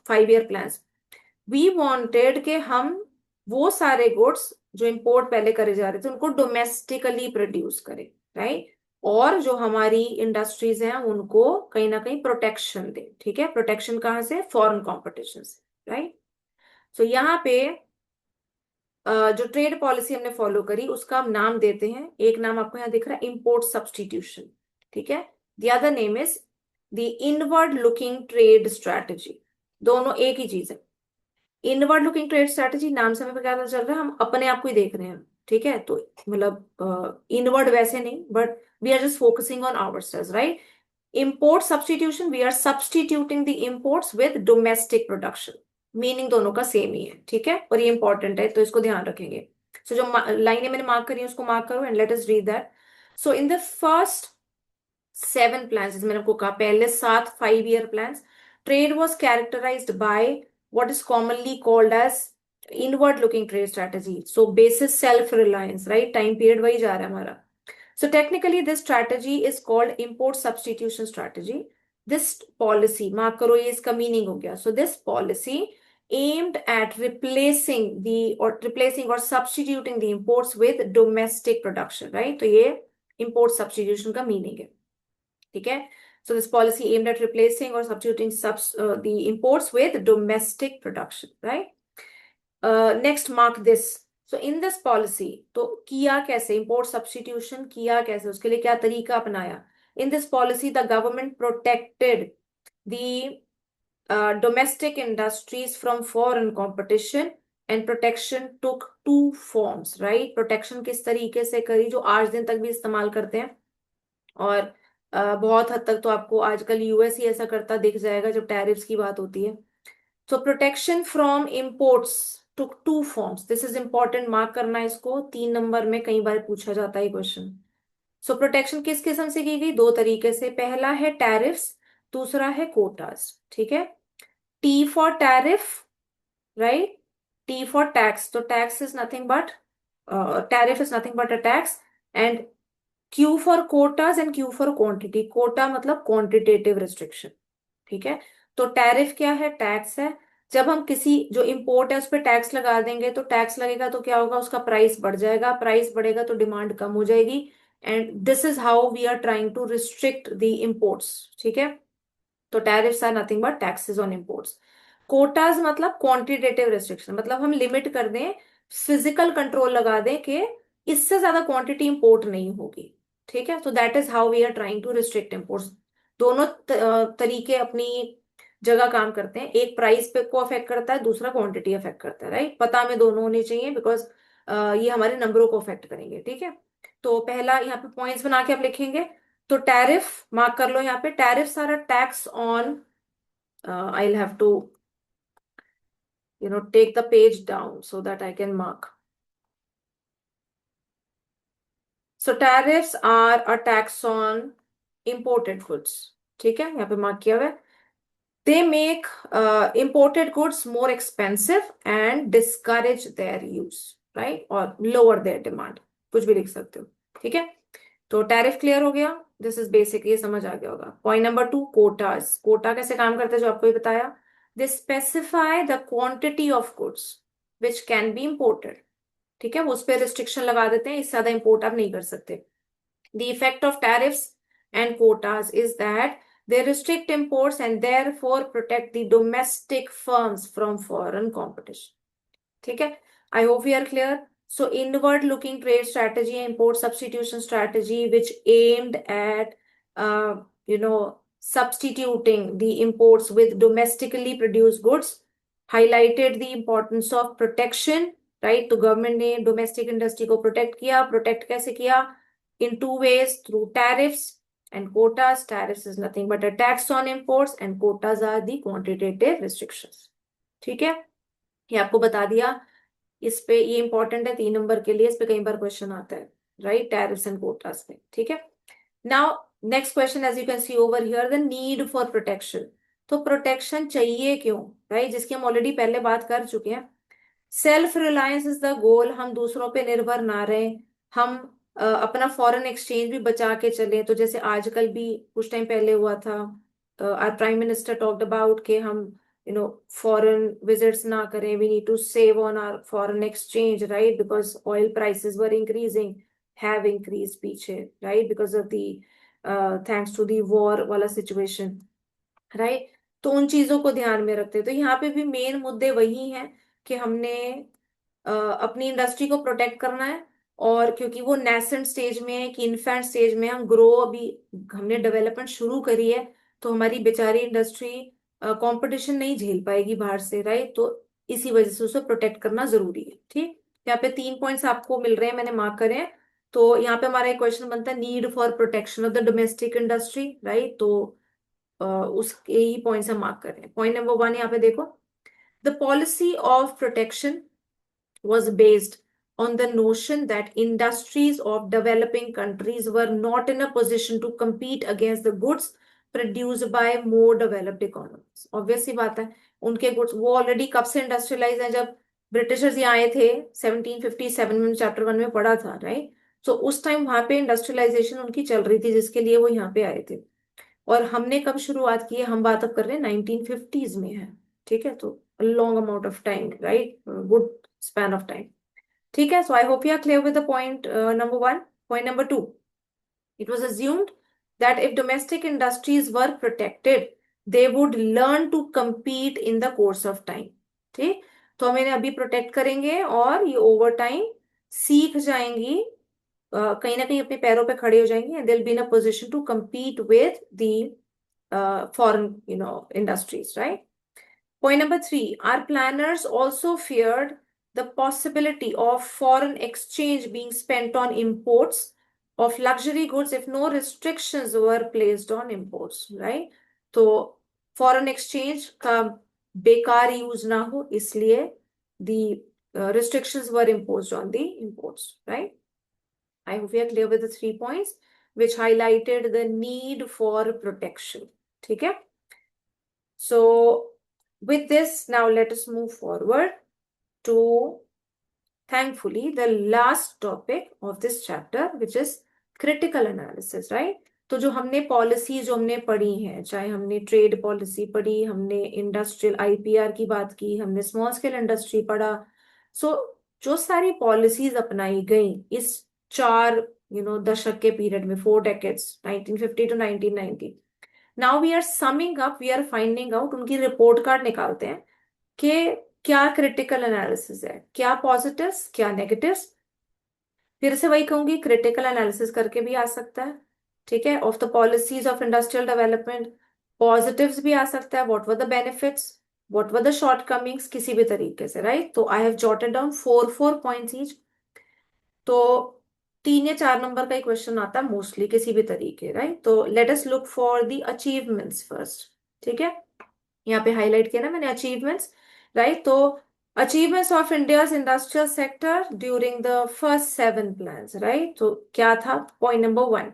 5 year plans, we wanted कि हम वो सारे गुड्स जो इंपोर्ट पहले करे जा रहे थे उनको डोमेस्टिकली प्रोड्यूस करें, राइट। और जो हमारी इंडस्ट्रीज हैं उनको कहीं ना कहीं प्रोटेक्शन दे, ठीक है। प्रोटेक्शन कहाँ से, फॉरेन कंपटीशन से, राइट। सो यहाँ पे जो ट्रेड पॉलिसी हमने फॉलो करी उसका हम नाम देते हैं, एक नाम आपको यहाँ दिख रहा है इंपोर्ट सब्सटीट्यूशन, ठीक है। The other name is the inward looking trade strategy. दोनों एक ही चीज है। इनवर्ड लुकिंग ट्रेड स्ट्रैटेजी नाम से हमें क्या पता चल रहा है, हम अपने आप को ही देख रहे हैं, ठीक है। तो मतलब इनवर्ड वैसे नहीं, but we are just focusing on ourselves, right. Import substitution, we are substituting the imports with domestic production. Meaning दोनों का सेम ही है, ठीक है, और ये इंपॉर्टेंट है तो इसको ध्यान रखेंगे। सो जो लाइनें मैंने मार्क करी है उसको मार्क करो and let us read that. So in the first 7 plans, जैसे मैंने आपको कहा पहले 7 5 year plans, trade was characterized by what is commonly called as inward looking trade strategy, so basis self reliance, right, time period वही जा रहा है हमारा। So technically this strategy is called import substitution strategy. This policy, mark करो ये इसका meaning हो गया। So this policy aimed at replacing or substituting the imports with domestic production, right। तो ये import substitution का मीनिंग है, ठीक है। So this policy aimed at replacing or substituting the imports with domestic production, right? Next, mark this. So in this policy, तो किया कैसे, import substitution किया कैसे, उसके लिए क्या तरीका अपनाया। In this policy, the government protected the domestic industries from foreign competition, and protection took 2 forms, right? protection किस तरीके से करी, जो आज दिन तक भी इस्तेमाल करते हैं, और बहुत हद तक तो आपको आजकल यूएस ही ऐसा करता दिख जाएगा जब टैरिफ्स की बात होती है। So protection from imports took 2 forms, this is important, mark करना है इसको, 3 नंबर में कई बार पूछा जाता है क्वेश्चन। सो प्रोटेक्शन किस किस्म से की गई, 2 तरीके से। पहला है टैरिफ्स, दूसरा है कोटास, ठीक है। T for tariff, right, T for tax, तो tax is nothing but, tariff is nothing but a tax, and Q for quotas and Q for quantity. Quota मतलब क्वांटिटेटिव रिस्ट्रिक्शन, ठीक है। तो टैरिफ क्या है, टैक्स है। जब हम किसी जो इंपोर्ट है उस पर टैक्स लगा देंगे तो टैक्स लगेगा तो क्या होगा, उसका प्राइस बढ़ जाएगा, प्राइस बढ़ेगा तो डिमांड कम हो जाएगी, and this is how we are trying to restrict the imports, ठीक है। तो tariffs are nothing but taxes on imports. Quotas मतलब क्वांटिटेटिव रिस्ट्रिक्शन, मतलब हम लिमिट कर दें, फिजिकल कंट्रोल लगा दें कि इससे ज्यादा क्वांटिटी इंपोर्ट नहीं होगी, ठीक है। तो that is how we are trying to restrict imports. दोनों तरीके अपनी जगह काम करते हैं, एक प्राइस पे को अफेक्ट करता है, दूसरा क्वांटिटी अफेक्ट करता है, राइट। पता हमें दोनों होने चाहिए बिकॉज ये हमारे नंबरों को अफेक्ट करेंगे, ठीक है। तो पहला यहाँ पे पॉइंट्स बना के आप लिखेंगे। तो टैरिफ मार्क कर लो यहाँ पे, tariffs are a tax on, I'll have to take the page down so that I can mark. So tariffs are a tax on imported goods, ठीक है, यहाँ पे मार्क किया हुआ है। They make imported goods more expensive and discourage their use, right, और lower their demand, कुछ भी लिख सकते हो, ठीक है। तो टैरिफ क्लियर हो गया, दिस इज बेसिक, ये समझ आ गया होगा। Point number 2, quotas. कोटा कैसे काम करता है जो आपको ही बताया, they specify the quantity of goods which can be imported, ठीक है, वो उस पर रिस्ट्रिक्शन लगा देते हैं, इससे ज्यादा इंपोर्ट आप नहीं कर सकते। The effect of tariffs and quotas is that they restrict imports and therefore protect the domestic firms from foreign competition, ठीक है। I hope we are clear. So inward looking trade strategy, import substitution strategy which aimed at substituting the imports with domestically produced goods, highlighted the importance of protection, right। तो government ने domestic industry को protect किया, protect कैसे किया, in 2 ways, through tariffs and quotas. Tariffs is nothing but a tax on imports and quotas are the quantitative restrictions, ठीक है। ये आपको बता दिया। इस पे ये इंपॉर्टेंट है 3 नंबर के लिए, इस पे कई बार क्वेश्चन आता है, राइट, टैरिफ्स एंड कोटास में, ठीक है। Now next question, as you can see over here, the need for protection. तो प्रोटेक्शन चाहिए क्यों, राइट, जिसकी हम ऑलरेडी पहले बात कर चुके हैं। Self reliance is the goal, हम दूसरों पे निर्भर ना रहे, हम अपना फॉरेन एक्सचेंज भी बचा के चले। तो जैसे आजकल भी कुछ टाइम पहले हुआ था, our prime minister talked about कि हम फॉरेन विजिट्स ना करें, we need to save on our foreign exchange, right, because oil prices were increasing, have increase पीछे, right, because of the thanks to the war वाला situation, right. तो उन चीजों को ध्यान में रखते हैं। तो यहाँ पे भी मेन मुद्दे वही हैं कि हमने अपनी इंडस्ट्री को प्रोटेक्ट करना है, और क्योंकि वो नेसेंट स्टेज में है, कि इन्फेंट स्टेज में, हम ग्रो अभी, हमने डेवलपमेंट शुरू करी है, तो हमारी बेचारी इंडस्ट्री कंपटीशन नहीं झेल पाएगी बाहर से, राइट। तो इसी वजह से उसे प्रोटेक्ट करना जरूरी है, ठीक। यहाँ पे 3 पॉइंट्स आपको मिल रहे हैं, मैंने मार्क करे हैं। तो यहाँ पे हमारा एक क्वेश्चन बनता है, need for protection of the domestic industry, right. तो उसके ही पॉइंट्स हम मार्क कर रहे हैं। पॉइंट नंबर 1 यहाँ पे देखो, the policy of protection was based on the notion that industries of developing countries were not in a position to compete against the goods produced by more developed economies. Obvious सी बात है, उनके goods वो already कब से industrialise हैं, जब Britishers यहाँ आए थे 1757 में, चैप्टर 1 में पढ़ा था, राइट। तो उस टाइम वहां पे इंडस्ट्रियलाइजेशन उनकी चल रही थी, जिसके लिए वो यहाँ पे आए थे। और हमने कब शुरुआत की है, हम बात अब कर रहे हैं 1950s में है, ठीक है। तो long amount of time, right, good span of time, ठीक है। So I hope you are clear with the point number 1। Point number 2, it was assumed that if domestic industries were protected, they would learn to compete in the course of time, ठीक। तो हम इन्हें अभी protect करेंगे और ये over time सीख जाएंगी, कहीं ना कहीं अपने पैरों पे खड़े हो जाएंगे, and they'll be in a position to compete with the foreign industries, right? Point number 3, our planners also feared the possibility of foreign exchange being spent on imports of luxury goods if no restrictions were placed on imports, right? तो foreign exchange का बेकार use ना हो, इसलिए the restrictions were imposed on the imports, right? I hope we are clear with the 3 points which highlighted the need for protection, ठीक है? So with this, now let us move forward to, thankfully, the last topic of this chapter, which is critical analysis, right? तो जो हमने policy जो हमने पढ़ी है, चाहे हमने ट्रेड पॉलिसी पढ़ी, हमने इंडस्ट्रियल आईपीआर की बात की, हमने स्मॉल स्केल इंडस्ट्री पढ़ा, सो जो सारी पॉलिसीज अपनाई गई इस 4 दशक के पीरियड में, 4 decades, 1950 to 1990, now we are summing up, we are finding out, उनकी रिपोर्ट कार्ड निकालते हैं कि क्या क्रिटिकल एनालिसिस है, क्या पॉजिटिव्स, क्या नेगेटिव्स। फिर से वही कहूंगी, क्रिटिकल एनालिसिस करके भी आ सकता है, ठीक है, of the policies of industrial development. Positives भी आ सकता है, what were the benefits, what were the shortcomings, किसी भी तरीके से, राइट। तो I have jotted down 4 points each. तो 3 या 4 नंबर का ही क्वेश्चन आता है मोस्टली, किसी भी तरीके, राइट। तो let us look for the achievements first, ठीक है। यहाँ पे हाईलाइट किया ना मैंने अचीवमेंट्स, राइट। तो achievements of India's industrial sector during the first 7 plans, right. तो क्या था, point number 1,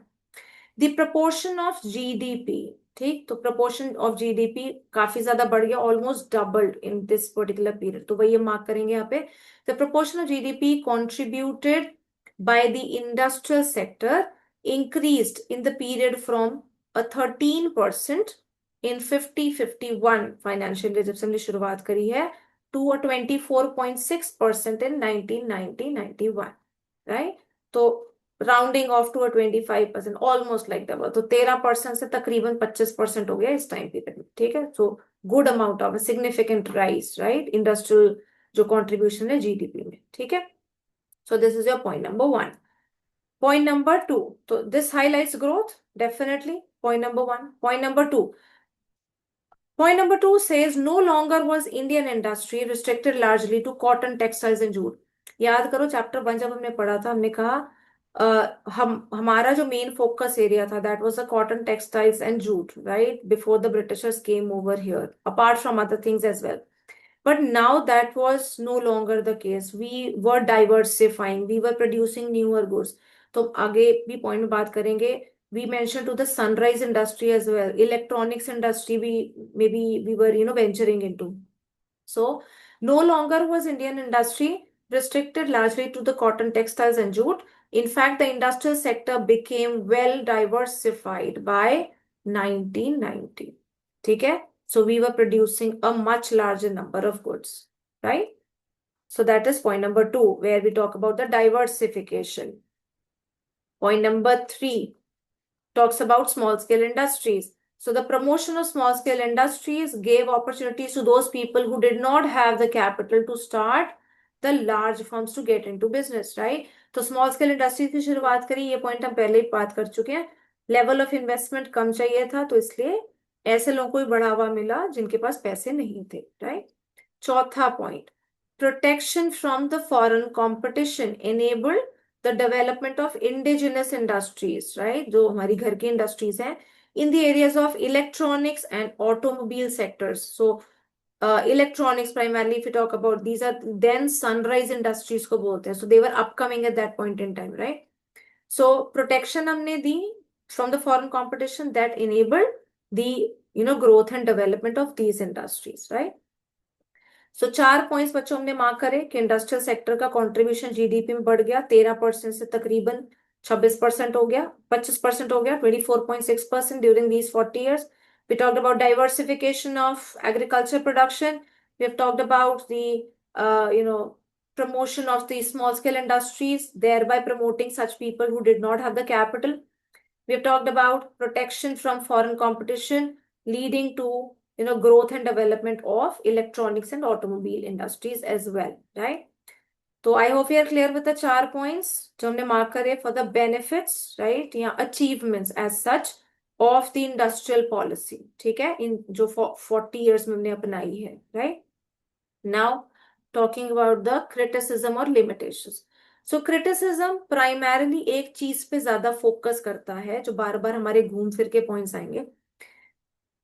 the proportion of GDP, ठीक। तो प्रपोर्शन ऑफ जीडीपी काफी ज्यादा बढ़ गया, almost doubled in this particular period. तो वही हम मार्क करेंगे यहाँ पे, the proportion of GDP contributed by the industrial sector increased in the period from a 13% in 50-51 financial year, जब से हमने शुरुआत करी है, to a 24.6% in 1990-91, right? तो rounding off to 25%, almost like double. तो 13% से तकरीबन 25% हो गया इस टाइम पीरियड में, ठीक है। So good amount of significant rise, right, industrial जो कॉन्ट्रीब्यूशन है जीडीपी में, ठीक है। So this is your point number 1. Point number 2. So this highlights growth, definitely. Point number 1. Point number 2. Point number 2 says no longer was Indian industry restricted largely to cotton, textiles and jute. याद करो chapter 1 जब हमने पढ़ा था, हमने कहा हमारा जो मेन फोकस एरिया था, that was the cotton, textiles and jute, right, before the Britishers came over here, apart from other things as well. But now that was no longer the case. We were diversifying. We were producing newer goods. तो हम आगे भी point में बात करेंगे. We mentioned to the sunrise industry as well. Electronics industry, we were venturing into. So no longer was Indian industry restricted largely to the cotton, textiles, and jute. In fact, the industrial sector became well diversified by 1990. ठीक है? So we were producing a much larger number of goods, right? So that is point number 2, where we talk about the diversification. Point number 3 talks about small scale industries. So the promotion of small scale industries gave opportunities to those people who did not have the capital to start the large firms to get into business, right? तो small scale industries की शुरुआत करी, ये point हम पहले ही बात कर चुके हैं. लेवल ऑफ इन्वेस्टमेंट कम चाहिए था, तो इसलिए ऐसे लोगों को भी बढ़ावा मिला जिनके पास पैसे नहीं थे, राइट. चौथा point, protection from the foreign competition enabled the development of indigenous industries, right? जो हमारी घर की इंडस्ट्रीज हैं in the areas of electronics and automobile sectors. So electronics primarily, if you talk about, these are then sunrise industries को बोलते हैं. So they were upcoming at that point in time, right? So protection हमने दी from the foreign competition that enabled the growth and development of these industries, right? So 4 points बच्चों हमने mark करे कि industrial sector का contribution GDP में बढ़ गया 13% से तकरीबन 26% हो गया, 25% हो गया, 24.6% during these 40 years. We talked about diversification of agriculture production. We have talked about the promotion of the small scale industries, thereby promoting such people who did not have the capital. We have talked about protection from foreign competition, leading to growth and development of electronics and automobile industries as well, right? So I hope you are clear with the 4 points जो हमने mark करे for the benefits, right, या achievements as such of the industrial policy. ठीक है, इन जो 40 years में हमने अपनाई है, right? Now talking about the criticism or limitations. So criticism primarily एक चीज पे ज्यादा फोकस करता है, जो बार बार हमारे घूम फिर के पॉइंट्स आएंगे.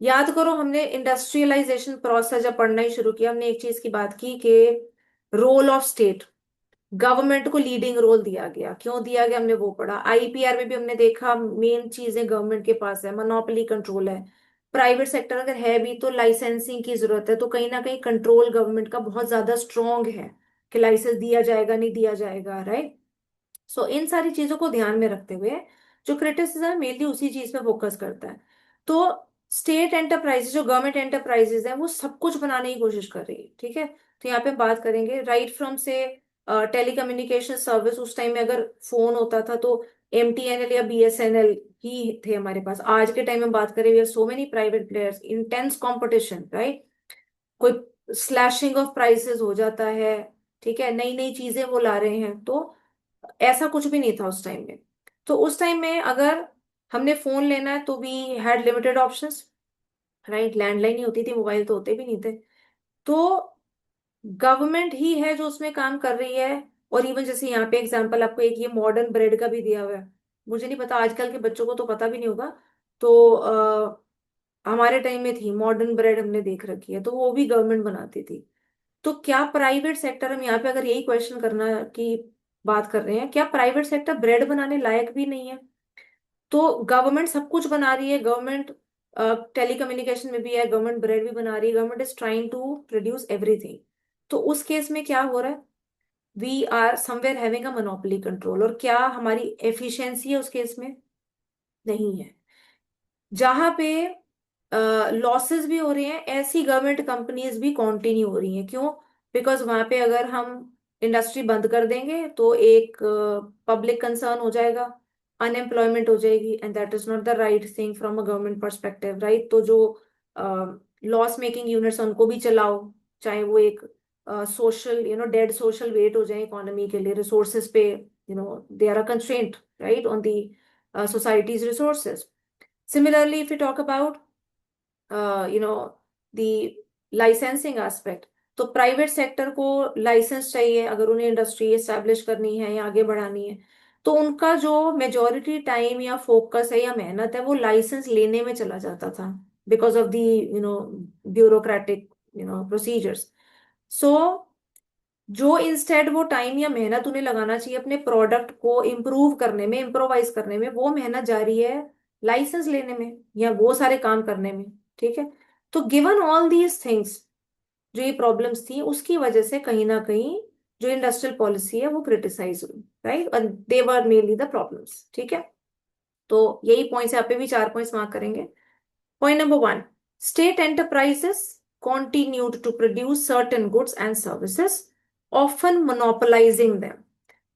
याद करो, हमने इंडस्ट्रियलाइजेशन प्रोसेस जब पढ़ना ही शुरू किया, हमने एक चीज की बात की कि रोल ऑफ स्टेट, गवर्नमेंट को लीडिंग रोल दिया गया. क्यों दिया गया हमने वो पढ़ा. आईपीआर में भी हमने देखा मेन चीजें गवर्नमेंट के पास है, मोनोपोली कंट्रोल है. प्राइवेट सेक्टर अगर है भी तो लाइसेंसिंग की जरूरत है, तो कहीं ना कहीं कंट्रोल गवर्नमेंट का बहुत ज्यादा स्ट्रांग है कि लाइसेंस दिया जाएगा नहीं दिया जाएगा, राइट. सो इन सारी चीजों को ध्यान में रखते हुए जो क्रिटिसिज्म मेनली उसी चीज पे फोकस करता है. तो स्टेट एंटरप्राइजेस, जो गवर्नमेंट एंटरप्राइजेस हैं, वो सब कुछ बनाने की कोशिश कर रही है, ठीक है. तो यहाँ पे हम बात करेंगे राइट फ्रॉम से टेलीकम्युनिकेशन सर्विस. उस टाइम में अगर फोन होता था तो एमटीएनएल या बीएसएनएल ही थे हमारे पास. आज के टाइम में बात करें, we are so many private players, intense competition, right. कोई स्लैशिंग ऑफ प्राइसेस हो जाता है, ठीक है, नई नई चीजें वो ला रहे हैं. तो ऐसा कुछ भी नहीं था उस टाइम में. तो उस टाइम में अगर हमने फोन लेना है तो we had limited options, right. Landline ही होती थी, मोबाइल तो होते भी नहीं थे. तो गवर्नमेंट ही है जो उसमें काम कर रही है. और इवन जैसे यहाँ पे एग्जांपल आपको एक ये मॉडर्न ब्रेड का भी दिया हुआ है. मुझे नहीं पता, आजकल के बच्चों को तो पता भी नहीं होगा. तो हमारे टाइम में थी मॉडर्न ब्रेड, हमने देख रखी है, तो वो भी गवर्नमेंट बनाती थी. तो क्या प्राइवेट सेक्टर, हम यहाँ पे अगर यही क्वेश्चन करना की बात कर रहे हैं, क्या प्राइवेट सेक्टर ब्रेड बनाने लायक भी नहीं है. तो गवर्नमेंट सब कुछ बना रही है. गवर्नमेंट टेलीकम्युनिकेशन में भी है, गवर्नमेंट ब्रेड भी बना रही है, government is trying to produce everything. तो उस केस में क्या हो रहा है, we are somewhere having a monopoly control. और क्या हमारी एफिशिएंसी है उस केस में, नहीं है. जहां पे लॉसेस भी हो रहे हैं, ऐसी गवर्नमेंट कंपनीज भी कंटिन्यू हो रही हैं. क्यों? बिकॉज वहां पे अगर हम इंडस्ट्री बंद कर देंगे तो एक पब्लिक कंसर्न हो जाएगा, अनएम्प्लॉयमेंट हो जाएगी, and that is not the right thing from a government perspective, right. तो जो लॉस मेकिंग यूनिट्स उनको भी चलाओ, चाहे वो एक सोशल डेड सोशल वेट हो जाए इकोनॉमी के लिए, रिसोर्सेज पे they are a constraint, right, on the societies resources. Similarly, if you talk about, the licensing aspect, तो प्राइवेट सेक्टर को लाइसेंस चाहिए अगर उन्हें इंडस्ट्री एस्टेब्लिश करनी है या आगे बढ़ानी है. तो उनका जो मेजॉरिटी टाइम या फोकस है या मेहनत है वो लाइसेंस लेने में चला जाता था, because of the bureaucratic procedures. So जो इंस्टेड वो टाइम या मेहनत उन्हें लगाना चाहिए अपने प्रोडक्ट को इम्प्रूव करने में, इम्प्रोवाइज करने में, वो मेहनत जा रही है लाइसेंस लेने में या वो सारे काम करने में। ठीक है। तो गिवन ऑल दीज थिंग्स, जो ये प्रॉब्लम्स थी उसकी वजह से कहीं ना कहीं जो इंडस्ट्रियल पॉलिसी है वो क्रिटिसाइज हुई, राइट, और दे वर मेनली द प्रॉब्लम्स। ठीक है। तो यही पॉइंट्स यहाँ पे भी 4 पॉइंट्स मार्क करेंगे। Point number one, state enterprises continued to produce certain goods and services, often monopolizing them,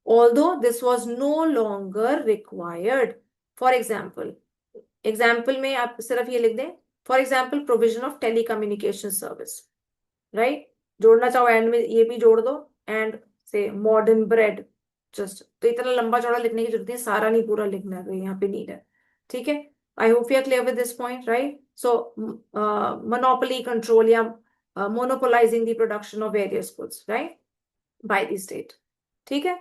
although this was no longer required. For example, example में आप सिर्फ ये लिख दें, for example, provision of telecommunication service, right? जोड़ना चाहो and में ये भी जोड़ दो, एंड से मॉडर्न ब्रेड, जस्ट, तो इतना लंबा चौड़ा लिखने की जरूरत है, सारा नहीं पूरा लिखना है, तो यहाँ पे नीड है। ठीक है। I hope you are clear with this point, right? So monopoly control या monopolizing the production of various goods, right, by the state. ठीक है।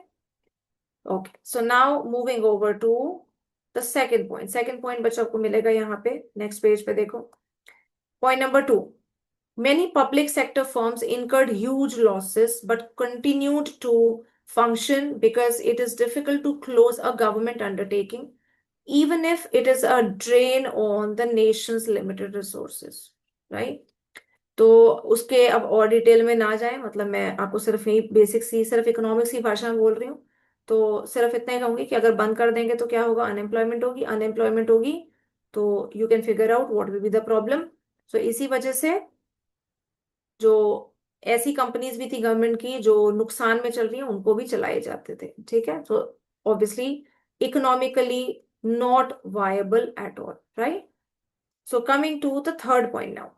Okay, so now moving over to the second point. Second point बच्चों को मिलेगा यहाँ पे, next page पे देखो। Point number two, many public sector firms incurred huge losses but continued to function because it is difficult to close a government undertaking, even if it is a drain on the nation's limited resources, right? तो उसके अब और detail में ना जाए, मतलब मैं आपको सिर्फ यही बेसिक सी, सिर्फ इकोनॉमिक्स की भाषा में बोल रही हूँ। तो सिर्फ इतना ही कहूंगी कि अगर बंद कर देंगे तो क्या होगा, अनएम्प्लॉयमेंट होगी, अनएम्प्लॉयमेंट होगी तो you can figure out what will be the problem. So इसी वजह से जो ऐसी कंपनीज भी थी गवर्नमेंट की जो नुकसान में चल रही है, उनको भी चलाए जाते थे। ठीक है। तो obviously economically not viable at all, right? So coming to the third point now.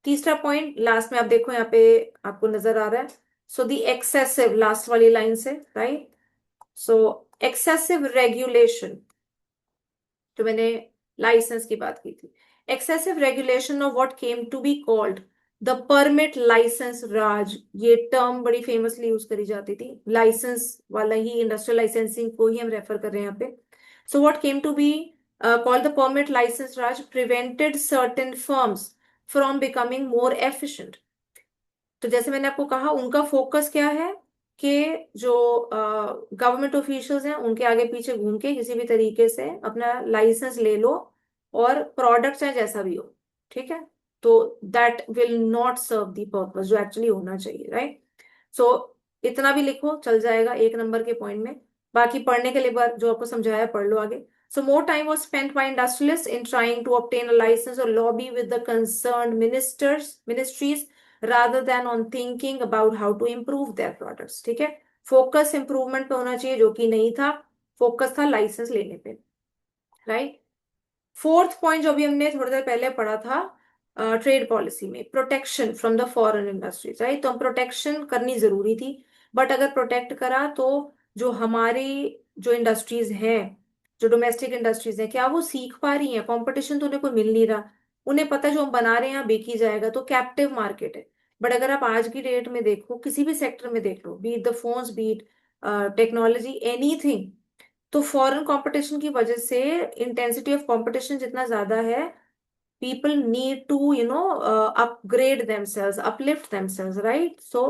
तीसरा पॉइंट लास्ट में आप देखो, यहाँ पे आपको नजर आ रहा है। सो द एक्सेसिव, लास्ट वाली लाइन से, राइट? सो एक्सेसिव रेगुलेशन, जो मैंने लाइसेंस की बात की थी, excessive regulation of what came to be called the permit licence raj, ये टर्म बड़ी फेमसली यूज करी जाती थी, लाइसेंस वाला ही, इंडस्ट्रियल लाइसेंसिंग को ही हम रेफर कर रहे हैं यहाँ पे। So what came to be called the permit licence raj prevented certain firms from becoming more efficient. तो जैसे मैंने आपको कहा, उनका फोकस क्या है कि जो गवर्नमेंट ऑफिशियल्स हैं उनके आगे पीछे घूम के किसी भी तरीके से अपना लाइसेंस ले लो, और प्रोडक्ट चाहे जैसा भी हो। ठीक है। तो that will not serve the purpose जो एक्चुअली होना चाहिए, राइट? सो इतना भी लिखो चल जाएगा 1 नंबर के पॉइंट में। बाकी पढ़ने के लिए बार जो आपको समझाया पढ़ लो आगे। So more time was spent by industrialists in trying to obtain a license or lobby with the concerned ministries rather than on thinking about how to improve their products। ठीक है। फोकस इंप्रूवमेंट पे होना चाहिए, जो कि नहीं था, focus था लाइसेंस लेने पे, राइट? फोर्थ पॉइंट जो भी हमने थोड़ी देर पहले पढ़ा था ट्रेड पॉलिसी में, protection from the foreign industries, right? तो हम प्रोटेक्शन करनी जरूरी थी, बट अगर प्रोटेक्ट करा तो जो हमारी जो इंडस्ट्रीज हैं, जो डोमेस्टिक इंडस्ट्रीज हैं, क्या वो सीख पा रही हैं? कंपटीशन तो उन्हें कोई मिल नहीं रहा। उन्हें पता है जो हम बना रहे हैं यहाँ बेच ही जाएगा, तो कैप्टिव मार्केट है। बट अगर आप आज की डेट में देखो, किसी भी सेक्टर में देख लो, be it the phones, be it technology, anything, तो फॉरेन कंपटीशन की वजह से इंटेंसिटी ऑफ कंपटीशन जितना ज्यादा है, people need to upgrade themselves, uplift themselves, right? So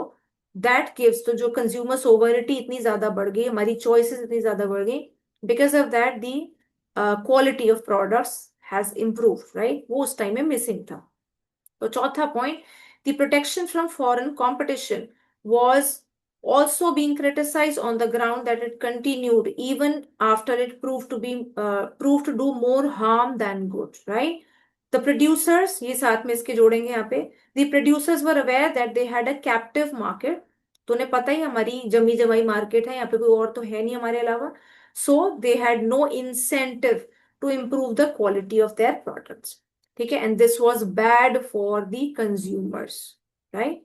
that gives, तो जो कंज्यूमर सोवरिटी इतनी ज्यादा बढ़ गई, हमारी चॉइसेस इतनी ज्यादा बढ़ गई, because of that the quality of products has improve, right? वो उस टाइम में मिसिंग था। तो चौथा point, the protection from foreign competition was also being criticized on the ground that it continued even after it proved to do more harm than good, right? The producers, ये साथ में इसके जोड़ेंगे यहाँ पे, the producers were aware that they had a captive market, तो उन्हें पता ही हमारी जमी जमाई मार्केट है, यहाँ पे कोई और तो है नहीं हमारे अलावा। So they had no incentive to improve the quality of their products। ठीक है। And this was bad for the consumers, right?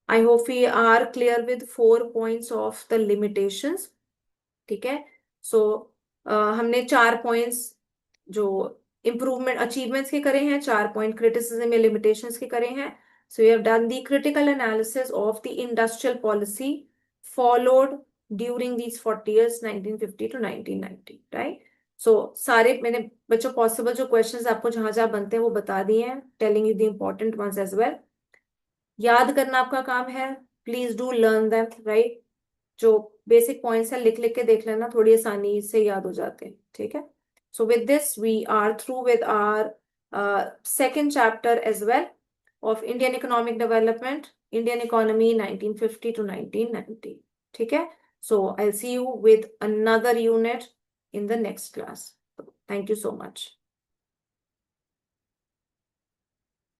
I hope we are clear with 4 points of the limitations. ठीक है। सो हमने 4 पॉइंट्स जो improvement achievements के करे हैं, 4 point criticism या लिमिटेशंस के करे हैं। So you have done the critical analysis of the industrial policy followed during these 40 years 1950 to 1990, right? सो सारे मैंने बच्चों पॉसिबल जो क्वेश्चंस आपको जहां जहां बनते हैं वो बता दिए हैं, telling you the important ones as well. याद करना आपका काम है, please do learn them, right? जो बेसिक पॉइंट्स है लिख लिख के देख लेना, थोड़ी आसानी से याद हो जाते हैं, ठीक है? So with this we are through with our second chapter as well of Indian economic development, Indian economy 1950 to 1990. ठीक है? So I'll see you with another unit in the next class. Thank you so much.